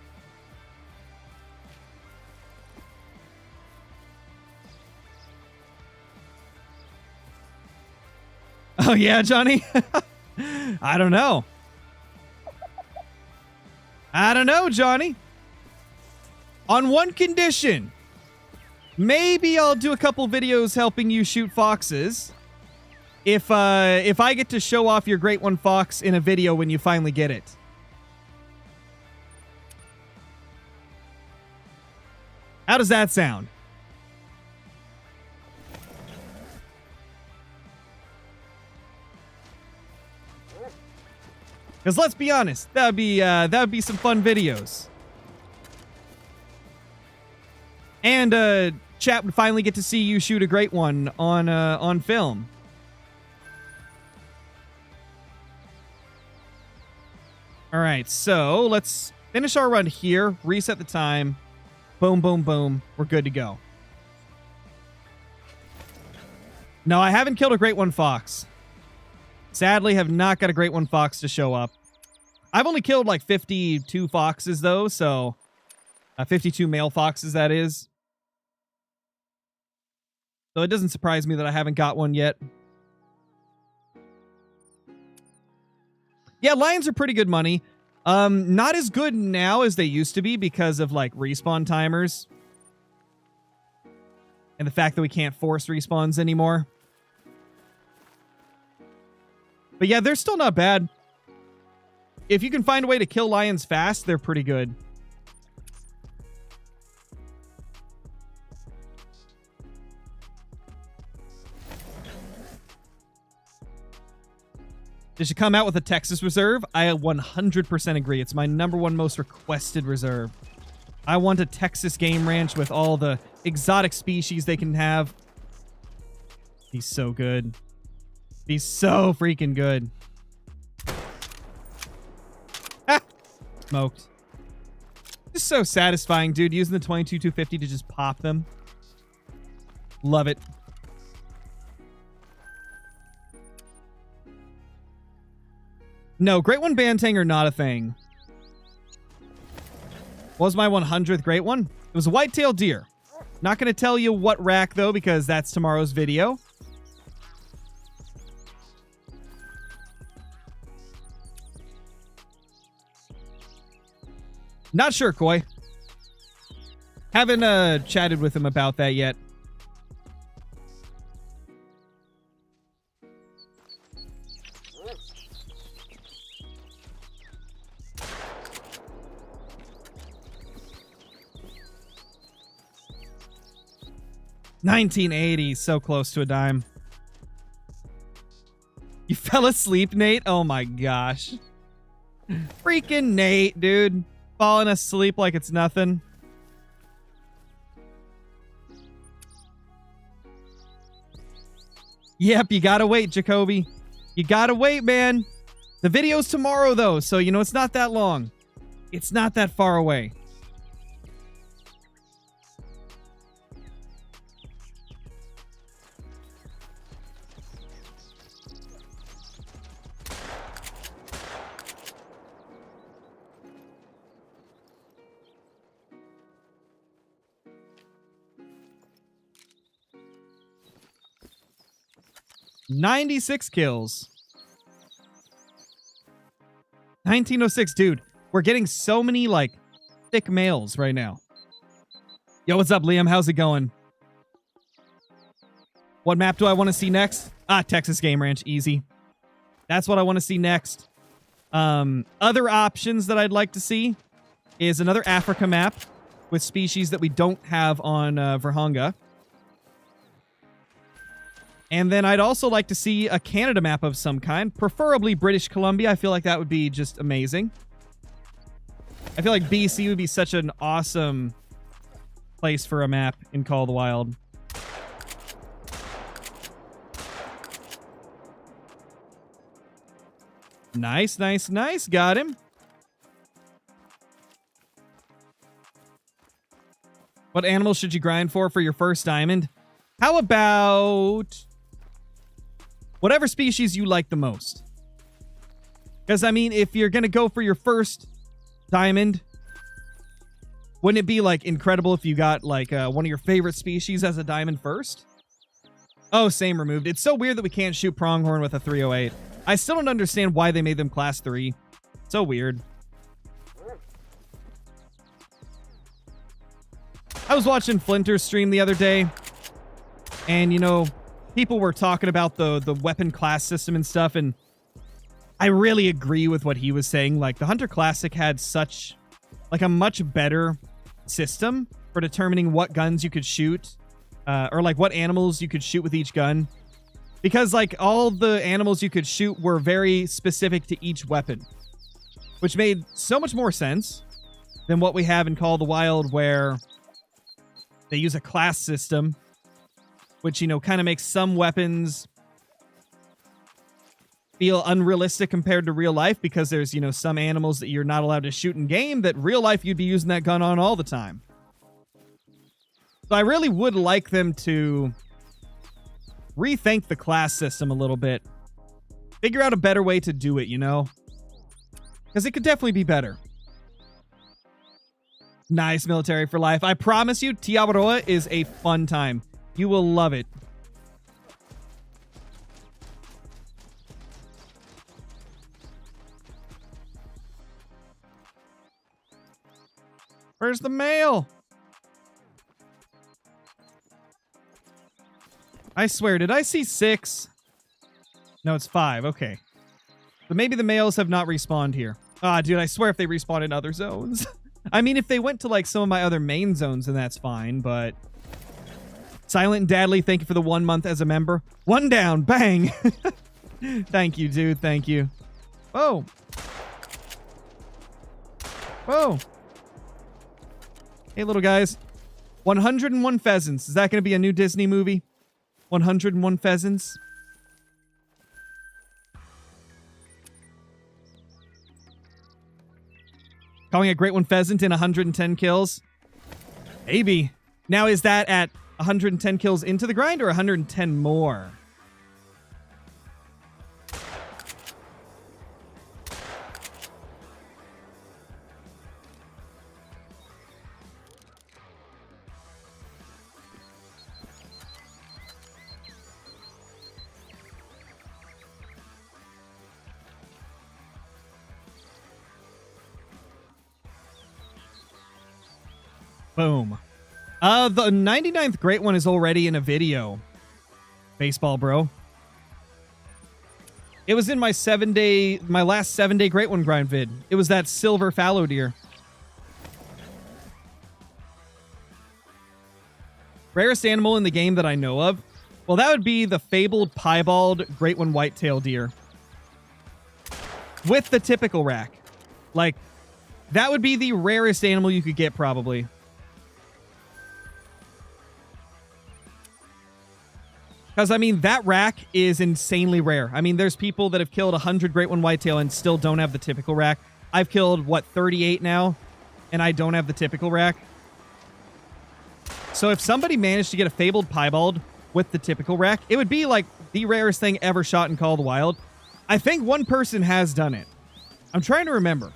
[SPEAKER 1] Oh, yeah, Johnny? I don't know. I don't know, Johnny. On one condition. Maybe I'll do a couple videos helping you shoot foxes. If I get to show off your Great One fox in a video when you finally get it. How does that sound? Because let's be honest, that would be some fun videos. And chat would finally get to see you shoot a great one on film. All right, so let's finish our run here, reset the time. Boom, boom, boom. We're good to go. No, I haven't killed a Great One Fox. Sadly, have not got a Great One Fox to show up. I've only killed like 52 foxes, though, so... 52 male foxes, that is. So it doesn't surprise me that I haven't got one yet. Yeah, lions are pretty good money. Not as good now as they used to be because of, like, respawn timers. And the fact that we can't force respawns anymore. But yeah, they're still not bad. If you can find a way to kill lions fast, they're pretty good. They should come out with a Texas reserve. I 100% agree. It's my #1 most requested reserve. I want a Texas game ranch with all the exotic species they can have. He's so good. He's so freaking good. Ah! Smoked. Just so satisfying, dude. Using the 22-250 to just pop them. Love it. No, Great One Bantang are not a thing. What was my 100th Great One? It was a white-tailed deer. Not going to tell you what rack, though, because that's tomorrow's video. Not sure, Koi. Haven't chatted with him about that yet. $19.80, so close to a dime. You fell asleep, Nate? Oh my gosh. Freaking Nate, dude. Falling asleep like it's nothing. Yep, you gotta wait, Jacoby. You gotta wait, man. The video's tomorrow, though, so you know it's not that long. It's not that far away. $96 kills. 1906, dude. We're getting so many, like, thick males right now. Yo, what's up, Liam? How's it going? What map do I want to see next? Ah, Texas Game Ranch. Easy. That's what I want to see next. Other options that I'd like to see is another Africa map with species that we don't have on Virhonga. And then I'd also like to see a Canada map of some kind, preferably British Columbia. I feel like that would be just amazing. I feel like BC would be such an awesome place for a map in Call of the Wild. Nice, nice, nice. Got him. What animals should you grind for your first diamond? How about whatever species you like the most? Because, I mean, if you're going to go for your first diamond, wouldn't it be, like, incredible if you got, like, one of your favorite species as a diamond first? Oh, same removed. It's so weird that we can't shoot pronghorn with a 308. I still don't understand why they made them class 3. So weird. I was watching Flinter's stream the other day, and, you know, people were talking about the weapon class system and stuff, and I really agree with what he was saying. Like, the Hunter Classic had such, like, a much better system for determining what guns you could shoot, or like what animals you could shoot with each gun. Because like all the animals you could shoot were very specific to each weapon, which made so much more sense than what we have in Call of the Wild, where they use a class system, which, you know, kind of makes some weapons feel unrealistic compared to real life, because there's, you know, some animals that you're not allowed to shoot in game that real life you'd be using that gun on all the time. So I really would like them to rethink the class system a little bit. Figure out a better way to do it, you know? Because it could definitely be better. Nice, military for life. I promise you, Tiawaroa is a fun time. You will love it. Where's the mail? I swear, did I see 6? No, it's 5. Okay. But maybe the males have not respawned here. Ah, dude, I swear if they respawn in other zones. I mean, if they went to, like, some of my other main zones, then that's fine, but... Silent and Dadley, thank you for the 1 month as a member. 1 down. Bang. Thank you, dude. Thank you. Whoa. Whoa. Hey, little guys. 101 Pheasants. Is that going to be a new Disney movie? 101 Pheasants? Calling a great one pheasant in 110 kills? Maybe. Now, is that at 110 kills into the grind or 110 more? Boom. The 99th great one is already in a video. Baseball, bro. It was in my my last 7-day great one grind vid. It was that silver fallow deer. Rarest animal in the game that I know of? Well, that would be the fabled piebald great one whitetail deer. With the typical rack. Like, that would be the rarest animal you could get, probably. Because, I mean, that rack is insanely rare. I mean, there's people that have killed 100 great one whitetail and still don't have the typical rack. I've killed, what, 38 now? And I don't have the typical rack. So if somebody managed to get a fabled piebald with the typical rack, it would be, like, the rarest thing ever shot in Call of the Wild. I think one person has done it. I'm trying to remember.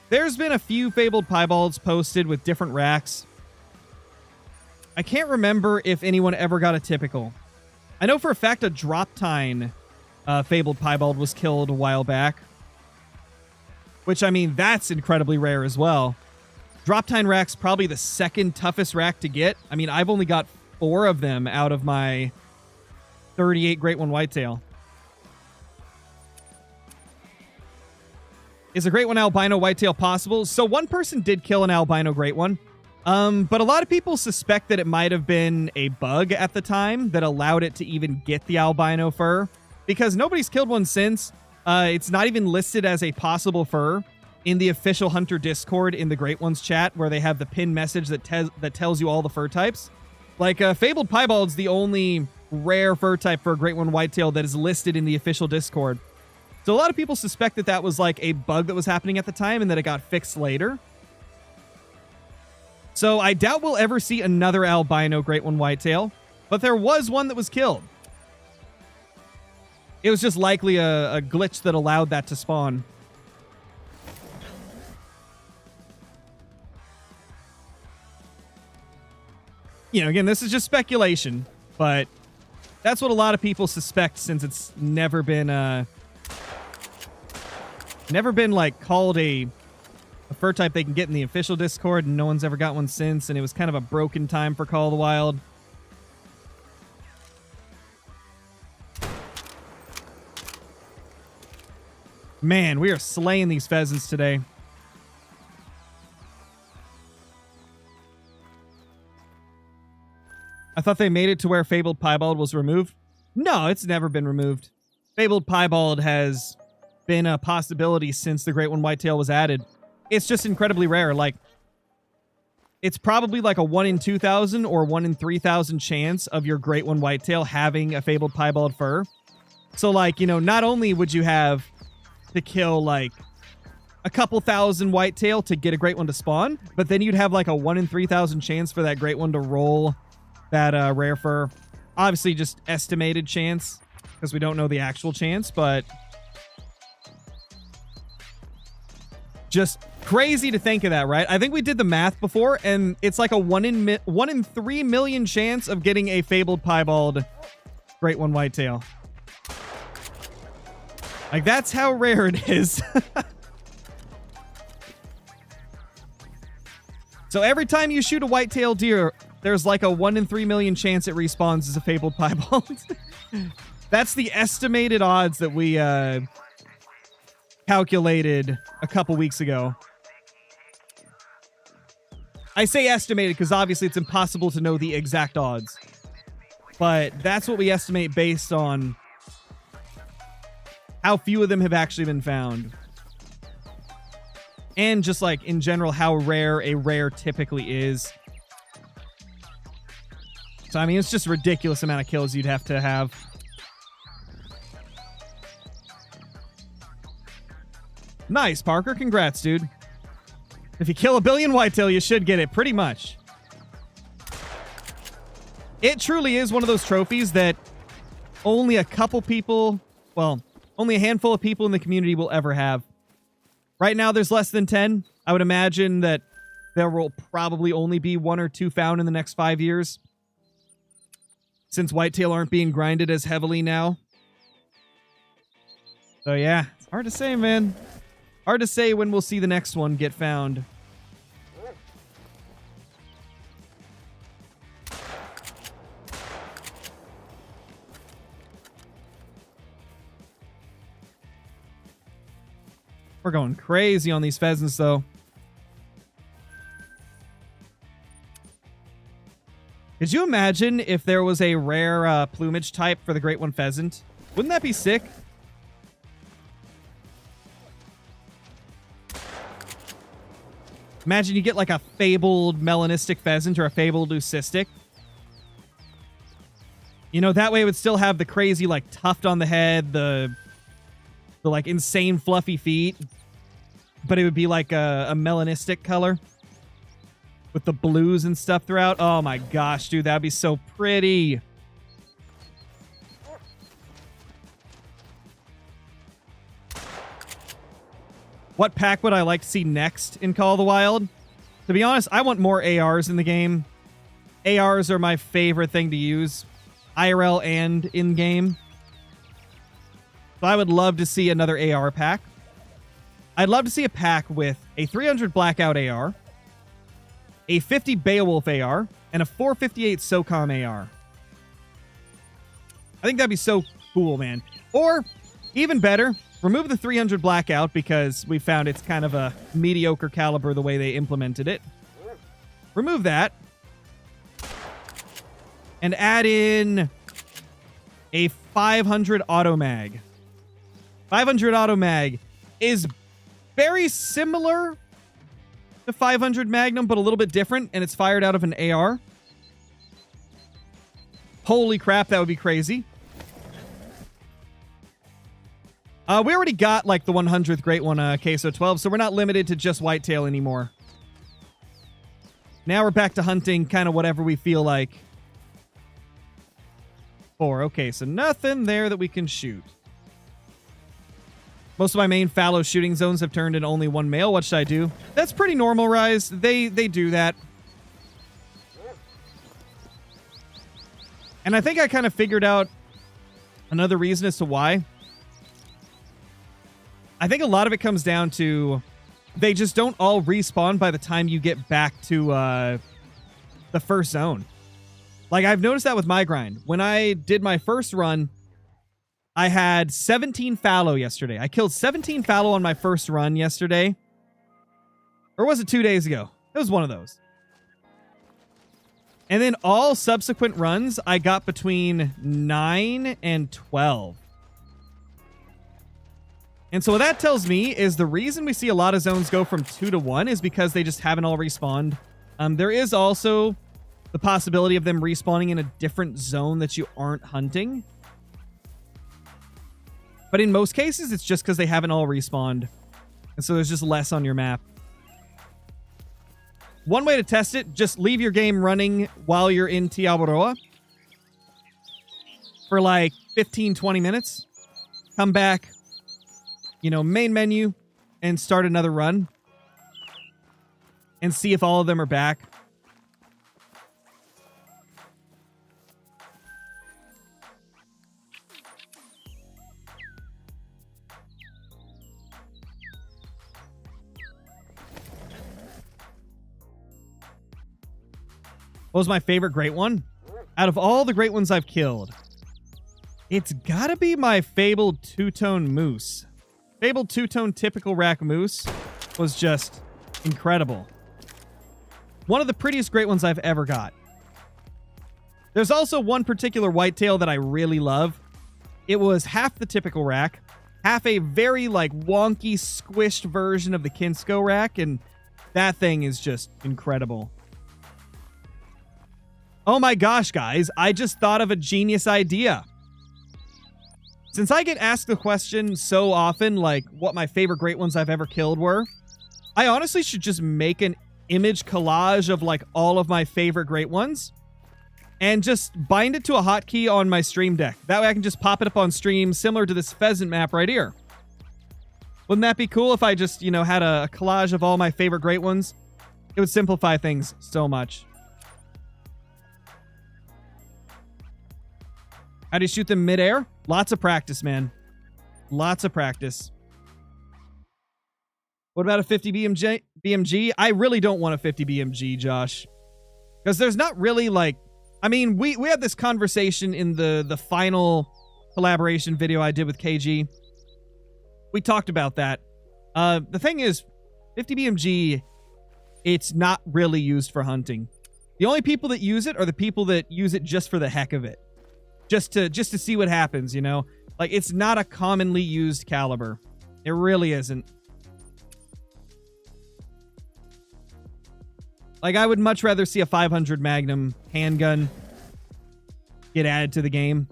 [SPEAKER 1] There's been a few fabled piebalds posted with different racks. I can't remember if anyone ever got a typical. I know for a fact a drop tine fabled piebald was killed a while back. Which, I mean, that's incredibly rare as well. Drop tine rack's probably the second toughest rack to get. I mean, I've only got 4 of them out of my 38 great one whitetail. Is a great one albino whitetail possible? So one person did kill an albino great one. But a lot of people suspect that it might have been a bug at the time that allowed it to even get the albino fur, because nobody's killed one since. It's not even listed as a possible fur in the official Hunter Discord in the Great Ones chat, where they have the pinned message that tells you all the fur types. Like, Fabled Piebald's the only rare fur type for a Great One Whitetail that is listed in the official Discord. So a lot of people suspect that that was like a bug that was happening at the time and that it got fixed later. So I doubt we'll ever see another albino Great One Whitetail, but there was one that was killed. It was just likely a glitch that allowed that to spawn. You know, again, this is just speculation, but that's what a lot of people suspect, since it's never been like called a fur type they can get in the official Discord, and no one's ever got one since, and it was kind of a broken time for Call of the Wild. Man, we are slaying these pheasants today. I thought they made it to where Fabled Piebald was removed. No, it's never been removed. Fabled Piebald has been a possibility since the Great One Whitetail was added. It's just incredibly rare. Like, it's probably like a 1 in 2,000 or 1 in 3,000 chance of your Great One Whitetail having a Fabled Piebald fur. So, like, you know, not only would you have to kill, like, a couple thousand whitetail to get a Great One to spawn, but then you'd have, like, a 1 in 3,000 chance for that Great One to roll that rare fur. Obviously, just estimated chance, because we don't know the actual chance, but just crazy to think of that, right? I think we did the math before, and it's like a 1 in 3 million chance of getting a Fabled Piebald Great One Whitetail. Like, that's how rare it is. So every time you shoot a whitetail deer, there's like a 1 in 3 million chance it respawns as a Fabled Piebald. That's the estimated odds that we calculated a couple weeks ago. I say estimated because obviously it's impossible to know the exact odds. But that's what we estimate based on how few of them have actually been found. And just like in general, how rare a rare typically is. So, I mean, it's just a ridiculous amount of kills you'd have to have. Nice, Parker. Congrats, dude. If you kill a billion whitetail, you should get it, pretty much. It truly is one of those trophies that only a couple people, well, only a handful of people in the community will ever have. Right now, there's less than 10. I would imagine that there will probably only be 1 or 2 found in the next 5 years, since whitetail aren't being grinded as heavily now. So yeah, it's hard to say, man. Hard to say when we'll see the next one get found. We're going crazy on these pheasants, though. Could you imagine if there was a rare plumage type for the Great One Pheasant? Wouldn't that be sick? Imagine you get like a fabled melanistic pheasant or a fabled leucistic. You know, that way it would still have the crazy like tuft on the head, the like insane fluffy feet, but it would be like a melanistic color with the blues and stuff throughout. Oh my gosh, dude, that'd be so pretty. What pack would I like to see next in Call of the Wild? To be honest, I want more ARs in the game. ARs are my favorite thing to use, IRL and in-game. So I would love to see another AR pack. I'd love to see a pack with a 300 Blackout AR, a 50 Beowulf AR, and a 458 SOCOM AR. I think that'd be so cool, man. Or, even better, remove the 300 Blackout because we found it's kind of a mediocre caliber the way they implemented it. Remove that. And add in a 500 Auto Mag. 500 Auto Mag is very similar to 500 Magnum, but a little bit different, and it's fired out of an AR. Holy crap, that would be crazy. We already got, like, the 100th Great One Queso 12, so we're not limited to just whitetail anymore. Now we're back to hunting kind of whatever we feel like. Okay, so nothing there that we can shoot. Most of my main fallow shooting zones have turned in only 1 male. What should I do? That's pretty normal, Rise. They do that. And I think I kind of figured out another reason as to why. I think a lot of it comes down to they just don't all respawn by the time you get back to the first zone. Like, I've noticed that with my grind. When I did my first run, I had 17 fallow yesterday. I killed 17 fallow on my first run yesterday. Or was it 2 days ago? It was one of those. And then all subsequent runs, I got between 9 and 12. And so what that tells me is the reason we see a lot of zones go from 2 to 1 is because they just haven't all respawned. There is also the possibility of them respawning in a different zone that you aren't hunting. But in most cases, it's just because they haven't all respawned. And so there's just less on your map. One way to test it, just leave your game running while you're in Tiawaroa for like 15, 20 minutes. Come back, main menu, and start another run. And see if all of them are back. What was my favorite great one? Out of all the great ones I've killed, it's gotta be my fabled two-tone moose. Fabled two-tone typical rack moose was just incredible. One of the prettiest great ones I've ever got. There's also one particular whitetail that I really love. It was half the typical rack, half a very wonky squished version of the Kinsko rack, and that thing is just incredible. Oh my gosh, guys, I just thought of a genius idea. Since I get asked the question so often, what my favorite great ones I've ever killed were, I honestly should just make an image collage of all of my favorite great ones and just bind it to a hotkey on my stream deck. That way I can just pop it up on stream similar to this pheasant map right here. Wouldn't that be cool if I just, had a collage of all my favorite great ones? It would simplify things so much. How do you shoot them midair? Lots of practice, man. Lots of practice. What about a 50 BMG? I really don't want a 50 BMG, Josh. Because there's not really we had this conversation in the final collaboration video I did with KG. We talked about that. The thing is, 50 BMG, it's not really used for hunting. The only people that use it are the people that use it just for the heck of it. Just to see what happens, it's not a commonly used caliber. It really isn't. I would much rather see a 500 Magnum handgun get added to the game.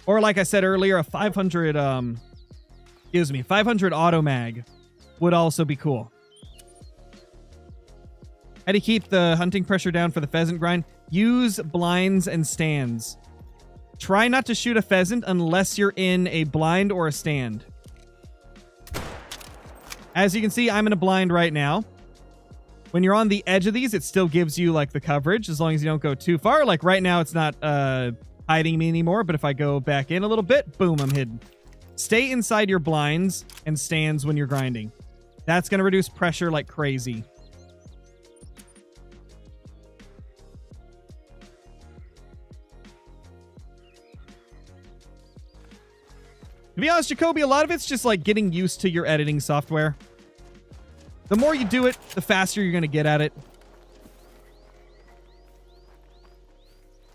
[SPEAKER 1] Or like I said earlier, a 500 500 auto mag would also be cool. How do you keep the hunting pressure down for the pheasant grind? Use blinds and stands. Try not to shoot a pheasant unless you're in a blind or a stand. As you can see, I'm in a blind right now. When you're on the edge of these, it still gives you the coverage as long as you don't go too far. Right now, it's not hiding me anymore, but if I go back in a little bit, boom, I'm hidden. Stay inside your blinds and stands when you're grinding. That's going to reduce pressure like crazy. To be honest, Jacoby, a lot of it's just getting used to your editing software. The more you do it, the faster you're going to get at it.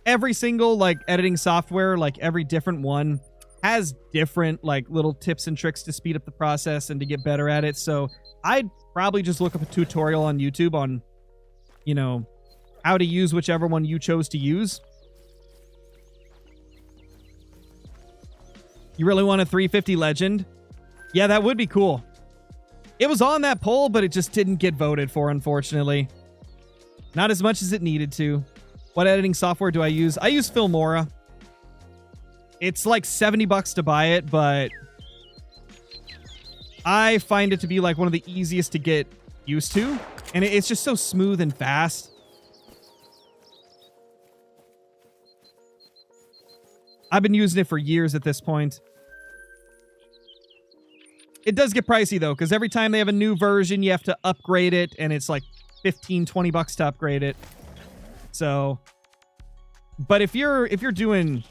[SPEAKER 1] Every single editing software, every different one, has different little tips and tricks to speed up the process and to get better at it. So I'd probably just look up a tutorial on YouTube on, how to use whichever one you chose to use. You really want a 350 Legend? Yeah, that would be cool. It was on that poll, but it just didn't get voted for, unfortunately. Not as much as it needed to. What editing software do I use? I use Filmora. It's $70 to buy it, but I find it to be one of the easiest to get used to. And it's just so smooth and fast. I've been using it for years at this point. It does get pricey, though, because every time they have a new version, you have to upgrade it, and it's $15-20 to upgrade it. So, but if you're doing,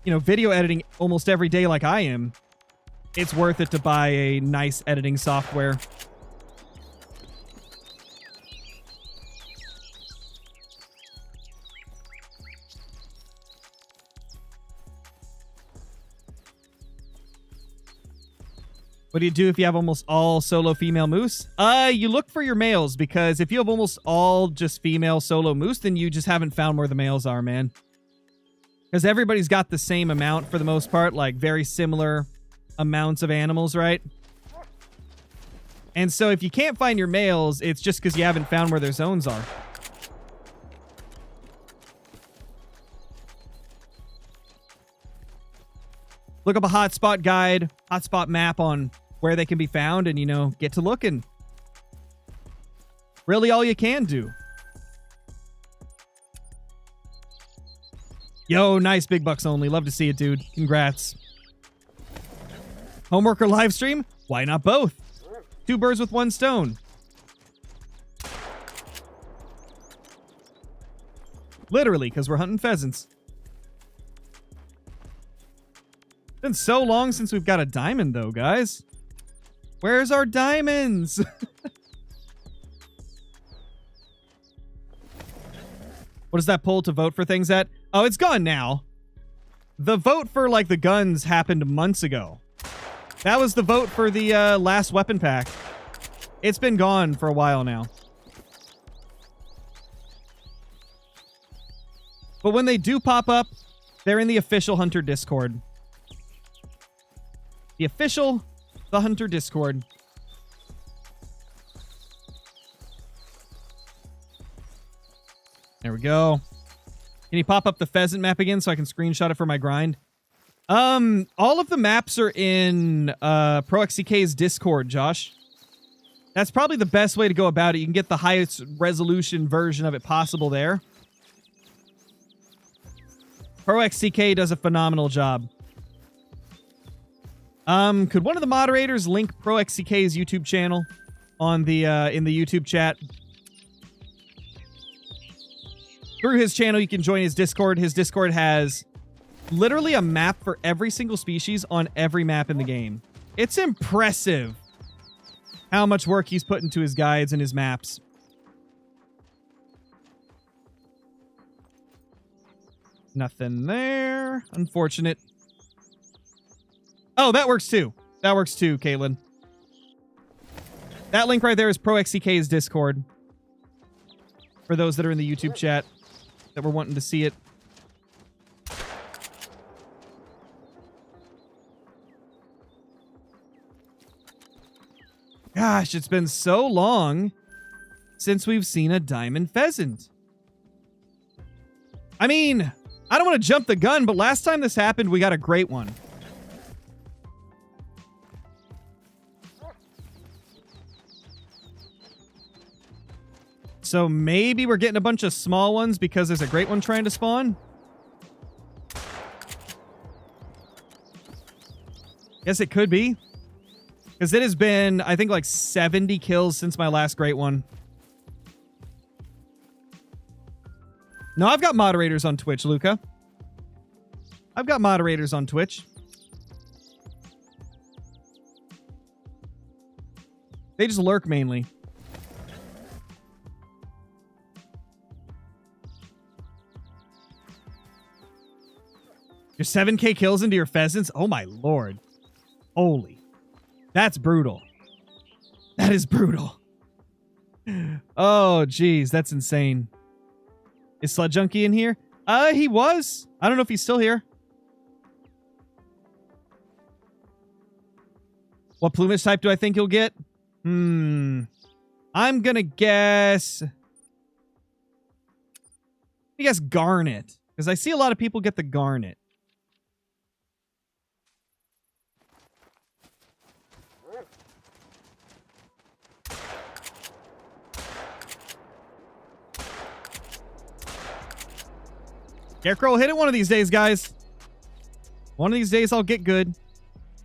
[SPEAKER 1] video editing almost every day like I am, it's worth it to buy a nice editing software. What do you do if you have almost all solo female moose? You look for your males, because if you have almost all just female solo moose, then you just haven't found where the males are, man. Because everybody's got the same amount for the most part, like very similar amounts of animals, right? And so if you can't find your males, it's just because you haven't found where their zones are. Look up a hotspot guide, hotspot map on where they can be found, and, you know, get to looking. Really all you can do. Yo, nice, big bucks only. Love to see it, dude. Congrats. Homework or live stream? Why not both? 2 birds with 1 stone. Literally, because we're hunting pheasants. It's been so long since we've got a diamond, though, guys. Where's our diamonds? What is that poll to vote for things at? Oh, it's gone now. The vote for, like, the guns happened months ago. That was the vote for the last weapon pack. It's been gone for a while now. But when they do pop up, they're in the official Hunter Discord. The official The Hunter Discord. There we go. Can you pop up the pheasant map again so I can screenshot it for my grind? All of the maps are in ProXCK's Discord, Josh. That's probably the best way to go about it. You can get the highest resolution version of it possible there. ProXCK does a phenomenal job. Could one of the moderators link ProXCK's YouTube channel on the in the YouTube chat? Through his channel, you can join his Discord. His Discord has literally a map for every single species on every map in the game. It's impressive how much work he's put into his guides and his maps. Nothing there. Unfortunate. Oh, that works too. That works too, Caitlin. That link right there is ProXCK's Discord. For those that are in the YouTube chat that were wanting to see it. Gosh, it's been so long since we've seen a diamond pheasant. I mean, I don't want to jump the gun, but last time this happened, we got a great one. So maybe we're getting a bunch of small ones because there's a great one trying to spawn. Guess it could be. Because it has been, I think, like 70 kills since my last great one. No, I've got moderators on Twitch, Luca. I've got moderators on Twitch. They just lurk mainly. You're 7K kills into your pheasants? Oh my lord. Holy. That's brutal. That is brutal. Oh, geez. That's insane. Is Sled Junkie in here? He was. I don't know if he's still here. What plumage type do I think he'll get? I'm gonna guess... I guess garnet. Because I see a lot of people get the garnet. Scarecrow, hit it one of these days, guys. One of these days I'll get good.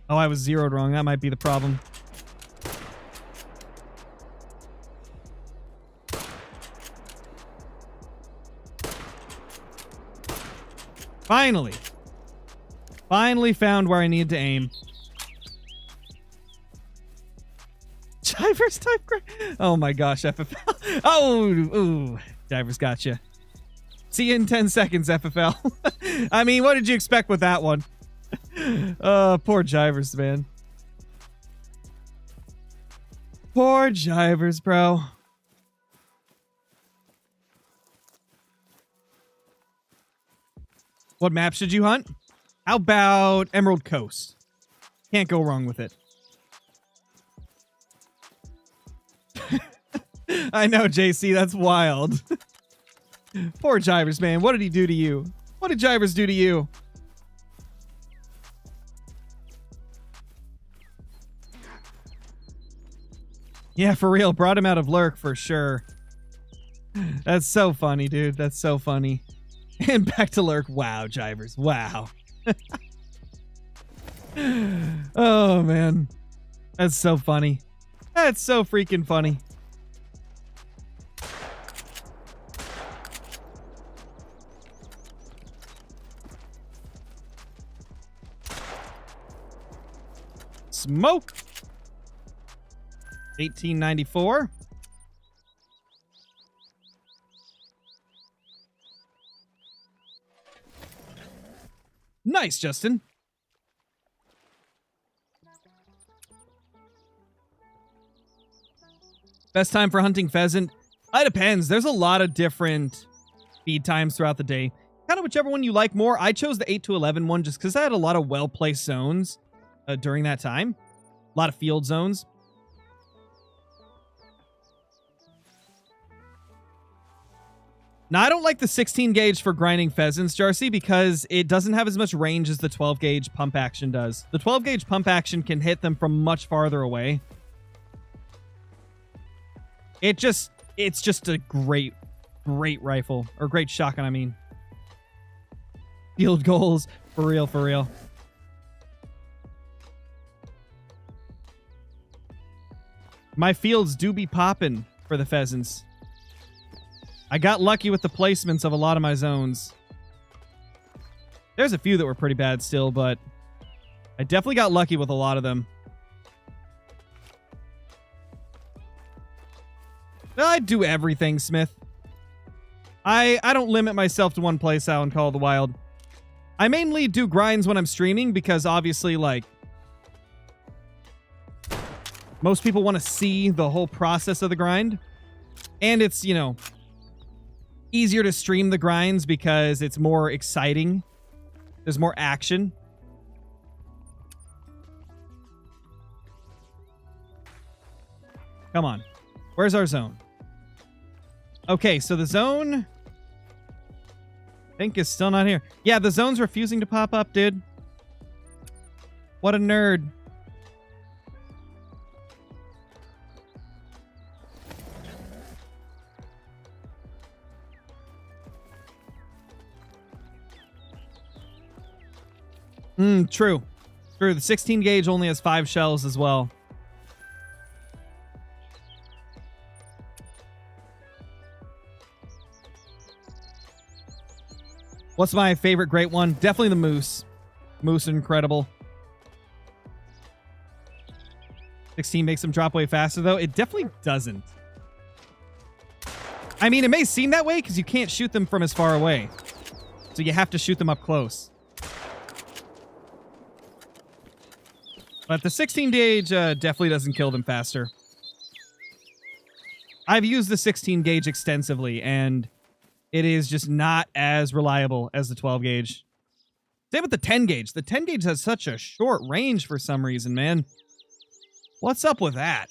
[SPEAKER 1] Oh, I was zeroed wrong. That might be the problem. Finally. Finally found where I need to aim. Divers type. Oh my gosh, FFL. Oh, ooh. Divers got you. See you in 10 seconds, FFL. I mean, what did you expect with that one? Poor Jivers, man. Poor jivers, bro. What map should you hunt? How about Emerald Coast? Can't go wrong with it. I know, JC, that's wild. Poor Jivers, man. What did he do to you? What did Jivers do to you? Yeah, for real. Brought him out of lurk for sure. That's so funny, dude. That's so funny. And back to lurk. Wow, Jivers. Wow. Oh, man. That's so funny. That's so freaking funny. Smoke. 1894. Nice, Justin. Best time for hunting pheasant? It depends. There's a lot of different feed times throughout the day. Kind of whichever one you like more. I chose the 8 to 11 one just because I had a lot of well-placed zones during that time. A lot of field zones. Now, I don't like the 16 gauge for grinding pheasants, Jarcy, because it doesn't have as much range as the 12 gauge pump action does. The 12 gauge pump action can hit them from much farther away. It's just a great rifle, or great shotgun, I mean. Field goals, for real, for real. My fields do be popping for the pheasants. I got lucky with the placements of a lot of my zones. There's a few that were pretty bad still, but I definitely got lucky with a lot of them. I do everything, Smith. I don't limit myself to one playstyle in Call of the Wild. I mainly do grinds when I'm streaming because obviously, like, most people want to see the whole process of the grind. And it's, you know, easier to stream the grinds because it's more exciting. There's more action. Come on. Where's our zone? Okay, so the zone, I think, is still not here. Yeah, the zone's refusing to pop up, dude. What a nerd. True. True. The 16 gauge only has 5 shells as well. What's my favorite great one? Definitely the moose. Moose are incredible. 16 makes them drop away faster, though. It definitely doesn't. I mean, it may seem that way because you can't shoot them from as far away. So you have to shoot them up close. But the 16 gauge definitely doesn't kill them faster. I've used the 16 gauge extensively, and it is just not as reliable as the 12 gauge. Same with the 10 gauge. The 10 gauge has such a short range for some reason, man. What's up with that?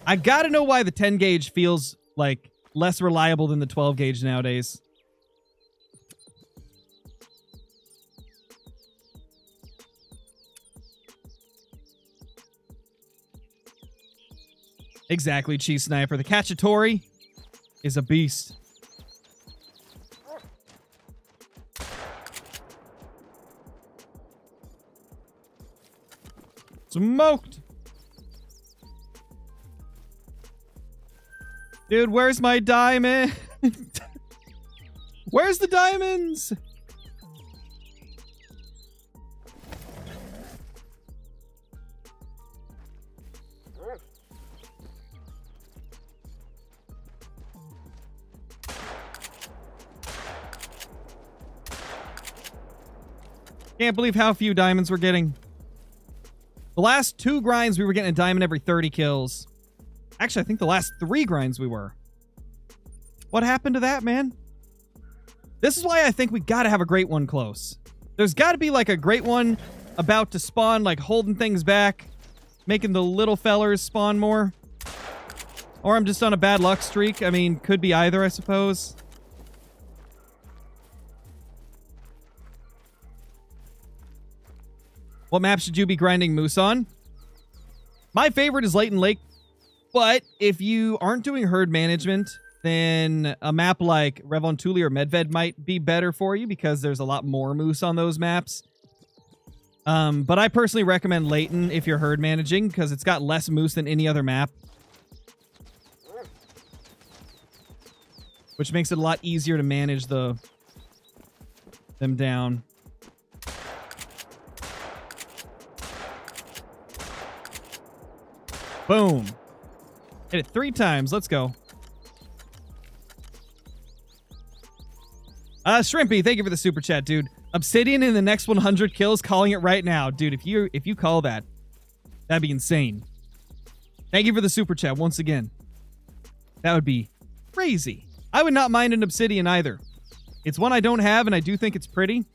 [SPEAKER 1] I gotta know why the 10 gauge feels like less reliable than the 12 gauge nowadays. Exactly, Chief Sniper. The Cacciatore is a beast. Smoked. Dude, where's my diamond? Where's the diamonds? Can't believe how few diamonds we're getting. The last 2 grinds, we were getting a diamond every 30 kills. Actually, I think the last 3 grinds we were. What happened to that, man? This is why I think we gotta have a great one close. There's gotta be like a great one about to spawn, like holding things back, making the little fellers spawn more. Or I'm just on a bad luck streak. I mean, could be either, I suppose. What map should you be grinding moose on? My favorite is Leighton Lake, but if you aren't doing herd management, then a map like Revontuli or Medved might be better for you because there's a lot more moose on those maps. But I personally recommend Leighton if you're herd managing because it's got less moose than any other map, which makes it a lot easier to manage them down. Boom. Hit it 3 times. Let's go. Shrimpy, thank you for the super chat, dude. Obsidian in the next 100 kills, calling it right now. Dude, if you call that, that'd be insane. Thank you for the super chat once again. That would be crazy. I would not mind an obsidian either. It's one I don't have, and I do think it's pretty.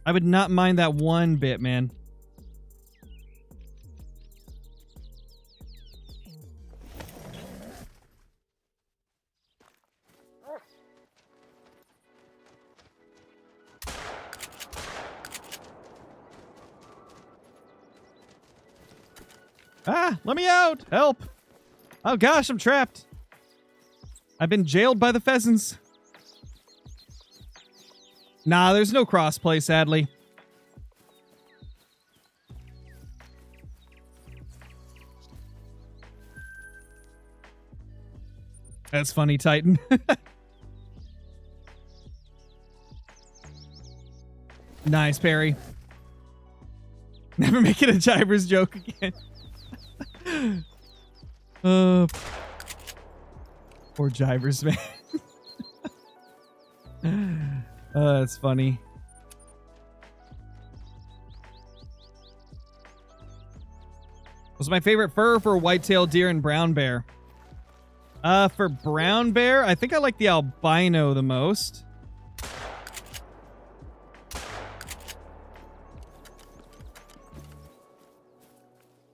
[SPEAKER 1] I would not mind that one bit, man. Ah, let me out! Help! Oh gosh, I'm trapped. I've been jailed by the pheasants. Nah, there's no crossplay, sadly. That's funny, Titan. Nice, Perry. Never making a Jivers joke again. Poor Jivers, man. That's funny. What's my favorite fur for whitetail deer and brown bear? For brown bear, I think I like the albino the most.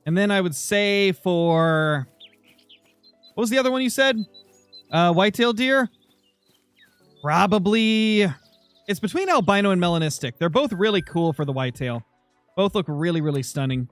[SPEAKER 1] And then I would say for... What was the other one you said? Whitetail deer? Probably... It's between albino and melanistic. They're both really cool for the whitetail. Both look really, really stunning.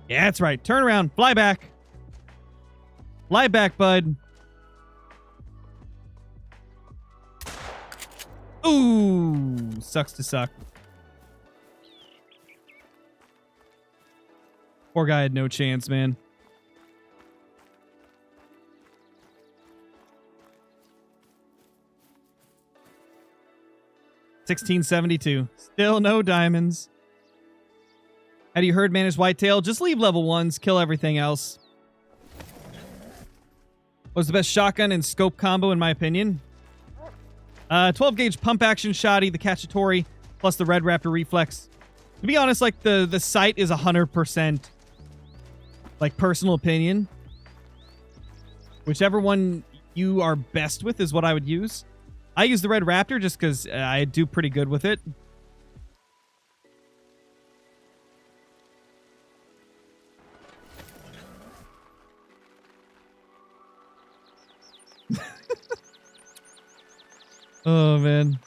[SPEAKER 1] Yeah, that's right. Turn around. Fly back. Fly back, bud. Ooh. Sucks to suck. Poor guy had no chance, man. $16.72. Still no diamonds. How do you herd manage whitetail? Just leave level 1s, kill everything else. What's the best shotgun and scope combo in my opinion? 12 gauge pump action shotty, the Cacciatore, plus the Red Raptor reflex. To be honest, like the sight is 100% like personal opinion. Whichever one you are best with is what I would use. I use the Red Raptor just because I do pretty good with it. Oh, man.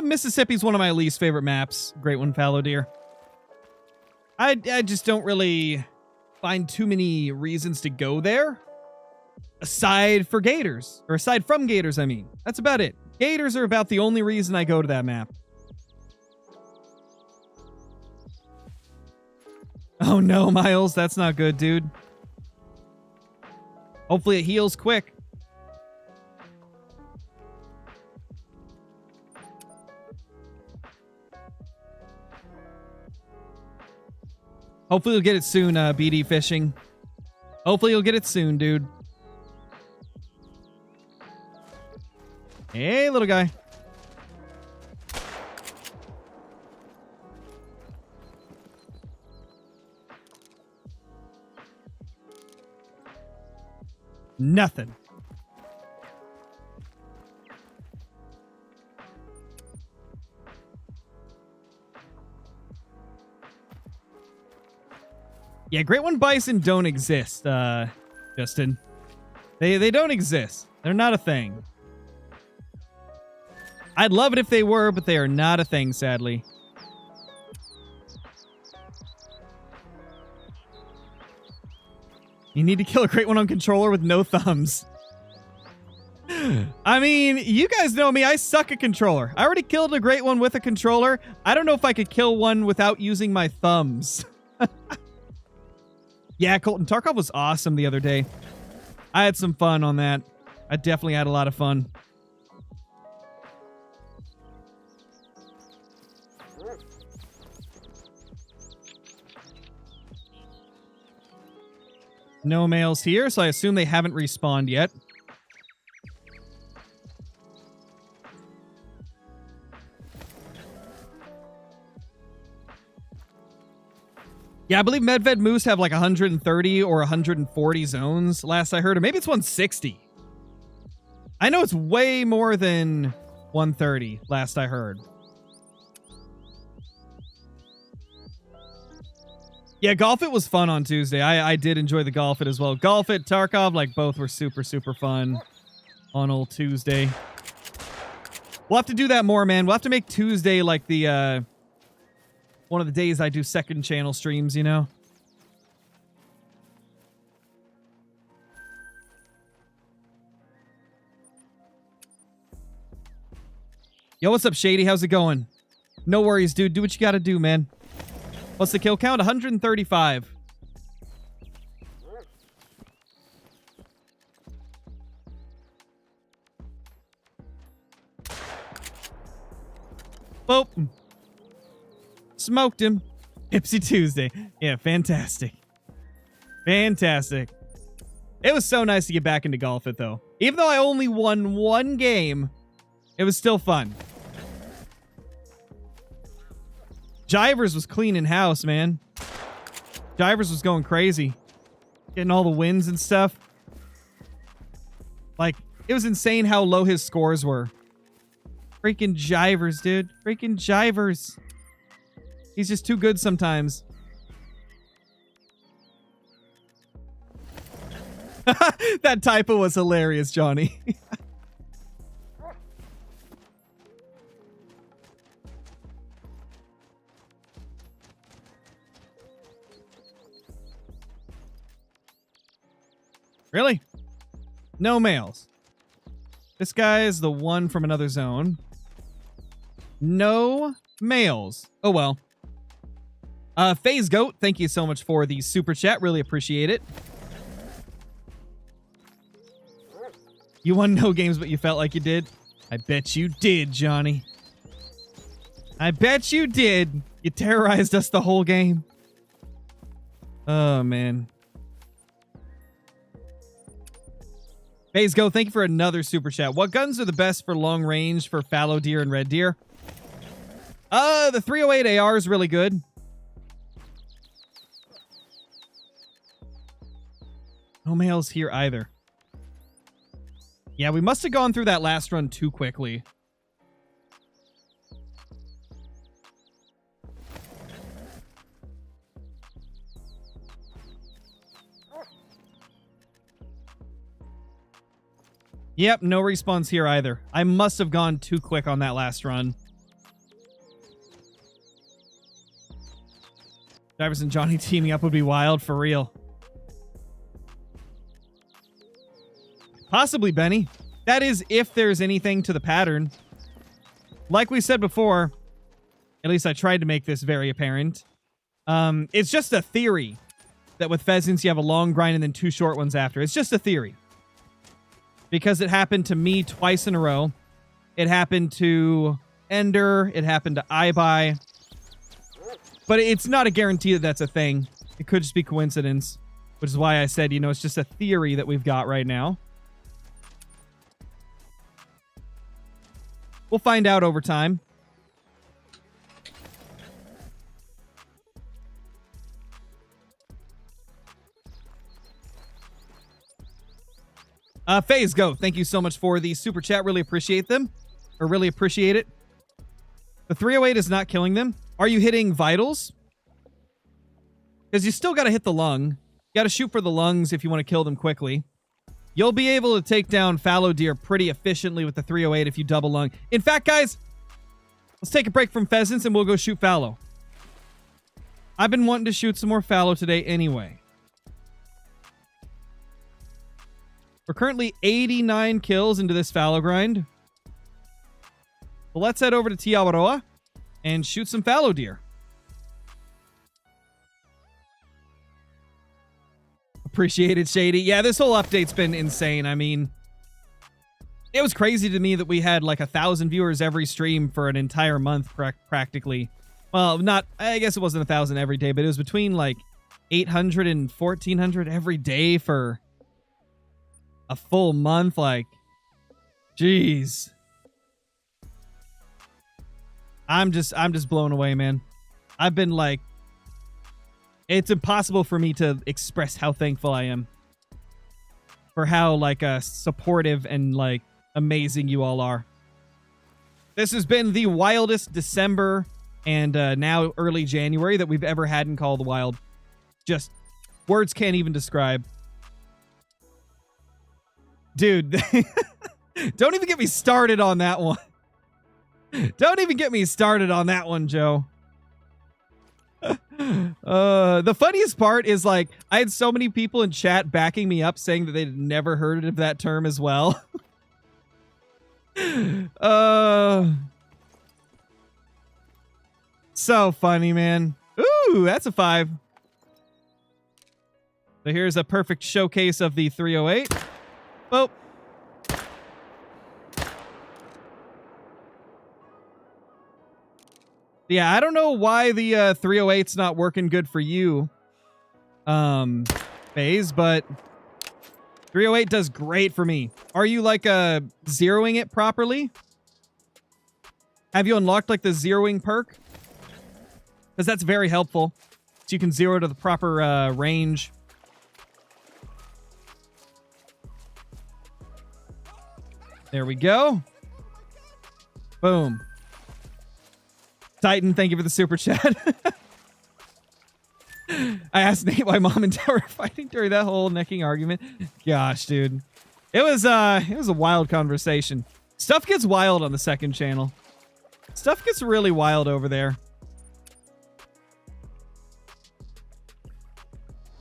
[SPEAKER 1] Mississippi's one of my least favorite maps. Great one, fallow deer. I just don't really find too many reasons to go there. Aside from gators, I mean. That's about it. Gators are about the only reason I go to that map. Oh no, Miles, that's not good, dude. Hopefully it heals quick. Hopefully you'll get it soon, BD Fishing. Hopefully you'll get it soon, dude. Hey, little guy. Nothing. Yeah, Great One Bison don't exist, Justin. They don't exist. They're not a thing. I'd love it if they were, but they are not a thing, sadly. You need to kill a Great One on controller with no thumbs. I mean, you guys know me. I suck at controller. I already killed a Great One with a controller. I don't know if I could kill one without using my thumbs. Yeah, Colton Tarkov was awesome the other day. I had some fun on that. I definitely had a lot of fun. No males here, so I assume they haven't respawned yet. Yeah, I believe Medved Moose have like 130 or 140 zones, last I heard. Or maybe it's 160. I know it's way more than 130, last I heard. Yeah, Golf It was fun on Tuesday. I did enjoy the Golf It as well. Golf It, Tarkov, like both were super, super fun on old Tuesday. We'll have to do that more, man. We'll have to make Tuesday like the, one of the days I do second channel streams, you know? Yo, what's up, Shady? How's it going? No worries, dude. Do what you gotta do, man. What's the kill count? 135. Boop. Smoked him. Ipsy Tuesday. Yeah, fantastic. Fantastic. It was so nice to get back into Golf It, though. Even though I only won one game, it was still fun. Jivers was cleaning house, man. Jivers was going crazy. Getting all the wins and stuff. Like, it was insane how low his scores were. Freaking Jivers, dude. Freaking Jivers. He's just too good sometimes. That typo was hilarious, Johnny. Really? No males. This guy is the one from another zone. No males. Oh, well. FaZe Goat, thank you so much for the super chat. Really appreciate it. You won no games, but you felt like you did? I bet you did, Johnny. I bet you did. You terrorized us the whole game. Oh, man. FaZe Go, thank you for another super chat. What guns are the best for long range for fallow deer and red deer? The 308 AR is really good. No males here either. Yeah, we must have gone through that last run too quickly. Yep, no respawns here either. I must have gone too quick on that last run. Divers and Johnny teaming up would be wild, for real. Possibly, Benny. That is if there's anything to the pattern. Like we said before, at least I tried to make this very apparent. It's just a theory that with pheasants you have a long grind and then two short ones after. It's just a theory. Because it happened to me twice in a row. It happened to Ender. It happened to iBuy. But it's not a guarantee that that's a thing. It could just be coincidence, which is why I said, you know, it's just a theory that we've got right now. We'll find out over time. Phase Go, thank you so much for the super chat. Really appreciate them. Or really appreciate it. The 308 is not killing them. Are you hitting vitals? Because you still got to hit the lung. You got to shoot for the lungs if you want to kill them quickly. You'll be able to take down fallow deer pretty efficiently with the 308 if you double lung. In fact, guys, let's take a break from pheasants and we'll go shoot fallow. I've been wanting to shoot some more fallow today anyway. We're currently 89 kills into this fallow grind. Well, let's head over to Tiawaroa and shoot some fallow deer. Appreciate it, Shady. Yeah, this whole update's been insane. I mean, it was crazy to me that we had like 1,000 viewers every stream for an entire month practically. Well, not, I guess it wasn't 1,000 every day, but it was between like 800 and 1,400 every day for a full month. Like, jeez. I'm just blown away, man. I've been like, it's impossible for me to express how thankful I am for how like supportive and like amazing you all are. This has been the wildest December and now early January that we've ever had in Call of the Wild. Just words can't even describe. Dude, don't even get me started on that one. Don't even get me started on that one, Joe. The funniest part is like I had so many people in chat backing me up saying that they'd never heard of that term as well. So funny, man. Ooh, that's a 5. So here's a perfect showcase of the 308. Oh. Yeah, I don't know why the 308's not working good for you, Phase, but 308 does great for me. Are you like zeroing it properly? Have you unlocked like the zeroing perk? Because that's very helpful. So you can zero to the proper range. There we go. Boom. Titan, thank you for the super chat. I asked Nate why Mom and Dad were fighting during that whole necking argument. Gosh, dude. It was a wild conversation. Stuff gets wild on the second channel. Stuff gets really wild over there.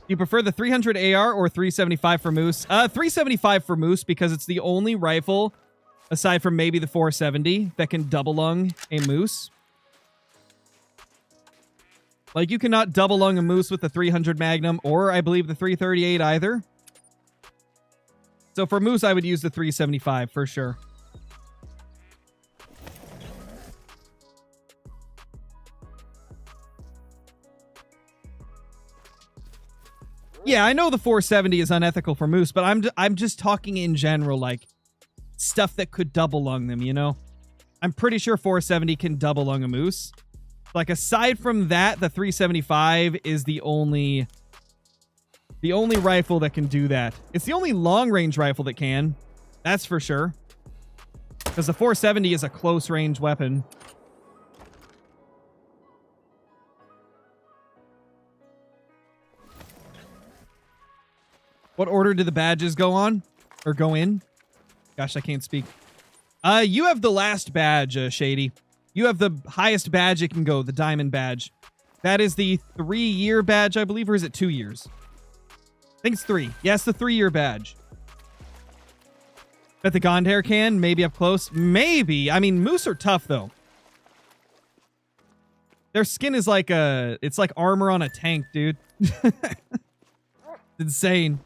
[SPEAKER 1] You prefer the 300 AR or 375 for Moose? 375 for Moose because it's the only rifle, aside from maybe the 470, that can double lung a Moose. Like, you cannot double lung a Moose with the 300 Magnum or, I believe, the 338 either. So for Moose, I would use the 375 for sure. Yeah, I know the 470 is unethical for Moose, but I'm just talking in general, like, stuff that could double lung them, you know? I'm pretty sure 470 can double lung a Moose. Like, aside from that, the 375 is the only rifle that can do that. It's the only long-range rifle that can. That's for sure. Because the 470 is a close-range weapon. What order do the badges go on? Or go in? Gosh, I can't speak. You have the last badge, Shady. You have the highest badge it can go, the diamond badge. That is the 3-year badge, I believe, or is it 2 years? I think it's 3. Yes, the 3-year badge. Bet the Gondhair can, maybe up close. Maybe. I mean, Moose are tough, though. Their skin is like it's like armor on a tank, dude. Insane.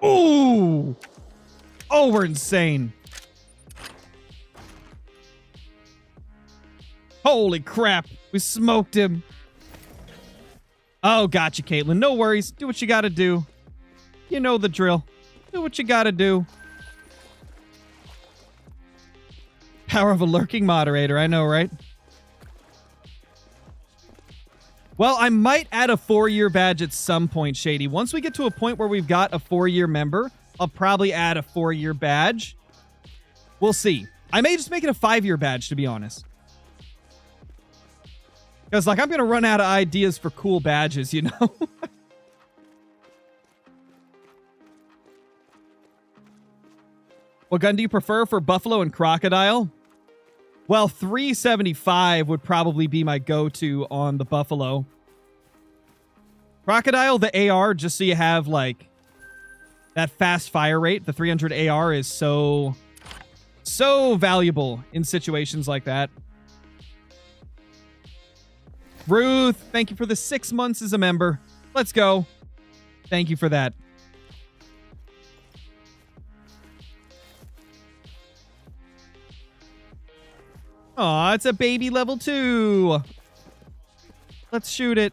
[SPEAKER 1] Ooh! Oh, we're insane. Holy crap. We smoked him. Oh, gotcha, Caitlin. No worries. Do what you gotta do. You know the drill. Do what you gotta do. Power of a lurking moderator. I know, right? Well, I might add a 4-year badge at some point, Shady. Once we get to a point where we've got a 4-year member, I'll probably add a 4-year badge. We'll see. I may just make it a 5-year badge, to be honest. Because, like, I'm going to run out of ideas for cool badges, you know? What gun do you prefer for Buffalo and Crocodile? Well, 375 would probably be my go-to on the Buffalo. Crocodile, the AR, just so you have, like, that fast fire rate. The 300 AR is so valuable in situations like that. Ruth, thank you for the 6 months as a member. Let's go. Thank you for that. Aw, it's a baby level 2. Let's shoot it.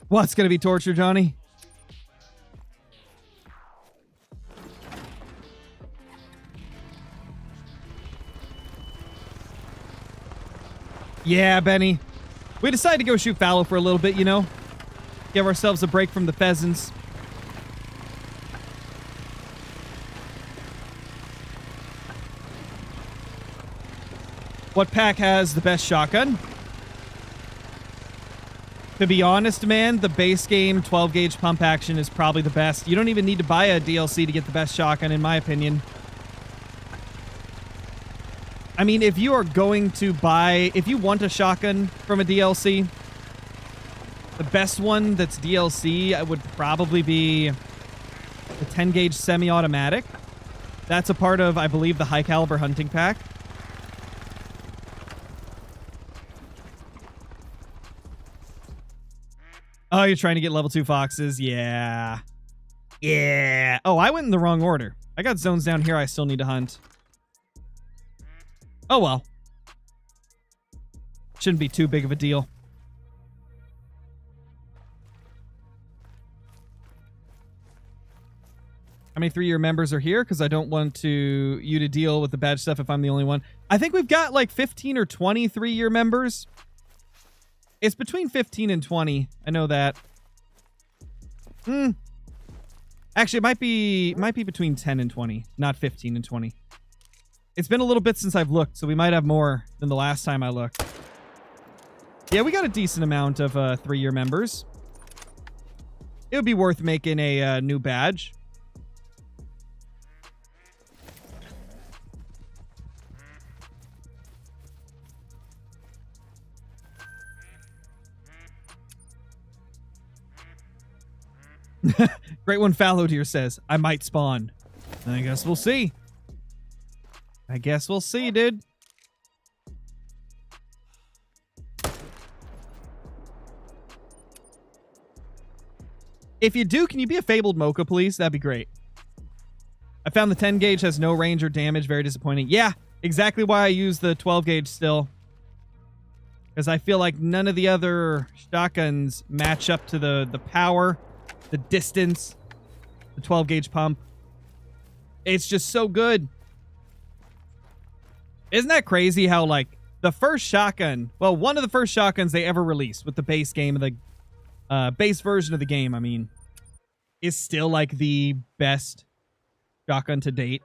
[SPEAKER 1] What's gonna be torture, Johnny? Yeah, Benny. We decided to go shoot fallow for a little bit, you know? Give ourselves a break from the pheasants. What pack has the best shotgun? To be honest, man, the base game 12-gauge pump action is probably the best. You don't even need to buy a DLC to get the best shotgun, in my opinion. I mean, if you are going to buy... If you want a shotgun from a DLC, the best one that's DLC would probably be the 10-gauge semi-automatic. That's a part of, I believe, the high-caliber hunting pack. Oh, you're trying to get level 2 foxes? Yeah. Yeah. Oh, I went in the wrong order. I got zones down here I still need to hunt. Oh, well. Shouldn't be too big of a deal. How many 3-year members are here? Because I don't want you to deal with the badge stuff if I'm the only one. I think we've got like 15 or 20 3-year members. It's between 15 and 20. I know that. Actually, it might be between 10 and 20, not 15 and 20. It's been a little bit since I've looked, so we might have more than the last time I looked. Yeah, we got a decent amount of 3-year members. It would be worth making a new badge. Great One Fallow Deer says, I might spawn. I guess we'll see. I guess we'll see, dude. If you do, can you be a Fabled Mocha, please? That'd be great. I found the 10 gauge has no range or damage. Very disappointing. Yeah, exactly why I use the 12 gauge still. Because I feel like none of the other shotguns match up to the power, the distance, the 12 gauge pump. It's just so good. Isn't that crazy how, like, the first shotgun, well, one of the first shotguns they ever released with the base game, the base version of the game, I mean, is still, like, the best shotgun to date.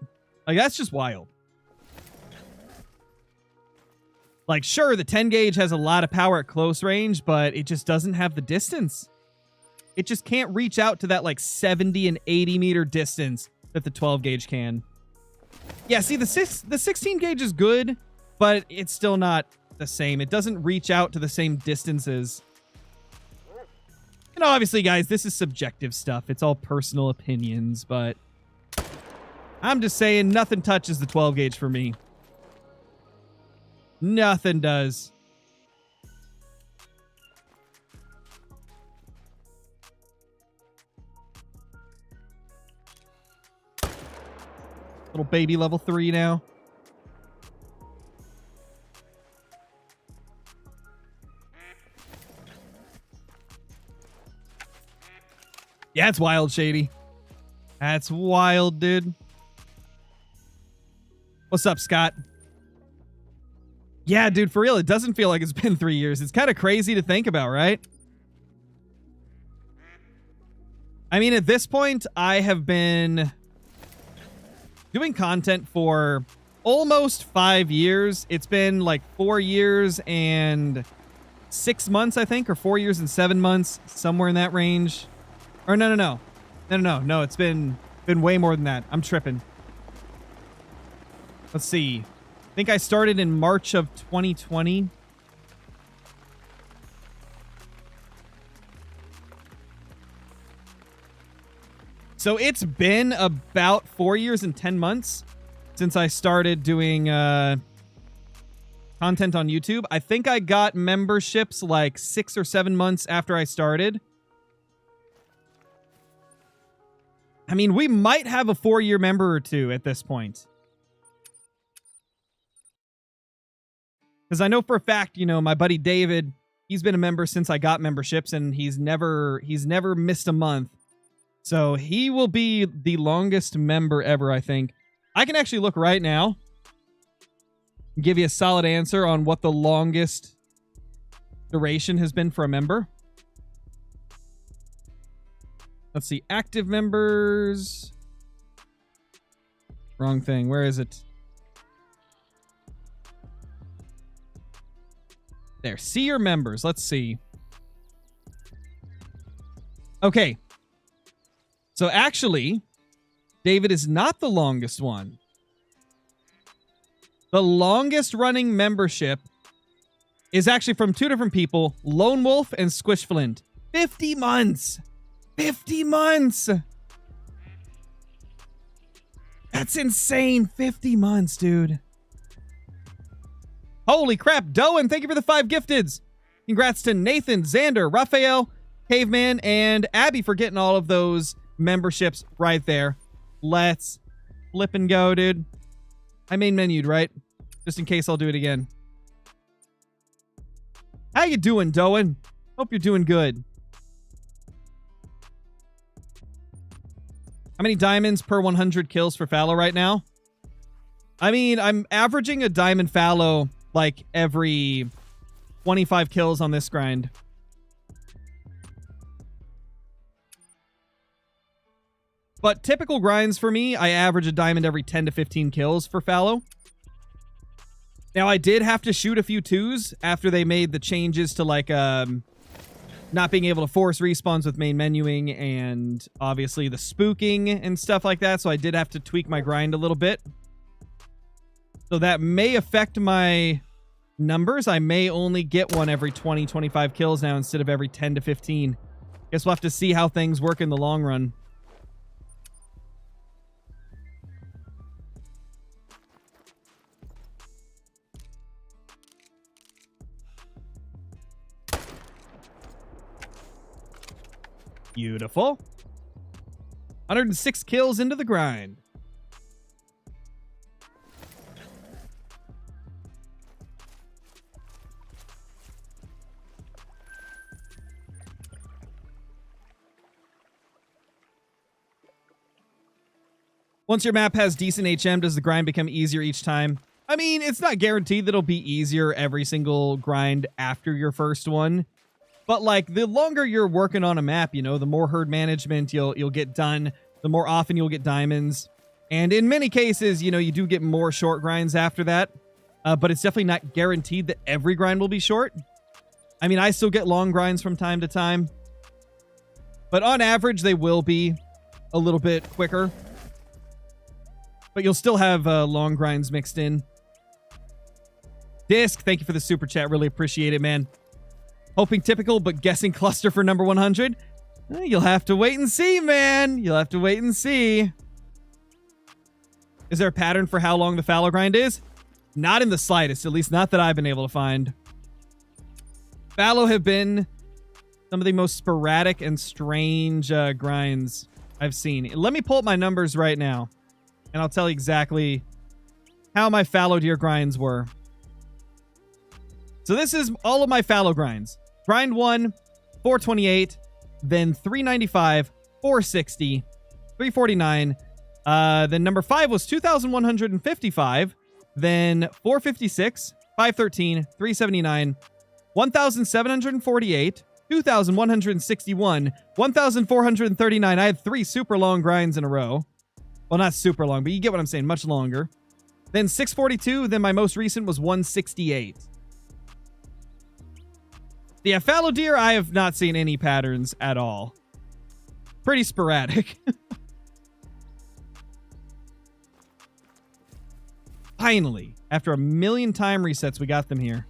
[SPEAKER 1] Like, that's just wild. Like, sure, the 10 gauge has a lot of power at close range, but it just doesn't have the distance. It just can't reach out to that, like, 70 and 80 meter distance that the 12 gauge can. Yeah, see, the 16 gauge is good, but it's still not the same. It doesn't reach out to the same distances. And obviously, guys, this is subjective stuff. It's all personal opinions, but I'm just saying nothing touches the 12 gauge for me. Nothing does. Little baby level 3 now. Yeah, it's wild, Shady. That's wild, dude. What's up, Scott? Yeah, dude, for real, it doesn't feel like it's been 3 years. It's kind of crazy to think about, right? I mean, at this point, I have been doing content for almost 5 years. It's been like 4 years and 6 months, I think, or 4 years and 7 months, somewhere in that range. Or no, it's been way more than that. I'm tripping. Let's see. I think I started in March of 2020. So it's been about 4 years and 10 months since I started doing content on YouTube. I think I got memberships like 6 or 7 months after I started. I mean, we might have a 4-year member or two at this point. Because I know for a fact, you know, my buddy David, he's been a member since I got memberships, and he's never missed a month. So he will be the longest member ever, I think. I can actually look right now and give you a solid answer on what the longest duration has been for a member. Let's see. Active members. Wrong thing. Where is it? There. See your members. Let's see. Okay. So actually, David is not the longest one. The longest running membership is actually from two different people, Lone Wolf and Squishflint. 50 months. 50 months. That's insane. 50 months, dude. Holy crap. Doan, thank you for the 5 gifteds. Congrats to Nathan, Xander, Raphael, Caveman, and Abby for getting all of those memberships right there. Let's flip and go, dude. I main menued, right? Just in case I'll do it again. How you doing, Doan? Hope you're doing good. How many diamonds per 100 kills for fallow right now? I mean, I'm averaging a diamond fallow like every 25 kills on this grind. But typical grinds for me, I average a diamond every 10 to 15 kills for fallow. Now, I did have to shoot a few 2s after they made the changes to like not being able to force respawns with main menuing and obviously the spooking and stuff like that. So I did have to tweak my grind a little bit. So that may affect my numbers. I may only get one every 20, 25 kills now instead of every 10 to 15. Guess we'll have to see how things work in the long run. Beautiful. 106 kills into the grind. Once your map has decent HM, does the grind become easier each time? I mean, it's not guaranteed that it'll be easier every single grind after your first one. But like the longer you're working on a map, you know, the more herd management you'll get done, the more often you'll get diamonds. And in many cases, you know, you do get more short grinds after that. But it's definitely not guaranteed that every grind will be short. I mean, I still get long grinds from time to time. But on average, they will be a little bit quicker. But you'll still have long grinds mixed in. Disc, thank you for the super chat. Really appreciate it, man. Hoping typical, but guessing cluster for number 100. You'll have to wait and see, man. You'll have to wait and see. Is there a pattern for how long the fallow grind is? Not in the slightest, at least not that I've been able to find. Fallow have been some of the most sporadic and strange grinds I've seen. Let me pull up my numbers right now, and I'll tell you exactly how my fallow deer grinds were. So this is all of my fallow grinds. Grind 1, 428, then 395, 460, 349. Then number 5 was 2,155. Then 456, 513, 379, 1,748, 2,161, 1,439. I had 3 super long grinds in a row. Well, not super long, but you get what I'm saying. Much longer. Then 642. Then my most recent was 168. Yeah, fallow deer, I have not seen any patterns at all. Pretty sporadic. Finally, after a million time resets, we got them here.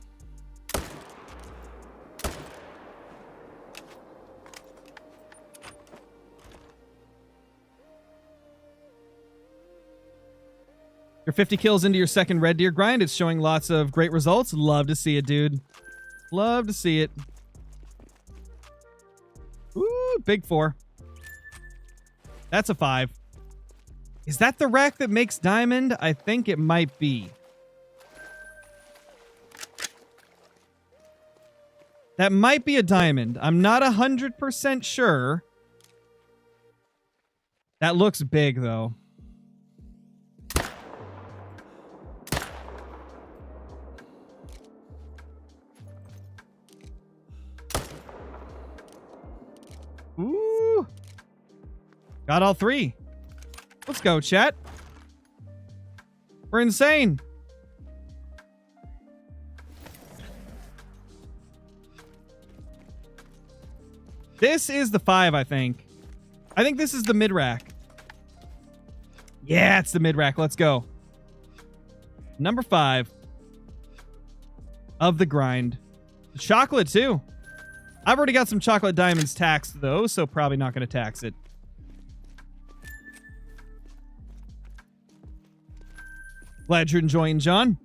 [SPEAKER 1] You're 50 kills into your second red deer grind. It's showing lots of great results. Love to see it, dude. Love to see it. Ooh, big 4. That's a 5. Is that the rack that makes diamond? I think it might be. That might be a diamond. I'm not 100% sure. That looks big, though. Ooh. Got all 3. Let's go, chat. We're insane. This is the 5, I think. I think this is the mid-rack. Yeah, it's the mid-rack. Let's go. Number 5 of the grind. The chocolate, too. I've already got some chocolate diamonds taxed, though, so probably not going to tax it. Glad you're enjoying, John.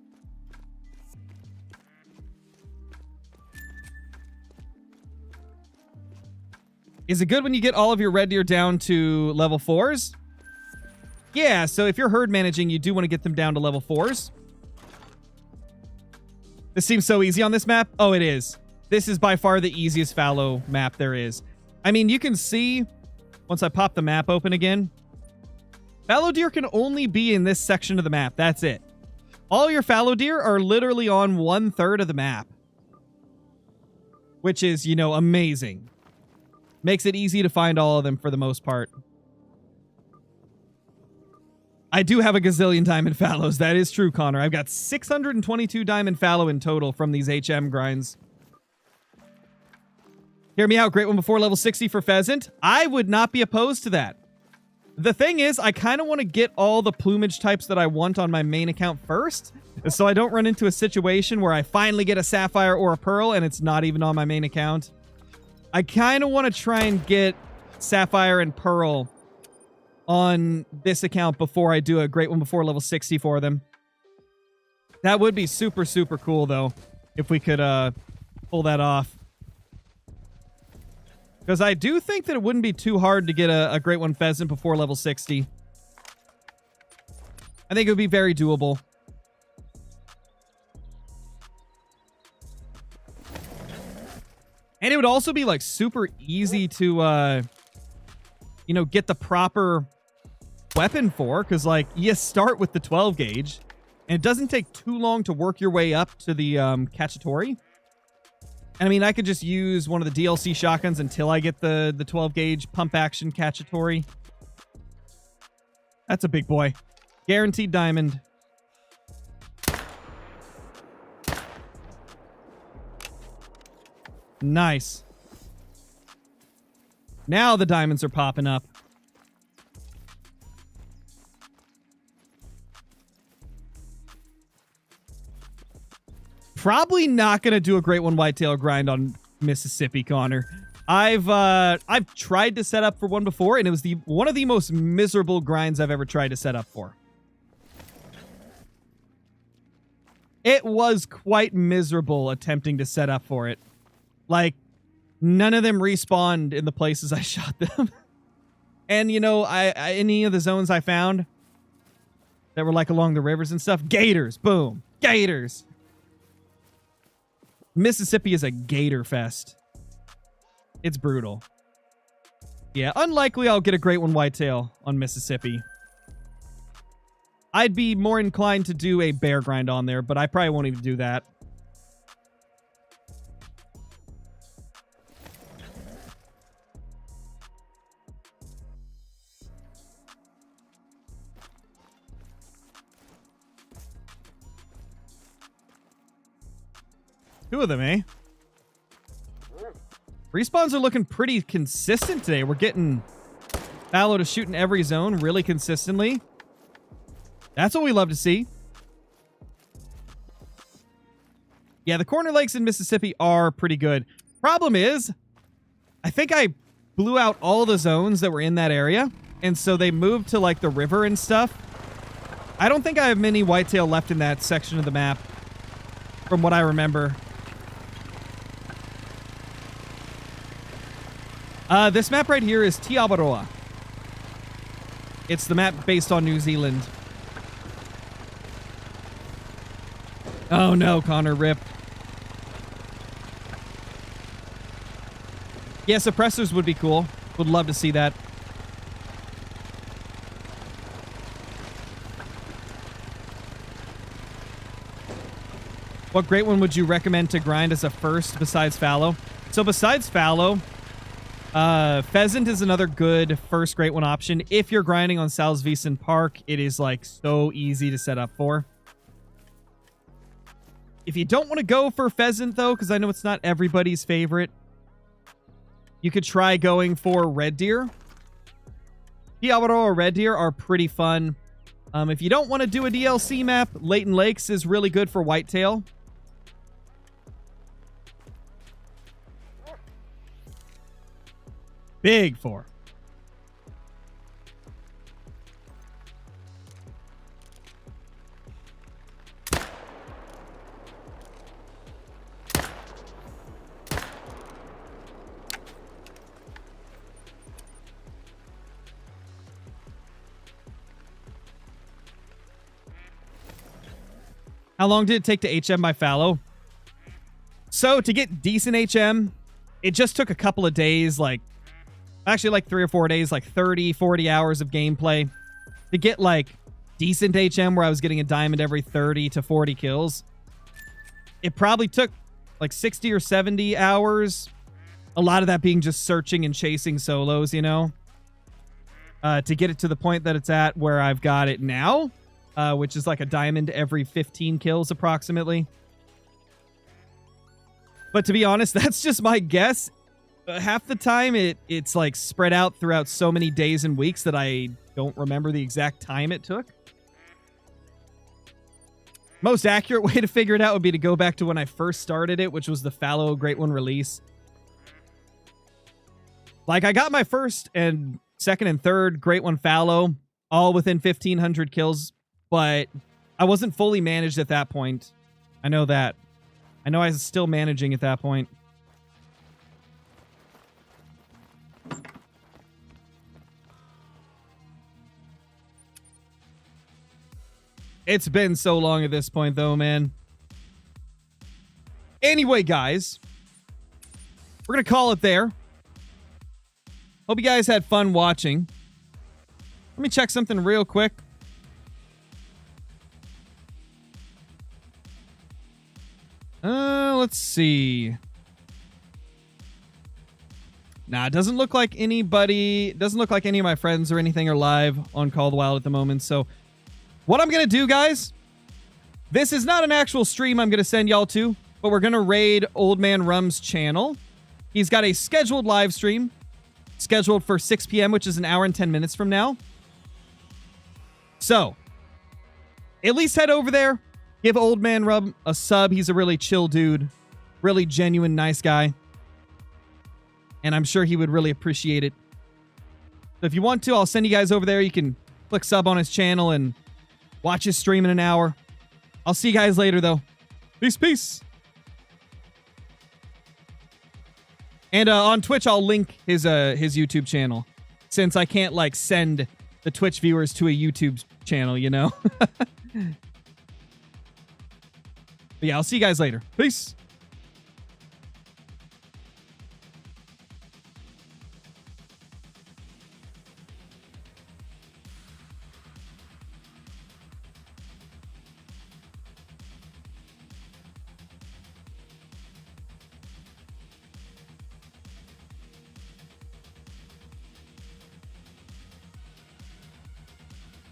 [SPEAKER 1] Is it good when you get all of your red deer down to level 4s? Yeah, so if you're herd managing, you do want to get them down to level 4s. This seems so easy on this map. Oh, it is. This is by far the easiest fallow map there is. I mean, you can see, once I pop the map open again, fallow deer can only be in this section of the map. That's it. All your fallow deer are literally on 1/3 of the map. Which is, you know, amazing. Makes it easy to find all of them for the most part. I do have a gazillion diamond fallows. That is true, Connor. I've got 622 diamond fallow in total from these HM grinds. Hear me out. Great one before level 60 for pheasant. I would not be opposed to that. The thing is, I kind of want to get all the plumage types that I want on my main account first, so I don't run into a situation where I finally get a sapphire or a pearl and it's not even on my main account. I kind of want to try and get sapphire and pearl on this account before I do a great one before level 60 for them. That would be super, super cool, though, if we could pull that off. Because I do think that it wouldn't be too hard to get a great one pheasant before level 60. I think it would be very doable. And it would also be, like, super easy to, you know, get the proper weapon for. Because, like, you start with the 12 gauge. And it doesn't take too long to work your way up to the Cacciatore. And I mean, I could just use one of the DLC shotguns until I get the 12 gauge pump action Cacciatore. That's a big boy. Guaranteed diamond. Nice. Now the diamonds are popping up. Probably not going to do a great one whitetail grind on Mississippi, Connor. I've tried to set up for one before, and it was one of the most miserable grinds I've ever tried to set up for. It was quite miserable attempting to set up for it. Like, none of them respawned in the places I shot them. And, you know, any of the zones I found that were, like, along the rivers and stuff, gators. Boom. Gators. Mississippi is a gator fest. It's brutal. Yeah, unlikely I'll get a great one whitetail on Mississippi. I'd be more inclined to do a bear grind on there, but I probably won't even do that. Two of them, eh? Respawns are looking pretty consistent today. We're getting fallow to shoot in every zone really consistently. That's what we love to see. Yeah, the corner lakes in Mississippi are pretty good. Problem is, I think I blew out all the zones that were in that area. And so they moved to like the river and stuff. I don't think I have many whitetail left in that section of the map from what I remember. This map right here is Te Awaroa. It's the map based on New Zealand. Oh no, Connor, rip. Yeah, suppressors would be cool. Would love to see that. What great one would you recommend to grind as a first besides fallow? So besides fallow, Pheasant is another good first great one option. If you're grinding on Salzwiesen Park, it is like so easy to set up for. If you don't want to go for Pheasant though, because I know it's not everybody's favorite, you could try going for red deer. Te Awaroa red deer are pretty fun. If you don't want to do a DLC map, Leighton Lakes is really good for whitetail. Big four. How long did it take to HM my fallow? So to get decent HM, it just took a couple of days, actually like 3 or 4 days, like 30, 40 hours of gameplay to get like decent HM where I was getting a diamond every 30 to 40 kills. It probably took like 60 or 70 hours. A lot of that being just searching and chasing solos, you know, to get it to the point that it's at where I've got it now, which is like a diamond every 15 kills approximately. But to be honest, that's just my guess. Half the time it's like spread out throughout so many days and weeks that I don't remember the exact time it took. Most accurate way to figure it out would be to go back to when I first started it, which was the fallow Great One release. Like, I got my first and second and third Great One fallow all within 1,500 kills, but I wasn't fully managed at that point. I know that. I know I was still managing at that point. It's been so long at this point, though, man. Anyway, guys, we're going to call it there. Hope you guys had fun watching. Let me check something real quick. Let's see. Nah, it doesn't look like anybody... Doesn't look like any of my friends or anything are live on Call of the Wild at the moment, so... What I'm going to do, guys, this is not an actual stream I'm going to send y'all to, but we're going to raid Old Man Rum's channel. He's got a scheduled live stream, scheduled for 6 p.m., which is an hour and 10 minutes from now. So, at least head over there, give Old Man Rum a sub. He's a really chill dude, really genuine, nice guy. And I'm sure he would really appreciate it. So if you want to, I'll send you guys over there. You can click sub on his channel and watch his stream in an hour. I'll see you guys later, though. Peace, peace. And on Twitch, I'll link his YouTube channel, since I can't like send the Twitch viewers to a YouTube channel, you know. But yeah, I'll see you guys later. Peace.